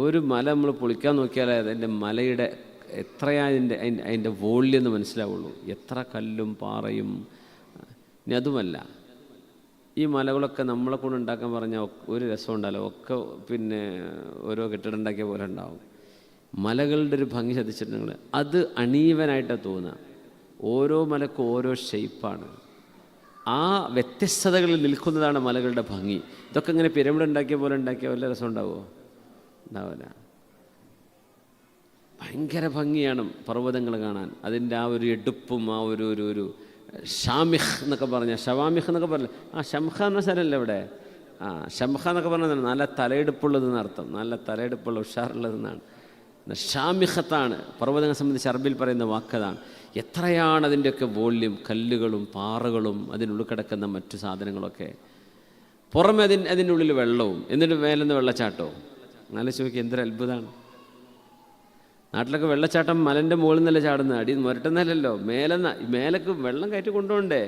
ഒരു മല നമ്മൾ പൊളിക്കാൻ നോക്കിയാലേ അതിൻ്റെ മലയുടെ എത്രയാ അതിൻ്റെ വോള്യം എന്ന് മനസ്സിലാവുള്ളൂ. എത്ര കല്ലും പാറയും. ഇനി അതുമല്ല, ഈ മലകളൊക്കെ നമ്മളെ കൊണ്ട് ഉണ്ടാക്കാൻ പറഞ്ഞാൽ ഒരു രസം ഉണ്ടാവില്ല. ഒക്കെ പിന്നെ ഓരോ കെട്ടിടം ഉണ്ടാക്കിയ പോലെ ഉണ്ടാവും. മലകളുടെ ഒരു ഭംഗി ശ്രദ്ധിച്ചിട്ടുണ്ടെങ്കിൽ അത് അണീവനായിട്ടാണ് തോന്നുക. ഓരോ മലക്കും ഓരോ ഷെയ്പ്പാണ്. ആ വ്യത്യസ്തതകളിൽ നിൽക്കുന്നതാണ് മലകളുടെ ഭംഗി. ഇതൊക്കെ ഇങ്ങനെ പിരമിഡ് ഉണ്ടാക്കിയ പോലെ ഉണ്ടാക്കിയാൽ വല്ല രസം ഉണ്ടാവുമോ? ഉണ്ടാവില്ല. ഭയങ്കര ഭംഗിയാണ് പർവ്വതങ്ങൾ കാണാൻ. അതിൻ്റെ ആ ഒരു എടുപ്പും ആ ഒരു ഷാമിഖ് എന്നൊക്കെ പറഞ്ഞാൽ, ഷവാമിഖ് എന്നൊക്കെ പറഞ്ഞാൽ, ഷംഖ എന്ന സ്ഥലമല്ലേ ഇവിടെ? ഷംഖ എന്നൊക്കെ പറഞ്ഞാൽ നല്ല തലയെടുപ്പുള്ളതെന്ന് അർത്ഥം. നല്ല തലയെടുപ്പുള്ള, ഉഷാറുള്ളതെന്നാണ്. ഷാമിഖത്താണ് പർവ്വതങ്ങളെ സംബന്ധിച്ച് അറബിൽ പറയുന്ന വാക്കതാണ്. എത്രയാണ് അതിൻ്റെയൊക്കെ വോള്യം, കല്ലുകളും പാറകളും അതിനുള്ളിൽ കിടക്കുന്ന മറ്റു സാധനങ്ങളൊക്കെ. പുറമെ അതിൻ്റെ ഉള്ളിൽ വെള്ളവും, എന്നിട്ട് മേലെന്ന് വെള്ളച്ചാട്ടവും. നല്ല ചോദിക്കുക, എന്തൊരു അത്ഭുതമാണ്. നാട്ടിലൊക്കെ വെള്ളച്ചാട്ടം മലൻ്റെ മുകളിൽ നിന്നല്ല ചാടുന്നത്, അടി മുരട്ടുന്നല്ലോ, മേലേക്ക് വെള്ളം കയറ്റി കൊണ്ടുപോകണ്ടേ.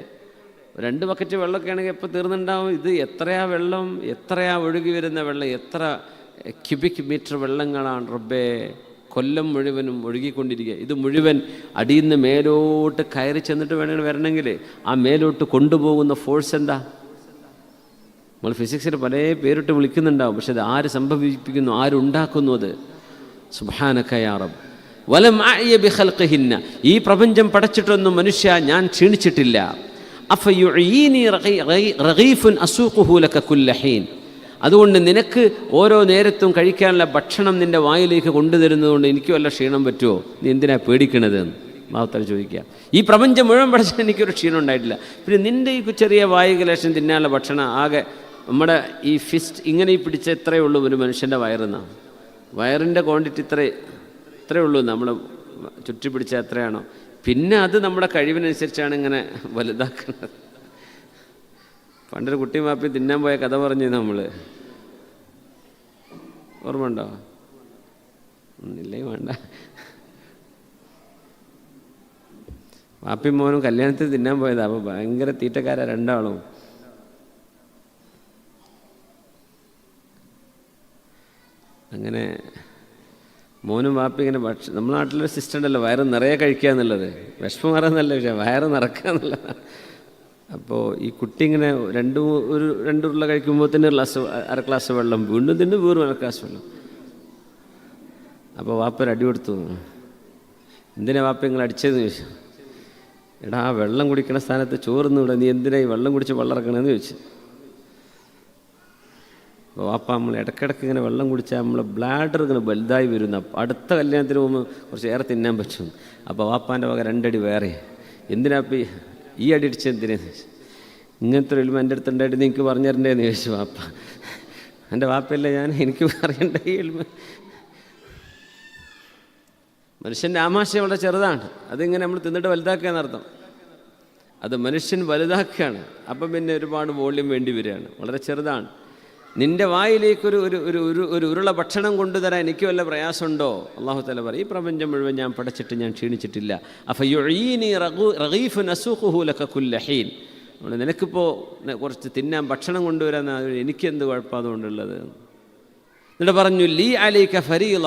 2 ബക്കറ്റ് വെള്ളമൊക്കെ ആണെങ്കിൽ എപ്പോൾ തീർന്നുണ്ടാവും. ഇത് എത്രയാ വെള്ളം, എത്രയാ ഒഴുകി വരുന്ന വെള്ളം, എത്ര ക്യൂബിക് മീറ്റർ വെള്ളങ്ങളാണ് റബ്ബേ കൊല്ലം മുഴുവനും ഒഴുകിക്കൊണ്ടിരിക്കുക. ഇത് മുഴുവൻ അടിയിൽ നിന്ന് മേലോട്ട് കയറി ചെന്നിട്ട് വരണമെങ്കിൽ ആ മേലോട്ട് കൊണ്ടുപോകുന്ന ഫോഴ്സ് എന്താ? നമ്മൾ ഫിസിക്സിൽ പല പേരിട്ട് വിളിക്കുന്നുണ്ടാവും, പക്ഷെ അത് ആര് സംഭവിപ്പിക്കുന്നു, ആരുണ്ടാക്കുന്നു? അത് സുബ്ഹാനക യാ റബ്ബ്. വലം അഅയ ബിഖൽഖിഹിന്ന. ഈ പ്രപഞ്ചം പടച്ചിട്ടൊന്നും മനുഷ്യ ഞാൻ ക്ഷീണിച്ചിട്ടില്ല. അഫയുഈനി റഗീഫുൻ അസൂഖുഹു ലക കുല്ല ഹീൻ. അതുകൊണ്ട് നിനക്ക് ഓരോ നേരത്തും കഴിക്കാനുള്ള ഭക്ഷണം നിൻ്റെ വായിലേക്ക് കൊണ്ടുതരുന്നതുകൊണ്ട് എനിക്ക് വല്ല ക്ഷീണം പറ്റുമോ? നീ എന്തിനാ പേടിക്കണത് എന്ന് ഭാവത്താൽ ചോദിക്കുക. ഈ പ്രപഞ്ചം മുഴുവൻ പഠിച്ചാൽ എനിക്കൊരു ക്ഷീണം ഉണ്ടായിട്ടില്ല. പിന്നെ നിൻ്റെ ഈ ചെറിയ വായിക ലക്ഷം തിന്നാനുള്ള ഭക്ഷണം ആകെ നമ്മുടെ ഈ ഫിസ്റ്റ് ഇങ്ങനെ ഈ പിടിച്ച ഇത്രയേ ഉള്ളൂ ഒരു മനുഷ്യൻ്റെ വയറെന്നാണ്. വയറിൻ്റെ ക്വാണ്ടിറ്റി ഇത്രയേ ഉള്ളൂ. നമ്മൾ ചുറ്റി പിടിച്ചാൽ എത്രയാണോ, പിന്നെ അത് നമ്മുടെ കഴിവിനനുസരിച്ചാണ് ഇങ്ങനെ വലുതാക്കുന്നത്. പണ്ടൊരു കുട്ടി മാപ്പി തിന്നാൻ പോയ കഥ പറഞ്ഞു നമ്മൾ, ഓർമ്മ ഉണ്ടോ? ഒന്നില്ലേ വേണ്ട. വാപ്പി മോനും കല്യാണത്തിൽ തിന്നാൻ പോയതാ. അപ്പോൾ ഭയങ്കര തീറ്റക്കാരാ രണ്ടാളും. അങ്ങനെ മോനും വാപ്പി ഇങ്ങനെ നമ്മുടെ നാട്ടിലൊരു സിസ്റ്റം ഉണ്ടല്ലോ, വയറ് നിറയെ കഴിക്കുക എന്നുള്ളത്. വിഷമം മാറാന്നല്ല, പക്ഷേ വയറ് നിറക്കുക എന്നുള്ളതാണ്. അപ്പോൾ ഈ കുട്ടി ഇങ്ങനെ രണ്ട് ഉരുള കഴിക്കുമ്പോൾ തന്നെ അര ഗ്ലാസ് വെള്ളം, വീണ്ടും തന്നെ വീറും അര ഗ്ലാസ് വെള്ളം. അപ്പോൾ വാപ്പ ഒരു അടി കൊടുത്തു. എന്തിനാ വാപ്പ നിങ്ങൾ അടിച്ചതെന്ന് ചോദിച്ചു. എടാ, ആ വെള്ളം കുടിക്കണ സ്ഥാനത്ത് ചോറുന്നിവിടെ, നീ എന്തിനാ ഈ വെള്ളം കുടിച്ച് വെള്ളം ഇറക്കണമെന്ന് ചോദിച്ചു. അപ്പോൾ വാപ്പ നമ്മൾ ഇടയ്ക്കിടയ്ക്ക് ഇങ്ങനെ വെള്ളം കുടിച്ചാൽ നമ്മളെ ബ്ലാഡർ ഇങ്ങനെ വലുതായി വരുന്നു. അടുത്ത കല്യാണത്തിന് പോകുമ്പോൾ കുറച്ച് ഏറെ തിന്നാൻ പറ്റും. അപ്പോൾ വാപ്പാൻ്റെ വക 2 അടി വേറെ. എന്തിനാ ഈ അടി അടിച്ചത് എന്തിനാന്ന് ചോദിച്ചു. ഇങ്ങനത്തെ ഒരു എൽമ എൻ്റെ അടുത്ത് ഉണ്ടായിട്ട് നിങ്ങൾക്ക് പറഞ്ഞു തരണ്ടേന്ന് ചോദിച്ചു വാപ്പ. എൻ്റെ വാപ്പയല്ലേ ഞാൻ, എനിക്ക് പറയണ്ട ഈ എൽമ. മനുഷ്യൻ്റെ ആമാശയം വളരെ ചെറുതാണ്. അതിങ്ങനെ നമ്മൾ തിന്നിട്ട് വലുതാക്കുക എന്നർത്ഥം. അത് മനുഷ്യൻ വലുതാക്കുകയാണ്. അപ്പം പിന്നെ ഒരുപാട് വോള്യം വേണ്ടി വരികയാണ്. വളരെ ചെറുതാണ്. നിൻ്റെ വായിലേക്കൊരു ഒരു ഒരു ഒരു ഒരു ഉരുള ഭക്ഷണം കൊണ്ടുതരാൻ എനിക്ക് വല്ല പ്രയാസമുണ്ടോ? അള്ളാഹു തആല പറയും, ഈ പ്രപഞ്ചം മുഴുവൻ ഞാൻ പടച്ചിട്ട് ഞാൻ ക്ഷീണിച്ചിട്ടില്ല. അഫയുഈനി റഗീഫുൻ അസൂഖുഹു ലക കുല്ല ഹീൻ. നിനക്കിപ്പോൾ കുറച്ച് തിന്നാൻ ഭക്ഷണം കൊണ്ടുവരാൻ എനിക്കെന്ത് കുഴപ്പം അതുകൊണ്ടുള്ളത്? എന്നിട്ട് പറഞ്ഞു, ലീ അലൈക ഫരീള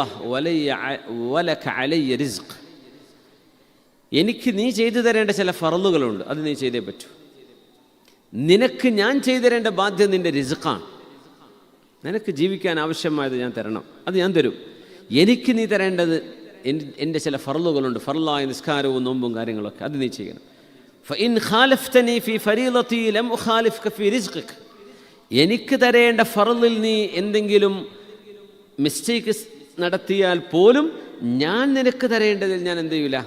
വലക അലയ്യ റിസ്ഖ്. എനിക്ക് നീ ചെയ്തു തരേണ്ട ചില ഫർളുകളുണ്ട്, അത് നീ ചെയ്തേ പറ്റൂ. നിനക്ക് ഞാൻ ചെയ്തു തരേണ്ട ബാധ്യത നിൻ്റെ റിസ്ഖാണ്. നിനക്ക് ജീവിക്കാൻ ആവശ്യമായത് ഞാൻ തരണം, അത് ഞാൻ തരും. എനിക്ക് നീ തരേണ്ടത് എൻ്റെ ചില ഫർളുകളുണ്ട്, ഫർളായ നിസ്കാരവും നോമ്പും കാര്യങ്ങളൊക്കെ, അത് നീ ചെയ്യണം. ഫഇൻ ഖാലഫ്തനി ഫീ ഫരീളതി ലം ഉഖാലിഫ്ക ഫീ റിസ്ഖിക. എനിക്ക് തരേണ്ട ഫർളിൽ നീ എന്തെങ്കിലും മിസ്റ്റേക്ക് നടത്തിയാൽ പോലും ഞാൻ നിനക്ക് തരേണ്ടതിൽ ഞാൻ എന്ത് ചെയ്യൂല,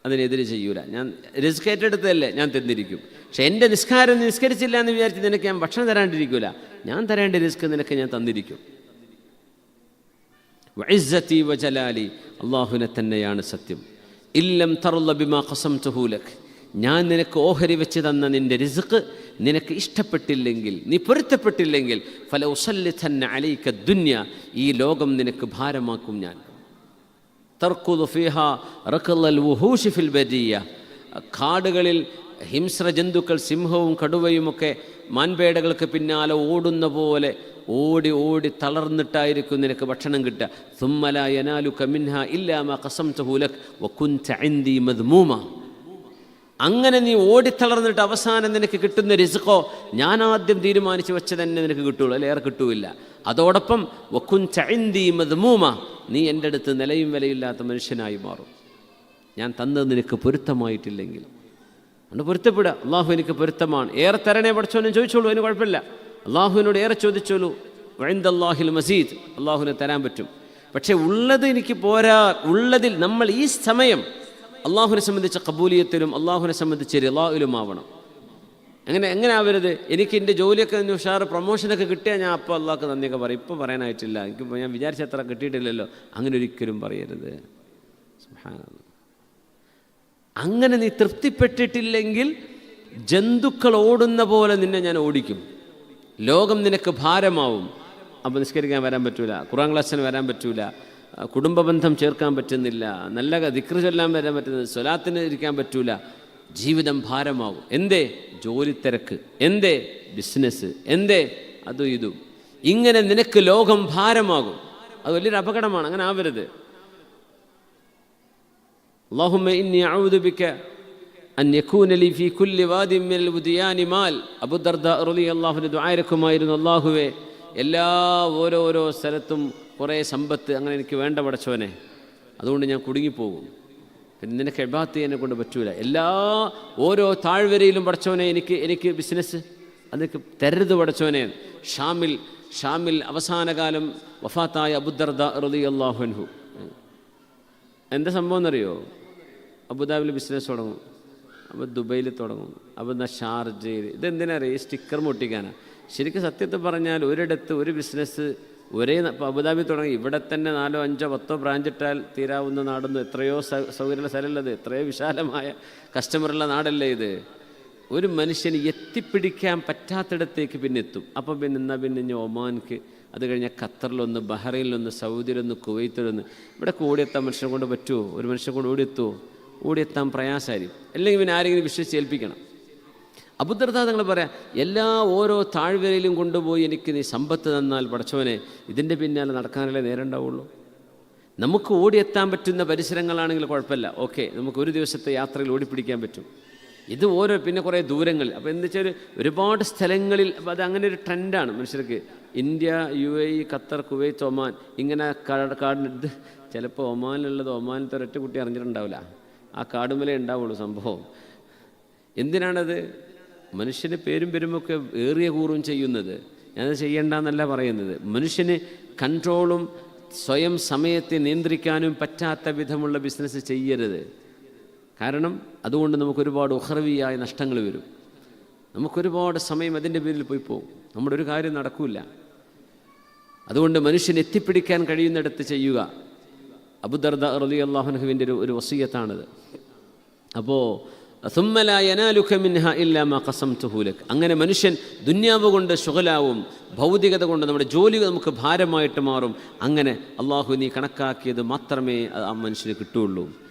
അതിനെതിരെ ചെയ്യൂല. ഞാൻ റിസ്ക് ഏറ്റെടുത്തതല്ലേ, ഞാൻ തന്നിരിക്കും. പക്ഷെ എൻ്റെ നിസ്കാരം നിസ്കരിച്ചില്ല എന്ന് വിചാരിച്ച് നിനക്ക് ഞാൻ ഭക്ഷണം തരാണ്ടിരിക്കൂല. ഞാൻ തരേണ്ട റിസ്ക് നിനക്ക് ഞാൻ തന്നിരിക്കും. വഇസ്സതി വജലാലി, അല്ലാഹുവിനെ തന്നെയാണ് സത്യം. ഇല്ലം തർള ബിമാ ഖസംതുഹു ലക്, ഞാൻ നിനക്ക് ഓഹരി വെച്ച് തന്ന നിൻ്റെ റിസ്ക് നിനക്ക് ഇഷ്ടപ്പെട്ടില്ലെങ്കിൽ, നീ പൊരുത്തപ്പെട്ടില്ലെങ്കിൽ, ഫലഉസല്ലിതന്ന അലൈക ദുനിയ, ഈ ലോകം നിനക്ക് ഭാരമാക്കും ഞാൻ. തർക്കുദു ഫീഹാ റഖലൽ വുഹൂഷി ഫിൽ ബരിയ, കാടുകളിൽ ഹിംസ്ര ജന്തുക്കൾ, സിംഹവും കടുവയുമൊക്കെ മാൻപേടകൾക്ക് പിന്നാലെ ഓടുന്ന പോലെ ഓടി ഓടി തളർന്നിട്ടായിരിക്കും നിനക്ക് ഭക്ഷണം കിട്ടുക. സുമ്മ ലാ യനാലുക മിൻഹാ ഇല്ലാ മാ ഖസംതുഹു ലക് വകുൻത ഇൻദി മദ്മൂമ. അങ്ങനെ നീ ഓടിത്തളർന്നിട്ട് അവസാനം നിനക്ക് കിട്ടുന്ന റിസ്ഖോ ഞാൻ ആദ്യം തീരുമാനിച്ച് വെച്ച് തന്നെ നിനക്ക് കിട്ടുള്ളൂ, അല്ലെ ഏറെ കിട്ടൂല്ല. അതോടൊപ്പം വകുൻത ഇൻദി മദ്മൂമ, നീ എൻ്റെ അടുത്ത് നിലയും വിലയില്ലാത്ത മനുഷ്യനായി മാറും, ഞാൻ തന്നത് നിനക്ക് പൊരുത്തമായിട്ടില്ലെങ്കിൽ. അതുകൊണ്ട് പൊരുത്തപ്പെടുക, അള്ളാഹു എനിക്ക് പൊരുത്തമാണ്, ഏറെ തരണേ പഠിച്ചോനും ചോദിച്ചോളൂ, അതിന് കുഴപ്പമില്ല. അള്ളാഹുവിനോട് ഏറെ ചോദിച്ചോളൂ. വഇൻദല്ലാഹിൽ മസീദ്, അള്ളാഹുവിനെ തരാൻ പറ്റും. പക്ഷേ ഉള്ളത് എനിക്ക് പോരാ. ഉള്ളതിൽ നമ്മൾ ഈ സമയം അള്ളാഹുവിനെ സംബന്ധിച്ച കബൂലിയത്തിലും അള്ളാഹുവിനെ സംബന്ധിച്ച് റിളായിലും ആവണം. എങ്ങനെ ആവരുത്? എനിക്ക് എൻ്റെ ജോലിയൊക്കെ ഉഷാറ് പ്രൊമോഷനൊക്കെ കിട്ടിയാൽ ഞാൻ അപ്പോൾ അള്ളാഹ്ക്ക് നന്ദിയൊക്കെ പറയും. ഇപ്പോൾ പറയാനായിട്ടില്ല, എനിക്കിപ്പോൾ ഞാൻ വിചാരിച്ചത്ര കിട്ടിയിട്ടില്ലല്ലോ, അങ്ങനെ ഒരിക്കലും പറയരുത്. സുബ്ഹാനല്ലാഹ്. അങ്ങനെ നീ തൃപ്തിപ്പെട്ടിട്ടില്ലെങ്കിൽ ജന്തുക്കൾ ഓടുന്ന പോലെ നിന്നെ ഞാൻ ഓടിക്കും. ലോകം നിനക്ക് ഭാരമാവും. അപ്പോൾ നിസ്കരിക്കാൻ വരാൻ പറ്റൂല, ഖുർആൻ ക്ലാസ്സിന് വരാൻ പറ്റൂല, കുടുംബ ബന്ധം ചേർക്കാൻ പറ്റുന്നില്ല, നല്ല ദിക്ർ ചൊല്ലാൻ വരാൻ പറ്റുന്നില്ല, സ്വലാത്തിന് ഇരിക്കാൻ പറ്റൂല. ജീവിതം ഭാരമാകും. എന്തേ? ജോലി തിരക്ക്, എന്തേ? ബിസിനസ്, എന്തേ? അതും ഇതും. ഇങ്ങനെ നിനക്ക് ലോകം ഭാരമാകും. അത് വലിയൊരു അപകടമാണ്. അങ്ങനെ ആവരുത്. അല്ലാഹുമ്മ ഇന്നി അഊദു ബിക അൻ യകൂന ലി ഫീ കുല്ലി വാദിൻ മിനൽ ഉദ്യാനി മാൽ. അബൂ ദർദാ റളിയല്ലാഹു അൻഹു ദുആ ഇറക്കുമായിരുന്നു, അല്ലാഹുവേ, എല്ലാ ഓരോരോ സ്ഥലത്തും കുറേ സമ്പത്ത് അങ്ങനെ എനിക്ക് വേണ്ട പടച്ചവനെ, അതുകൊണ്ട് ഞാൻ കുടുങ്ങിപ്പോകും. പിന്നെ നിനക്ക് ഇബാദത്ത് ചെയ്യാനെ കൊണ്ട് പറ്റൂല. ഓരോ താഴ്വരയിലും പടച്ചവനെ എനിക്ക് ബിസിനസ് അതൊക്കെ തരരുത് പടച്ചവനെ. ഷാമിൽ അവസാനകാലം വഫാത്തായ അബൂ ദർദാ റളിയല്ലാഹു അൻഹു എന്താ സംഭവം എന്നറിയോ? അബുദാബിയിൽ ബിസിനസ് തുടങ്ങും, അപ്പോൾ ദുബൈയിൽ തുടങ്ങും, അപ്പോൾ ഷാർജയിൽ. ഇതെന്തിനറിയാം? ഈ സ്റ്റിക്കർ മുട്ടിക്കാനാണ്. ശരിക്കും സത്യത്തിൽ പറഞ്ഞാൽ ഒരിടത്ത് ഒരു ബിസിനസ് ഇപ്പോൾ അബുദാബി തുടങ്ങി, ഇവിടെ തന്നെ 4, 5, 10 ബ്രാഞ്ച് ഇട്ടാൽ തീരാവുന്ന നാടൊന്നും, എത്രയോ സൗകര്യമുള്ള സ്ഥലമുള്ളത്, എത്രയോ വിശാലമായ കസ്റ്റമറുള്ള നാടല്ലേ ഇത്. ഒരു മനുഷ്യന് എത്തിപ്പിടിക്കാൻ പറ്റാത്തിടത്തേക്ക് പിന്നെ എത്തും. അപ്പം പിന്നെ ഇനി ഒമാൻക്ക്, അത് കഴിഞ്ഞാൽ ഖത്തറിലൊന്ന്, ബഹ്റൈനിലൊന്ന്, സൗദിയിലൊന്ന്, കുവൈത്തിലൊന്ന്. ഇവിടെ ഓടിയെത്താൻ മനുഷ്യനെ കൊണ്ട് പറ്റുമോ? ഒരു മനുഷ്യനെ കൊണ്ട് ഓടിയെത്താൻ പ്രയാസമായിരിക്കും. അല്ലെങ്കിൽ പിന്നെ ആരെങ്കിലും വിശ്വസിച്ച് ഏൽപ്പിക്കണം. അബൂ ദർദാ തങ്ങൾ പറയാം, ഓരോ താഴ്വരയിലും കൊണ്ടുപോയി എനിക്ക് നീ സമ്പത്ത് തന്നാൽ പടച്ചവനെ, ഇതിൻ്റെ പിന്നാലെ നടക്കാനല്ലേ നേരം ഉണ്ടാവുള്ളൂ. നമുക്ക് ഓടിയെത്താൻ പറ്റുന്ന പരിസരങ്ങളാണെങ്കിൽ കുഴപ്പമില്ല, ഓക്കെ, നമുക്ക് ഒരു ദിവസത്തെ യാത്രയിൽ ഓടിപ്പിടിക്കാൻ പറ്റും. ഇത് പിന്നെ കുറേ ദൂരങ്ങൾ. അപ്പോൾ എന്താ വെച്ചാൽ ഒരുപാട് സ്ഥലങ്ങളിൽ, അപ്പോൾ അത് അങ്ങനെ ഒരു ട്രെൻഡാണ് മനുഷ്യർക്ക്. India, UAE, Qatar, Kuwait, Oman, ഇങ്ങനെ കാടിന് ഇത് ചിലപ്പോൾ ഒമാനിലുള്ളത് ഒമാനിലത്തെ ഒരൊറ്റ കുട്ടി അറിഞ്ഞിട്ടുണ്ടാവില്ല. ആ കാടുമലേ ഉണ്ടാവുള്ളൂ സംഭവം. എന്തിനാണത്? മനുഷ്യന് പേരും പെരുമൊക്കെ ഏറിയ കൂറും ചെയ്യുന്നത്. ഞാനത് ചെയ്യേണ്ടെന്നല്ല പറയുന്നത്. മനുഷ്യന് കൺട്രോളും സ്വയം സമയത്തെ നിയന്ത്രിക്കാനും പറ്റാത്ത വിധമുള്ള ബിസിനസ് ചെയ്യരുത്. കാരണം അതുകൊണ്ട് നമുക്കൊരുപാട് ഉഖ്റവിയായ നഷ്ടങ്ങൾ വരും. നമുക്കൊരുപാട് സമയം അതിൻ്റെ പേരിൽ പോയി പോകും, നമ്മുടെ ഒരു കാര്യം നടക്കില്ല. അതുകൊണ്ട് മനുഷ്യന് എത്തിപ്പിടിക്കാൻ കഴിയുന്നിടത്ത് ചെയ്യുക. അബൂ ദർദാ റളിയല്ലാഹു അൻഹുവിൻ്റെ ഒരു വസിയത്താണിത്. അപ്പോൾ സുമ്മ ലാ യനാലുക മിൻഹാ ഇല്ലാ മാ ഖസംതുഹു ലക്. അങ്ങനെ മനുഷ്യൻ ദുന്യാവ് കൊണ്ട് ശുഗലാവും, ഭൗതികത കൊണ്ട് നമ്മുടെ ജോലി നമുക്ക് ഭാരമായിട്ട് മാറും. അങ്ങനെ അള്ളാഹു നീ കണക്കാക്കിയത് മാത്രമേ ആ മനുഷ്യന് കിട്ടുകയുള്ളൂ.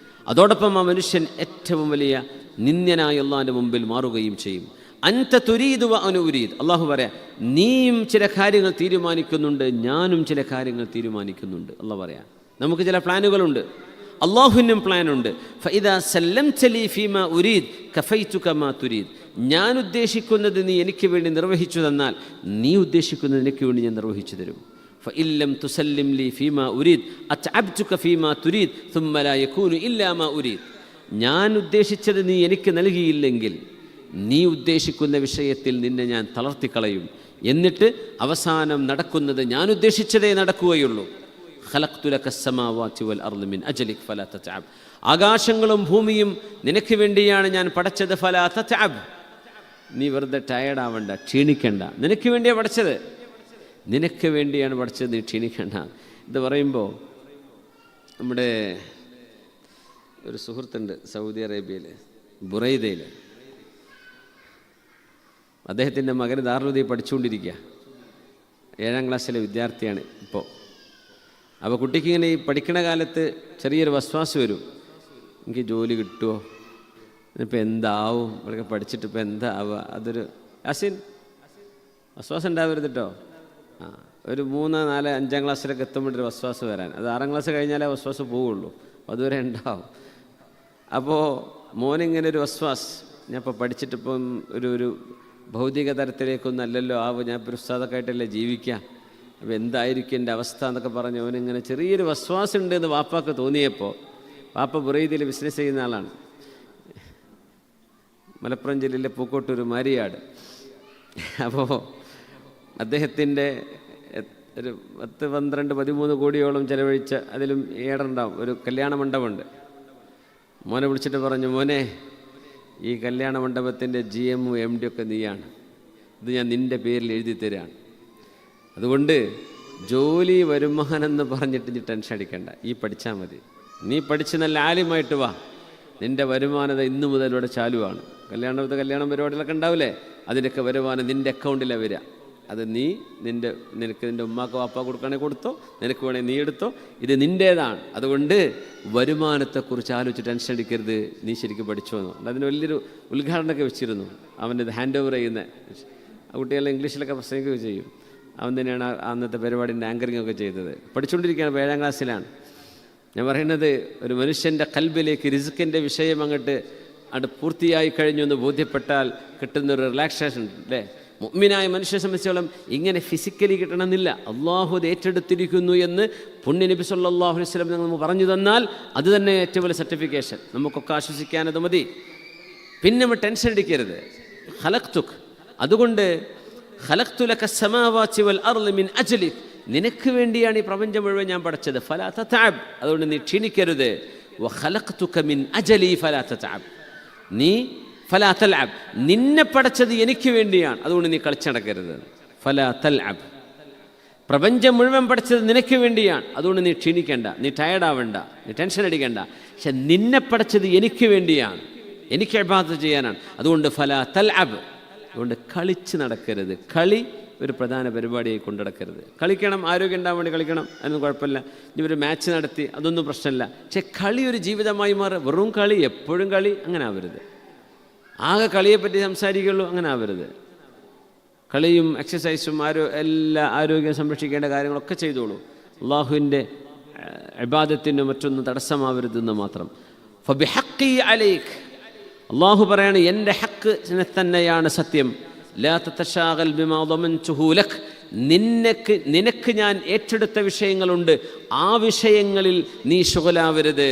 അതോടൊപ്പം ആ മനുഷ്യൻ ഏറ്റവും വലിയ നിന്ദ്യനായ അള്ളാഹിൻ്റെ മുമ്പിൽ മാറുകയും ചെയ്യും. അൻത തുരീദു വ അന ഉരീദ്. അള്ളാഹു പറയാം, നീയും ചില കാര്യങ്ങൾ തീരുമാനിക്കുന്നുണ്ട്, ഞാനും ചില കാര്യങ്ങൾ തീരുമാനിക്കുന്നുണ്ട്. അള്ളാഹു പറയാം, നമുക്ക് ചില പ്ലാനുകളുണ്ട്, അള്ളാഹുവിനും പ്ലാനുണ്ട്. ഫഇദാ സല്ലംത ലീ ഫീമാ ഉരീദ് കഫൈതുക മാ തുരീദ്. ഞാൻ ഉദ്ദേശിക്കുന്നത് നീ എനിക്ക് വേണ്ടി നിർവഹിച്ചു തന്നാൽ നീ ഉദ്ദേശിക്കുന്നത് എനിക്ക് വേണ്ടി ഞാൻ നിർവഹിച്ചു തരും. ഫഇല്ലം തുസല്ലിം ലീ ഫീമാ ഉരീദ് അത്അബ്തുക ഫീമാ തുരീദ് സുമ്മ ലാ യകൂനു ഇല്ലാ മാ ഉരീദ്. ഞാൻ ഉദ്ദേശിച്ചത് നീ എനിക്ക് നൽകിയില്ലെങ്കിൽ നീ ഉദ്ദേശിക്കുന്ന വിഷയത്തിൽ നിന്നെ ഞാൻ തളർത്തിക്കളയും. എന്നിട്ട് അവസാനം നടക്കുന്നത് ഞാൻ ഉദ്ദേശിച്ചതേ നടക്കുകയുള്ളൂ. ഖലഖ്തു ലക അസ്സമാവാതി വൽ അർള് മിൻ അജ്ലിക് ഫലാ തതഅബ്. ആകാശങ്ങളും ഭൂമിയും നിനക്ക് വേണ്ടിയാണ് ഞാൻ പടച്ചത്. ഫലാ തതഅബ്. നീ വെറുതെ ടയർഡാവണ്ട, ക്ഷീണിക്കണ്ട. നിനക്ക് വേണ്ടിയാണ് പഠിച്ചത്, നിനക്ക് വേണ്ടിയാണ് പഠിച്ചത്, നീ ക്ഷീണിക്കണ്ട. ഇത് പറയുമ്പോൾ നമ്മുടെ ഒരു സുഹൃത്തുണ്ട് സൗദി അറേബ്യയിൽ, ബുറൈദയിൽ. അദ്ദേഹത്തിൻ്റെ മകന് ദാറുൽ പഠിച്ചുകൊണ്ടിരിക്കുക, 7ാം ക്ലാസ്സിലെ വിദ്യാർത്ഥിയാണ് ഇപ്പോൾ. അപ്പോൾ കുട്ടിക്ക് ഇങ്ങനെ ഈ പഠിക്കണ കാലത്ത് ചെറിയൊരു വസ്വാസ് വരും, എനിക്ക് ജോലി കിട്ടുമോ, ഇപ്പം എന്താവും, ഇവിടെയൊക്കെ പഠിച്ചിട്ട് ഇപ്പം എന്താവുക. അതൊരു യാസിൻ വസ്വാസം ഉണ്ടാവരുത് കേട്ടോ. ഒരു 3, 4, 5ാം ക്ലാസ്സിലൊക്കെ എത്തുമ്പോഴൊരു വസ്വാസം വരാൻ, അത് 6ാം ക്ലാസ് കഴിഞ്ഞാലേ വസ്വാസം പോവുള്ളൂ, അതുവരെ ഉണ്ടാവും. അപ്പോൾ മോനിങ്ങനെ ഒരു വസ്വാസ്, ഞാൻ ഇപ്പോൾ പഠിച്ചിട്ടിപ്പം ഒരു ഭൗതിക തരത്തിലേക്കൊന്നും അല്ലല്ലോ ആവും, ഞാൻ ഇപ്പോൾ ഉസ്താദൊക്കെ ആയിട്ടല്ലേ ജീവിക്കുക, അപ്പോൾ എന്തായിരിക്കും എൻ്റെ അവസ്ഥ എന്നൊക്കെ പറഞ്ഞ് അവനിങ്ങനെ ചെറിയൊരു വസ്വാസം ഉണ്ടെന്ന് വാപ്പാക്ക് തോന്നിയപ്പോൾ, വാപ്പ ബുറൈദിയിൽ ബിസിനസ് ചെയ്യുന്ന ആളാണ്, മലപ്പുറം ജില്ലയിലെ പൂക്കോട്ടൂർ മാരിയാട്. അപ്പോൾ അദ്ദേഹത്തിൻ്റെ ഒരു 10, 12, 13 കോടിയോളം ചിലവഴിച്ച, അതിലും ഏടുണ്ടാവും, ഒരു കല്യാണ മണ്ഡപമുണ്ട്. മോനെ വിളിച്ചിട്ട് പറഞ്ഞു, മോനെ ഈ കല്യാണ മണ്ഡപത്തിൻ്റെ GM MD ഒക്കെ നീയാണ്, ഇത് ഞാൻ നിൻ്റെ പേരിൽ എഴുതി തരാണ്. അതുകൊണ്ട് ജോലി വരുമാനെന്ന് പറഞ്ഞിട്ട് നീ ടെൻഷൻ അടിക്കണ്ട, ഈ പഠിച്ചാൽ മതി. നീ പഠിച്ച് നല്ല ആലിമായിട്ട് വാ, നിൻ്റെ വരുമാനത ഇന്നു മുതൽ ഇവിടെ ചാലുവാണ്. കല്യാണം പരിപാടികളൊക്കെ ഉണ്ടാവില്ലേ, അതിൻ്റെയൊക്കെ വരുമാനം നിൻ്റെ അക്കൗണ്ടിലാണ് വരിക. അത് നിനക്ക് നിൻ്റെ ഉമ്മാക്ക് വാപ്പ കൊടുക്കുകയാണെങ്കിൽ കൊടുത്തോ, നിനക്ക് വേണമെങ്കിൽ നീ എടുത്തോ, ഇത് നിൻ്റേതാണ്. അതുകൊണ്ട് വരുമാനത്തെക്കുറിച്ച് ആലോചിച്ച് ടെൻഷൻ അടിക്കരുത്, നീ ശരിക്കും പഠിച്ചോ എന്ന്. അതിന് വലിയൊരു ഉദ്ഘാടനമൊക്കെ വെച്ചിരുന്നു. അവൻ്റെ ഇത് ഹാൻഡ് ഓവർ ചെയ്യുന്ന ആ കുട്ടികളെ ഇംഗ്ലീഷിലൊക്കെ പ്രസംഗിക്കുകയും ചെയ്യും. അവൻ തന്നെയാണ് അന്നത്തെ പരിപാടിൻ്റെ ആങ്കറിംഗ് ഒക്കെ ചെയ്തത്. പഠിച്ചുകൊണ്ടിരിക്കുകയാണ്, 7ാം ക്ലാസ്സിലാണ്. ഞാൻ പറയുന്നത്, ഒരു മനുഷ്യൻ്റെ കൽബിലേക്ക് റിസ്ക്കിൻ്റെ വിഷയം അങ്ങോട്ട് പൂർത്തിയായി കഴിഞ്ഞു എന്ന് ബോധ്യപ്പെട്ടാൽ കിട്ടുന്നൊരു റിലാക്സേഷൻ അല്ലേ. മുഅ്മിനായ മനുഷ്യനെ സംബന്ധിച്ചോളം ഇങ്ങനെ ഫിസിക്കലി കിട്ടണമെന്നില്ല, അള്ളാഹു അത് ഏറ്റെടുത്തിരിക്കുന്നു എന്ന് പുണ്യ നബി സല്ലല്ലാഹു അലൈഹി വസല്ലം നമ്മൾ പറഞ്ഞു തന്നാൽ അത് തന്നെ ഏറ്റവും വലിയ സർട്ടിഫിക്കേഷൻ. നമുക്കൊക്കെ ആശ്വസിക്കാനത് മതി. പിന്നെ നമ്മൾ ടെൻഷൻ അടിക്കരുത്. ഖലഖ്തുക്, അതുകൊണ്ട് ഖലഖ്തു ലക അസ്സമാവാതി വൽ അർള് മിൻ അജ്ലിക്, നിനക്ക് വേണ്ടിയാണ് ഈ പ്രപഞ്ചം മുഴുവൻ ഞാൻ പടച്ചത്. ഫലാ തതഅബ്, അതുകൊണ്ട് നീ ക്ഷീണിക്കരുത്. വ ഖലഖ്തുക മിൻ അജലി ഫലാ തതഅബ്, നീ ഫലാ തൽഅബ്, നിന്നെ പടച്ചത് എനിക്ക് വേണ്ടിയാണ്, അതുകൊണ്ട് നീ കളിച്ചടക്കരുത്. ഫലാ തൽഅബ്, പ്രപഞ്ചം മുഴുവൻ പഠിച്ചത് നിനക്ക് വേണ്ടിയാണ്, അതുകൊണ്ട് നീ ക്ഷീണിക്കേണ്ട, നീ ടയർഡാവണ്ട, നീ ടെൻഷൻ അടിക്കേണ്ട. പക്ഷെ നിന്നെ പഠിച്ചത് എനിക്ക് വേണ്ടിയാണ്, എനിക്ക് ഇബാദത്ത് ചെയ്യാനാണ്, അതുകൊണ്ട് ഫലാ തൽഅബ്, അതുകൊണ്ട് കളിച്ച് നടക്കരുത്. കളി ഒരു പ്രധാന പരിപാടിയായി കൊണ്ടുനടക്കരുത്. കളിക്കണം, ആരോഗ്യം ഉണ്ടാകാൻ വേണ്ടി കളിക്കണം, അതിനൊന്നും കുഴപ്പമില്ല. ഇനി ഒരു മാച്ച് നടത്തി, അതൊന്നും പ്രശ്നമില്ല. പക്ഷെ കളി ഒരു ജീവിതമായി മാറുക. വെറും കളി, എപ്പോഴും കളി, അങ്ങനെ ആവരുത്. ആകെ കളിയെപ്പറ്റി സംസാരിക്കുള്ളൂ, അങ്ങനെ ആവരുത്. കളിയും എക്സസൈസും എല്ലാ ആരോഗ്യം സംരക്ഷിക്കേണ്ട കാര്യങ്ങളൊക്കെ ചെയ്തോളൂ. അള്ളാഹുവിൻ്റെ ഇബാദത്തിന് മറ്റൊന്നും തടസ്സമാവരുതെന്ന് മാത്രം. ഫബിഹഖി അലൈക്, അള്ളാഹു പറയാണ്, എൻ്റെ ഹക്കിനെ തന്നെയാണ് സത്യം. ലാ തതശാഗൽ ബിമാ ദമൻതുഹു ലക്, നിനക്ക് ഞാൻ ഏറ്റെടുത്ത വിഷയങ്ങളുണ്ട്, ആ വിഷയങ്ങളിൽ നീ ശുഗലാവരുത്.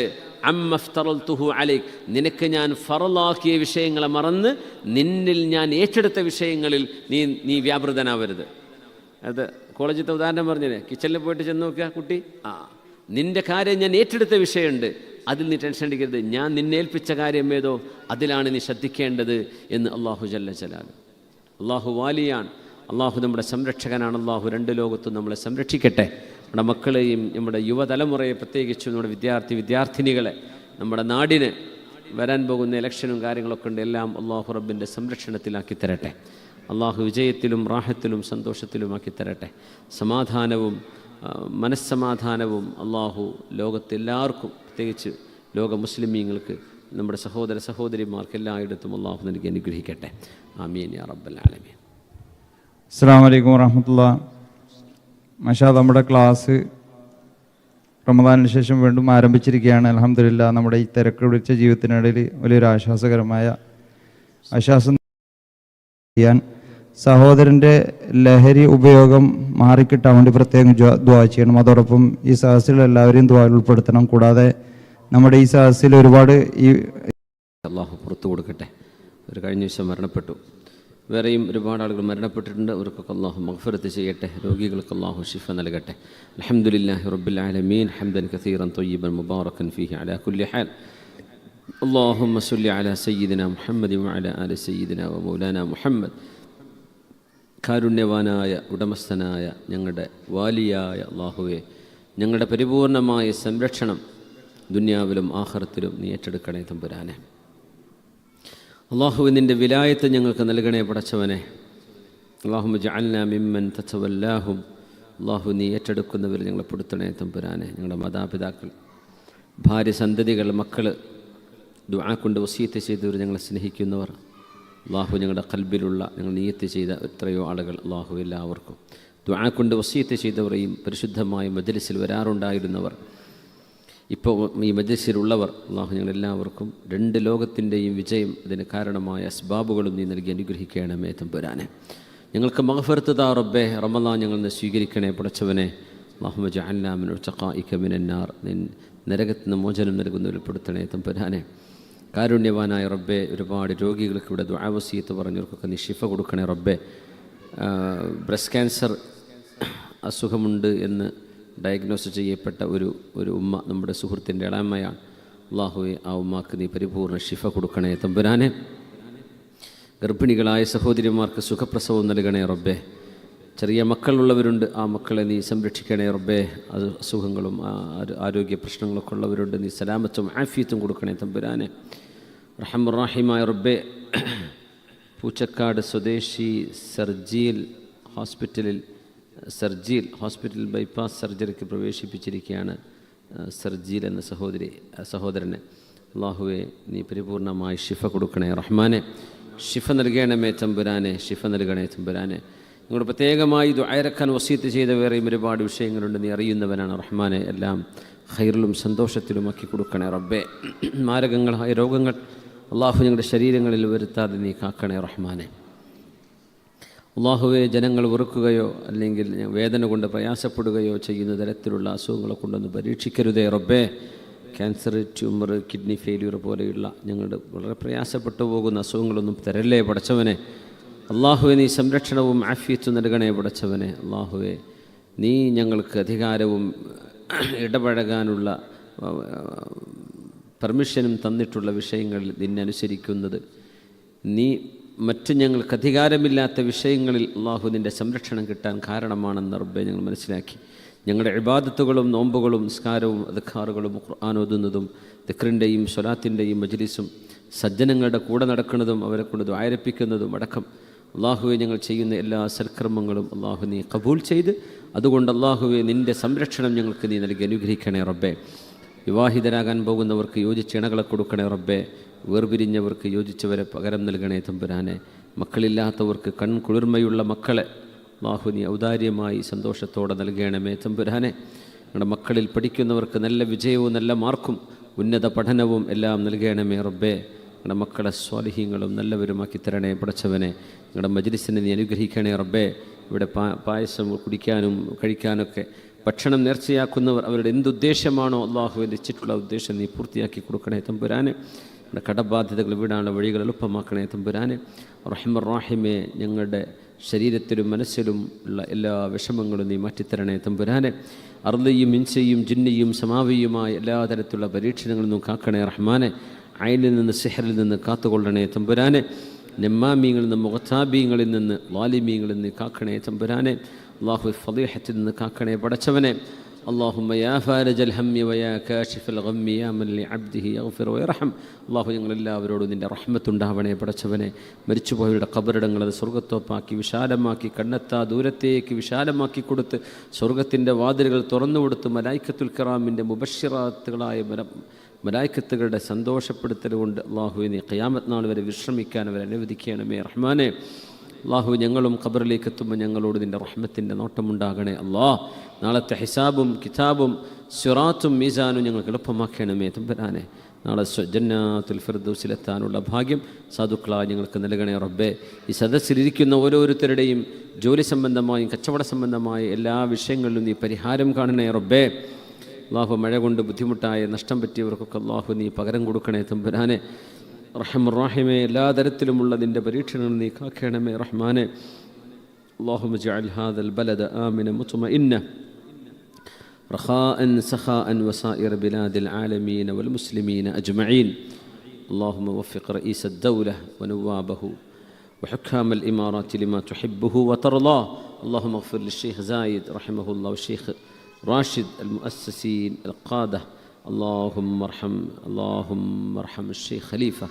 അമ്മഫ്തറൽതുഹു അലൈക്, നിനക്ക് ഞാൻ ഫറലാക്കിയ വിഷയങ്ങളെ മറന്ന് നിന്നിൽ ഞാൻ ഏറ്റെടുത്ത വിഷയങ്ങളിൽ നീ വ്യാപൃതനാവരുത്. അത് കോളേജിലത്തെ ഉദാഹരണം പറഞ്ഞില്ലേ, കിച്ചണിൽ പോയിട്ട് ചെന്ന് നോക്കുക കുട്ടി, നിൻ്റെ കാര്യം ഞാൻ ഏറ്റെടുത്ത വിഷയമുണ്ട്, അതിൽ നീ ടെൻഷൻ അടിക്കരുത്. ഞാൻ നിന്നെ ഏൽപ്പിച്ച കാര്യം ഏതോ അതിലാണ് നീ ശ്രദ്ധിക്കേണ്ടത് എന്ന് അള്ളാഹു ജല്ല ജലാൽ. അള്ളാഹു വാലിയാണ്, അള്ളാഹു നമ്മുടെ സംരക്ഷകനാണ്. അള്ളാഹു 2 ലോകത്തും നമ്മളെ സംരക്ഷിക്കട്ടെ. നമ്മുടെ മക്കളെയും നമ്മുടെ യുവതലമുറയെ, പ്രത്യേകിച്ചും നമ്മുടെ വിദ്യാർത്ഥിനികളെ, നമ്മുടെ നാടിന് വരാൻ പോകുന്ന ഇലക്ഷനും കാര്യങ്ങളൊക്കെ ഉണ്ട്, എല്ലാം അള്ളാഹു റബ്ബിൻ്റെ സംരക്ഷണത്തിലാക്കി തരട്ടെ. അള്ളാഹു വിജയത്തിലും റാഹത്തിലും സന്തോഷത്തിലുമാക്കി തരട്ടെ. സമാധാനവും മനസ്സമാധാനവും അള്ളാഹു ലോകത്തെല്ലാവർക്കും, പ്രത്യേകിച്ച് ലോക മുസ്ലിമീങ്ങൾക്ക്, നമ്മുടെ സഹോദര സഹോദരിമാർക്ക് എല്ലായിടത്തും അള്ളാഹു നൽകി അനുഗ്രഹിക്കട്ടെ. ആമീൻ യാ റബ്ബൽ ആലമീൻ. അസ്സലാമു അലൈക്കും വറഹ്മത്തുള്ളാഹി. മാഷാ, നമ്മുടെ ക്ലാസ് റമദാനിന് ശേഷം വീണ്ടും ആരംഭിച്ചിരിക്കുകയാണ്. അൽഹംദുലില്ലാ, നമ്മുടെ ഈ തിരക്ക് പിടിച്ച ജീവിതത്തിനിടയിൽ വലിയൊരു ആശ്വാസകരമായ ആശ്വാസം ചെയ്യാൻ സഹോദരൻ്റെ ലഹരി ഉപയോഗം മാറിക്കിട്ടാൻ വേണ്ടി പ്രത്യേകം ദുആ ചെയ്യണം. അതോടൊപ്പം ഈ സദസ്സിൽ എല്ലാവരെയും ദുആയിൽ ഉൾപ്പെടുത്തണം. കൂടാതെ നമ്മുടെ ഈ സദസ്സിൽ ഒരുപാട് ഈ അള്ളാഹു പുറത്തു കൊടുക്കട്ടെ. ഒരു കഴിഞ്ഞ ദിവസം മരണപ്പെട്ടു, വേറെയും ഒരുപാട് ആളുകൾ മരണപ്പെട്ടിട്ടുണ്ട്. അവർക്കൊക്കെ അള്ളാഹു മഗ്ഫിറത്ത് ചെയ്യട്ടെ. രോഗികൾക്ക് അള്ളാഹു ശിഫ നൽകട്ടെ. അൽഹംദുലില്ലാഹി റബ്ബിൽ ആലമീൻ ഹംദൻ കസീറൻ ത്വയ്യിബൻ മുബാറകൻ ഫീഹി അലാ കുല്ലി ഹാൽ. അല്ലാഹുമ്മ സ്വല്ലി അലാ സയ്യിദിനാ മുഹമ്മദി വഅലാ ആലി സയ്യിദിനാ വമൗലാനാ മുഹമ്മദ്. കാരുണ്യവാനായ ഉടമസ്ഥനായ ഞങ്ങളുടെ വാലിയായ അള്ളാഹുവെ, ഞങ്ങളുടെ പരിപൂർണമായ സംരക്ഷണം ദുനിയാവിലും ആഖിറത്തിലും നീ ഏറ്റെടുക്കണേ തമ്പുരാനെ. അള്ളാഹുവെ, നിൻ്റെ വിലായത്ത് ഞങ്ങൾക്ക് നൽകണേ പടച്ചവനെ. അല്ലാഹുമ്മ ജഅൽനാ മിമ്മൻ തതവല്ലാഹും. അള്ളാഹു നീ ഏറ്റെടുക്കുന്നവർ ഞങ്ങളെ പെടുത്തണേ തമ്പുരാനെ. ഞങ്ങളുടെ മാതാപിതാക്കൾ, ഭാര്യ, സന്തതികൾ, മക്കൾ, ദുആ കൊണ്ട് വസിയത്ത് ചെയ്തവർ, ഞങ്ങളെ സ്നേഹിക്കുന്നവർ, അള്ളാഹു ഞങ്ങളുടെ ഖൽബിലുള്ള ഞങ്ങൾ നിയ്യത്ത് ചെയ്ത എത്രയോ ആളുകൾ, അള്ളാഹു എല്ലാവർക്കും ദുആ കൊണ്ട് വസിയത്ത് ചെയ്തവരെയും പരിശുദ്ധമായ മജ്ലിസിൽ വരാറുണ്ടായിരുന്നവർ, ഇപ്പോൾ ഈ മജ്ലിസിലുള്ളവർ, അള്ളാഹു ഞങ്ങളെല്ലാവർക്കും രണ്ട് ലോകത്തിൻ്റെയും വിജയം, അതിന് കാരണമായ അസ്ബാബുകളും നീ നൽകി അനുഗ്രഹിക്കണമേ തമ്പുരാനെ. ഞങ്ങൾക്ക് മഗ്ഫിറത്ത് താ റബ്ബേ. റമളാൻ ഞങ്ങൾ സ്വീകരിക്കണേ പടച്ചവനെ. അല്ലാഹുമ്മ ജഅൽനാ മിൻ ഉതഖാഇക മിനന്നാർ. നിൻ നരകത്തിൽ നിന്ന് മോചനം നൽകുന്നവരിൽ പെടുത്തണേ തമ്പുരാനെ. കാരുണ്യവാനായ റബ്ബേ, ഒരുപാട് രോഗികൾക്ക് ഇവിടെ ദുആ വസിയത്ത് പറഞ്ഞവർക്കൊക്കെ നീ ശിഫ കൊടുക്കണേ റബ്ബേ. ബ്രസ്റ്റ് ക്യാൻസർ അസുഖമുണ്ട് എന്ന് ഡയഗ്നോസ് ചെയ്യപ്പെട്ട ഒരു ഉമ്മ, നമ്മുടെ സുഹൃത്തിൻ്റെ ഇളാമയാണ്. അള്ളാഹുവെ, ആ ഉമ്മാക്ക് നീ പരിപൂർണ്ണ ശിഫ കൊടുക്കണേ തമ്പുരാനെ. ഗർഭിണികളായ സഹോദരിമാർക്ക് സുഖപ്രസവം നൽകണേ റബ്ബേ. ചെറിയ മക്കളുള്ളവരുണ്ട്, ആ മക്കളെ നീ സംരക്ഷിക്കണേ റബ്ബേ. അത് അസുഖങ്ങളും ആരോഗ്യ പ്രശ്നങ്ങളൊക്കെ ഉള്ളവരുണ്ട്, നീ സലാമത്തും ആഫിയത്തും കൊടുക്കണേ തമ്പുരാനെ. റഹമുറാഹിമായ റബ്ബേ, പൂച്ചക്കാട് സ്വദേശി സർജീൽ ഹോസ്പിറ്റൽ ബൈപ്പാസ് സർജറിക്ക് പ്രവേശിപ്പിച്ചിരിക്കുകയാണ്. സർജീൽ എന്ന സഹോദരനെ അള്ളാഹുവെ, നീ പരിപൂർണമായി ശിഫ കൊടുക്കണേ റഹ്മാനെ. ശിഫ നൽകണമേ തമ്പുരാനെ, ശിഫ നൽകണേ തമ്പുരാനെ. നിങ്ങളോട് പ്രത്യേകമായി ദുആയിരക്കാൻ വസിയത്ത് ചെയ്ത വേറെയും ഒരുപാട് വിഷയങ്ങളുണ്ട്, നീ അറിയുന്നവനാണ് റഹ്മാനെ. എല്ലാം ഖൈറിലും സന്തോഷത്തിലുമാക്കി കൊടുക്കണേ റബ്ബേ. മാരകങ്ങളായ രോഗങ്ങൾ അള്ളാഹു ഞങ്ങളുടെ ശരീരങ്ങളിൽ വരുത്താതെ നീ കാക്കണേ റഹ്മാനെ. അള്ളാഹുവെ, ജനങ്ങൾ വെറുക്കുകയോ അല്ലെങ്കിൽ വേദന കൊണ്ട് പ്രയാസപ്പെടുകയോ ചെയ്യുന്ന തരത്തിലുള്ള അസുഖങ്ങളെ കൊണ്ടൊന്ന് പരീക്ഷിക്കരുതേ റബ്ബേ. ക്യാൻസർ, ട്യൂമർ, കിഡ്നി ഫെയിലിയർ പോലെയുള്ള ഞങ്ങളുടെ വളരെ പ്രയാസപ്പെട്ടു പോകുന്ന അസുഖങ്ങളൊന്നും തരല്ലേ പടച്ചവനെ. അള്ളാഹുവെ, നീ സംരക്ഷണവും ആഫിയത്തും നൽകണേ പടച്ചവനെ. അള്ളാഹുവെ, നീ ഞങ്ങൾക്ക് അധികാരവും ഇടപഴകാനുള്ള പെർമിഷനും തന്നിട്ടുള്ള വിഷയങ്ങളിൽ നിന്നെ അനുസരിക്കുന്നത്, നീ മറ്റ് ഞങ്ങൾക്ക് അധികാരമില്ലാത്ത വിഷയങ്ങളിൽ അള്ളാഹു നിൻ്റെ സംരക്ഷണം കിട്ടാൻ കാരണമാണെന്ന് റബ്ബെ ഞങ്ങൾ മനസ്സിലാക്കി. ഞങ്ങളുടെ ഇബാദത്തുകളും നോമ്പുകളും നിസ്കാരവും അദ്കാറുകളും ഖുർആൻ ഓതുന്നതും ദിക്റിൻ്റെയും സ്വലാത്തിൻ്റെയും മജ്ലിസും സജ്ജനങ്ങളുടെ കൂടെ നടക്കുന്നതും അവരെ കൊണ്ട് ദ്വാരപ്പിക്കുന്നതും അടക്കം അള്ളാഹുവെ, ഞങ്ങൾ ചെയ്യുന്ന എല്ലാ സൽക്കർമ്മങ്ങളും അള്ളാഹു നീ കബൂൽ ചെയ്ത്, അതുകൊണ്ട് അള്ളാഹുവെ, നിൻ്റെ സംരക്ഷണം ഞങ്ങൾക്ക് നീ നൽകി അനുഗ്രഹിക്കണേ റബ്ബേ. വിവാഹിതരാകാൻ പോകുന്നവർക്ക് യോജിച്ച ഇണകളെ കൊടുക്കണേ റബ്ബേ. വേർപിരിഞ്ഞവർക്ക് യോജിച്ചവരെ പകരം നൽകണേ തമ്പുരാനെ. മക്കളില്ലാത്തവർക്ക് കൺകുളിർമയുള്ള മക്കളെ അള്ളാഹു നീ ഔദാര്യമായി സന്തോഷത്തോടെ നൽകണമേ തമ്പുരാനെ. ഞങ്ങളുടെ മക്കളിൽ പഠിക്കുന്നവർക്ക് നല്ല വിജയവും നല്ല മാർക്കും ഉന്നത പഠനവും എല്ലാം നൽകണമേ റബ്ബേ. ഞങ്ങളുടെ മക്കളെ സ്വാലിഹീങ്ങളും നല്ലവരുമാക്കി തരണേ പടച്ചവനെ. ഞങ്ങളുടെ മജ്ലിസിനെ നീ അനുഗ്രഹിക്കണേ റബ്ബേ. ഇവിടെ പായസം കുടിക്കാനും കഴിക്കാനൊക്കെ ഭക്ഷണം നേർച്ചയാക്കുന്നവർ അവരുടെ എന്തുദ്ദേശമാണോ അള്ളാഹു വെച്ചിട്ടുള്ള ഉദ്ദേശം നീ പൂർത്തിയാക്കി കൊടുക്കണേ തമ്പുരാനെ. ഞങ്ങളുടെ കടബാധ്യതകൾ വീടാനുള്ള വഴികൾ എളുപ്പമാക്കണേ തമ്പുരാനെ. റഹ്മറാഹിമേ, ഞങ്ങളുടെ ശരീരത്തിലും മനസ്സിലും ഉള്ള എല്ലാ വിഷമങ്ങളും നീ മാറ്റിത്തരണേ തമ്പുരാനെ. അർളിയും ഇൻസയും ജിന്നിയും സമാവിയുമായ എല്ലാ തരത്തിലുള്ള പരീക്ഷണങ്ങളിൽ നിന്നും കാക്കണേ റഹ്മാനെ. അയിനിൽ നിന്ന് സിഹറിൽ നിന്ന് കാത്തുകൊള്ളണേ തമ്പുരാനെ. നെമ്മാമീങ്ങളിൽ നിന്ന് മുഖത്താബീങ്ങളിൽ നിന്ന് വാലിമീങ്ങളിൽ നിന്ന് കാക്കണേ തമ്പുരാനെ. അള്ളാഹു ഫളീഹത്തിൽ നിന്ന് കാക്കണേ പടച്ചവനെ. اللهم يا فارج الهم ويا كاشف الغم يا من لعبده يغفر ويرحم. അള്ളാഹു ഞങ്ങളെല്ലാവരോടും നിൻ്റെ റഹ്മത്തുണ്ടാവണേ പടച്ചവനെ. മരിച്ചുപോയവരുടെ ഖബറിടങ്ങൾ അത് സ്വർഗ്ഗത്തോപ്പാക്കി വിശാലമാക്കി കണ്ണെത്താ ദൂരത്തേക്ക് വിശാലമാക്കി കൊടുത്ത് സ്വർഗ്ഗത്തിൻ്റെ വാതിലുകൾ തുറന്നു കൊടുത്ത് മലായിക്കത്തുൽ കിറാമിൻ്റെ മുബശ്ശിറാത്തുകളായ മലായിക്കത്തുകളുടെ സന്തോഷപ്പെടുത്തൽ കൊണ്ട് അള്ളാഹുവെ നീ ഖിയാമത്ത് നാൾ വരെ വിശ്രമിക്കാൻ അവരെ അനുവദിക്കണമേ റഹ്മാനെ. അള്ളാഹു ഞങ്ങളും ഖബറിലേക്ക് എത്തുമ്പോൾ ഞങ്ങളോട് നിൻ്റെ റഹ്മത്തിൻ്റെ നോട്ടമുണ്ടാകണേ അള്ളാഹ്. നാളത്തെ ഹിസാബും കിതാബും സിറാത്തും മീസാനും ഞങ്ങൾക്ക് എളുപ്പമാക്കണമേ തമ്പുരാനെ. നാളെ ജന്നാത്തുൽ ഫിർദൗസിലെത്താനുള്ള ഭാഗ്യം സാധുക്കളായി ഞങ്ങൾക്ക് നൽകണേ റബ്ബേ. ഈ സദസ്സിലിരിക്കുന്ന ഓരോരുത്തരുടെയും ജോലി സംബന്ധമായും കച്ചവട സംബന്ധമായ എല്ലാ വിഷയങ്ങളിലും നീ പരിഹാരം കാണണേ റബ്ബേ. അള്ളാഹു മഴ കൊണ്ട് ബുദ്ധിമുട്ടായ നഷ്ടം പറ്റിയവർക്കൊക്കെ അള്ളാഹു നീ പകരം കൊടുക്കണേ തമ്പുരാനെ. റഹ്മാനെ എല്ലാ തരത്തിലുമുള്ള നിൻ്റെ പരീക്ഷണങ്ങൾ നീ കാക്കണമേ റഹ്മാനെ. اللهم اجعل هذا البلد آمنا مطمئنا رخاء سخاء وسائر بلاد العالمين والمسلمين أجمعين. اللهم وفق رئيس الدولة ونوابه وحكام الإمارات لما تحبه وترضاه. اللهم اغفر للشيخ زايد رحمه الله والشيخ راشد المؤسسين القادة. اللهم ارحم الشيخ خليفة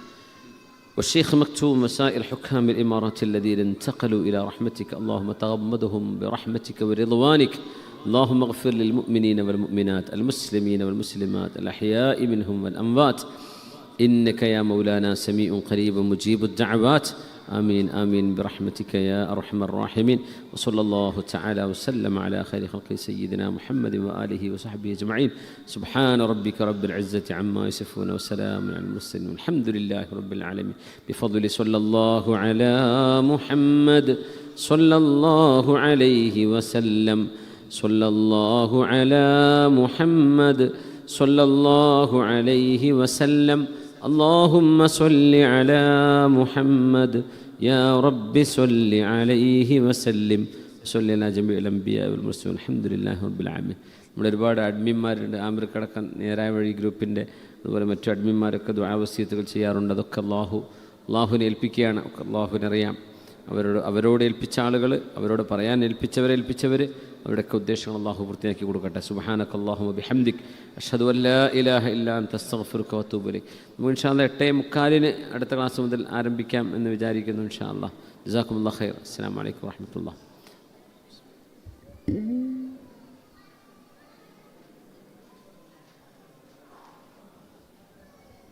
والشيخ مكتوم وسائر حكام الإمارات الذين انتقلوا إلى رحمتك. اللهم تغمدهم برحمتك ورضوانك. اللهم اغفر للمؤمنين والمؤمنات المسلمين والمسلمات الأحياء منهم والأموات إنك يا مولانا سميع قريب مجيب الدعوات. آمين آمين برحمتك يا أرحم الراحمين. وصلى الله تعالى وسلم على خير خلق سيدنا محمد وآله وصحبه أجمعين. سبحان ربك رب العزة عما يصفون وسلام على المرسلين والحمد لله رب العالمين. بفضل صلى الله على محمد صلى الله عليه وسلم. صلى الله على محمد صلى الله عليه وسلم. اللهم صل على محمد يا رب صل عليه وسلم. صلى على جميع الأنبياء والمرسلين الحمد لله رب العالمين. നമ്മുടെ ഒരുപാട് അഡ്മിന്മാരുണ്ട്. ആമിർക്കടക്കം നേരായ വഴി ഗ്രൂപ്പിൻ്റെ അതുപോലെ മറ്റു അഡ്മിന്മാരൊക്കെ ദുആ വസിയത്തുകൾ ചെയ്യാറുണ്ട്. അതൊക്കെ അള്ളാഹുവിനെ ഏൽപ്പിക്കുകയാണ്. ഒക്കെ അള്ളാഹുവിനറിയാം. അവരോട് ഏൽപ്പിച്ച ആളുകൾ, അവരോട് പറയാൻ ഏൽപ്പിച്ചവർ അവരുടെയൊക്കെ ഉദ്ദേശങ്ങൾ അള്ളാഹു പൂർത്തിയാക്കി കൊടുക്കട്ടെ. സുബ്ഹാനക അല്ലാഹുമ്മ ബിഹംദിക് അഷ്ഹദു അൻ ലാ ഇലാഹ ഇല്ലാ അൻത അസ്തഗ്ഫിറുക വഅതൂബു ഇലൈക്. നമുക്ക് ഇൻഷാ അല്ലാഹ് 8:45 അടുത്ത ക്ലാസ് മുതൽ ആരംഭിക്കാം എന്ന് വിചാരിക്കുന്നു ഇൻഷാ അല്ലാഹ്. ജസാക്കുമുല്ലാഹ് ഖൈർ. അസ്സലാമു അലൈക്കും വറഹ്മത്തുള്ളാഹി.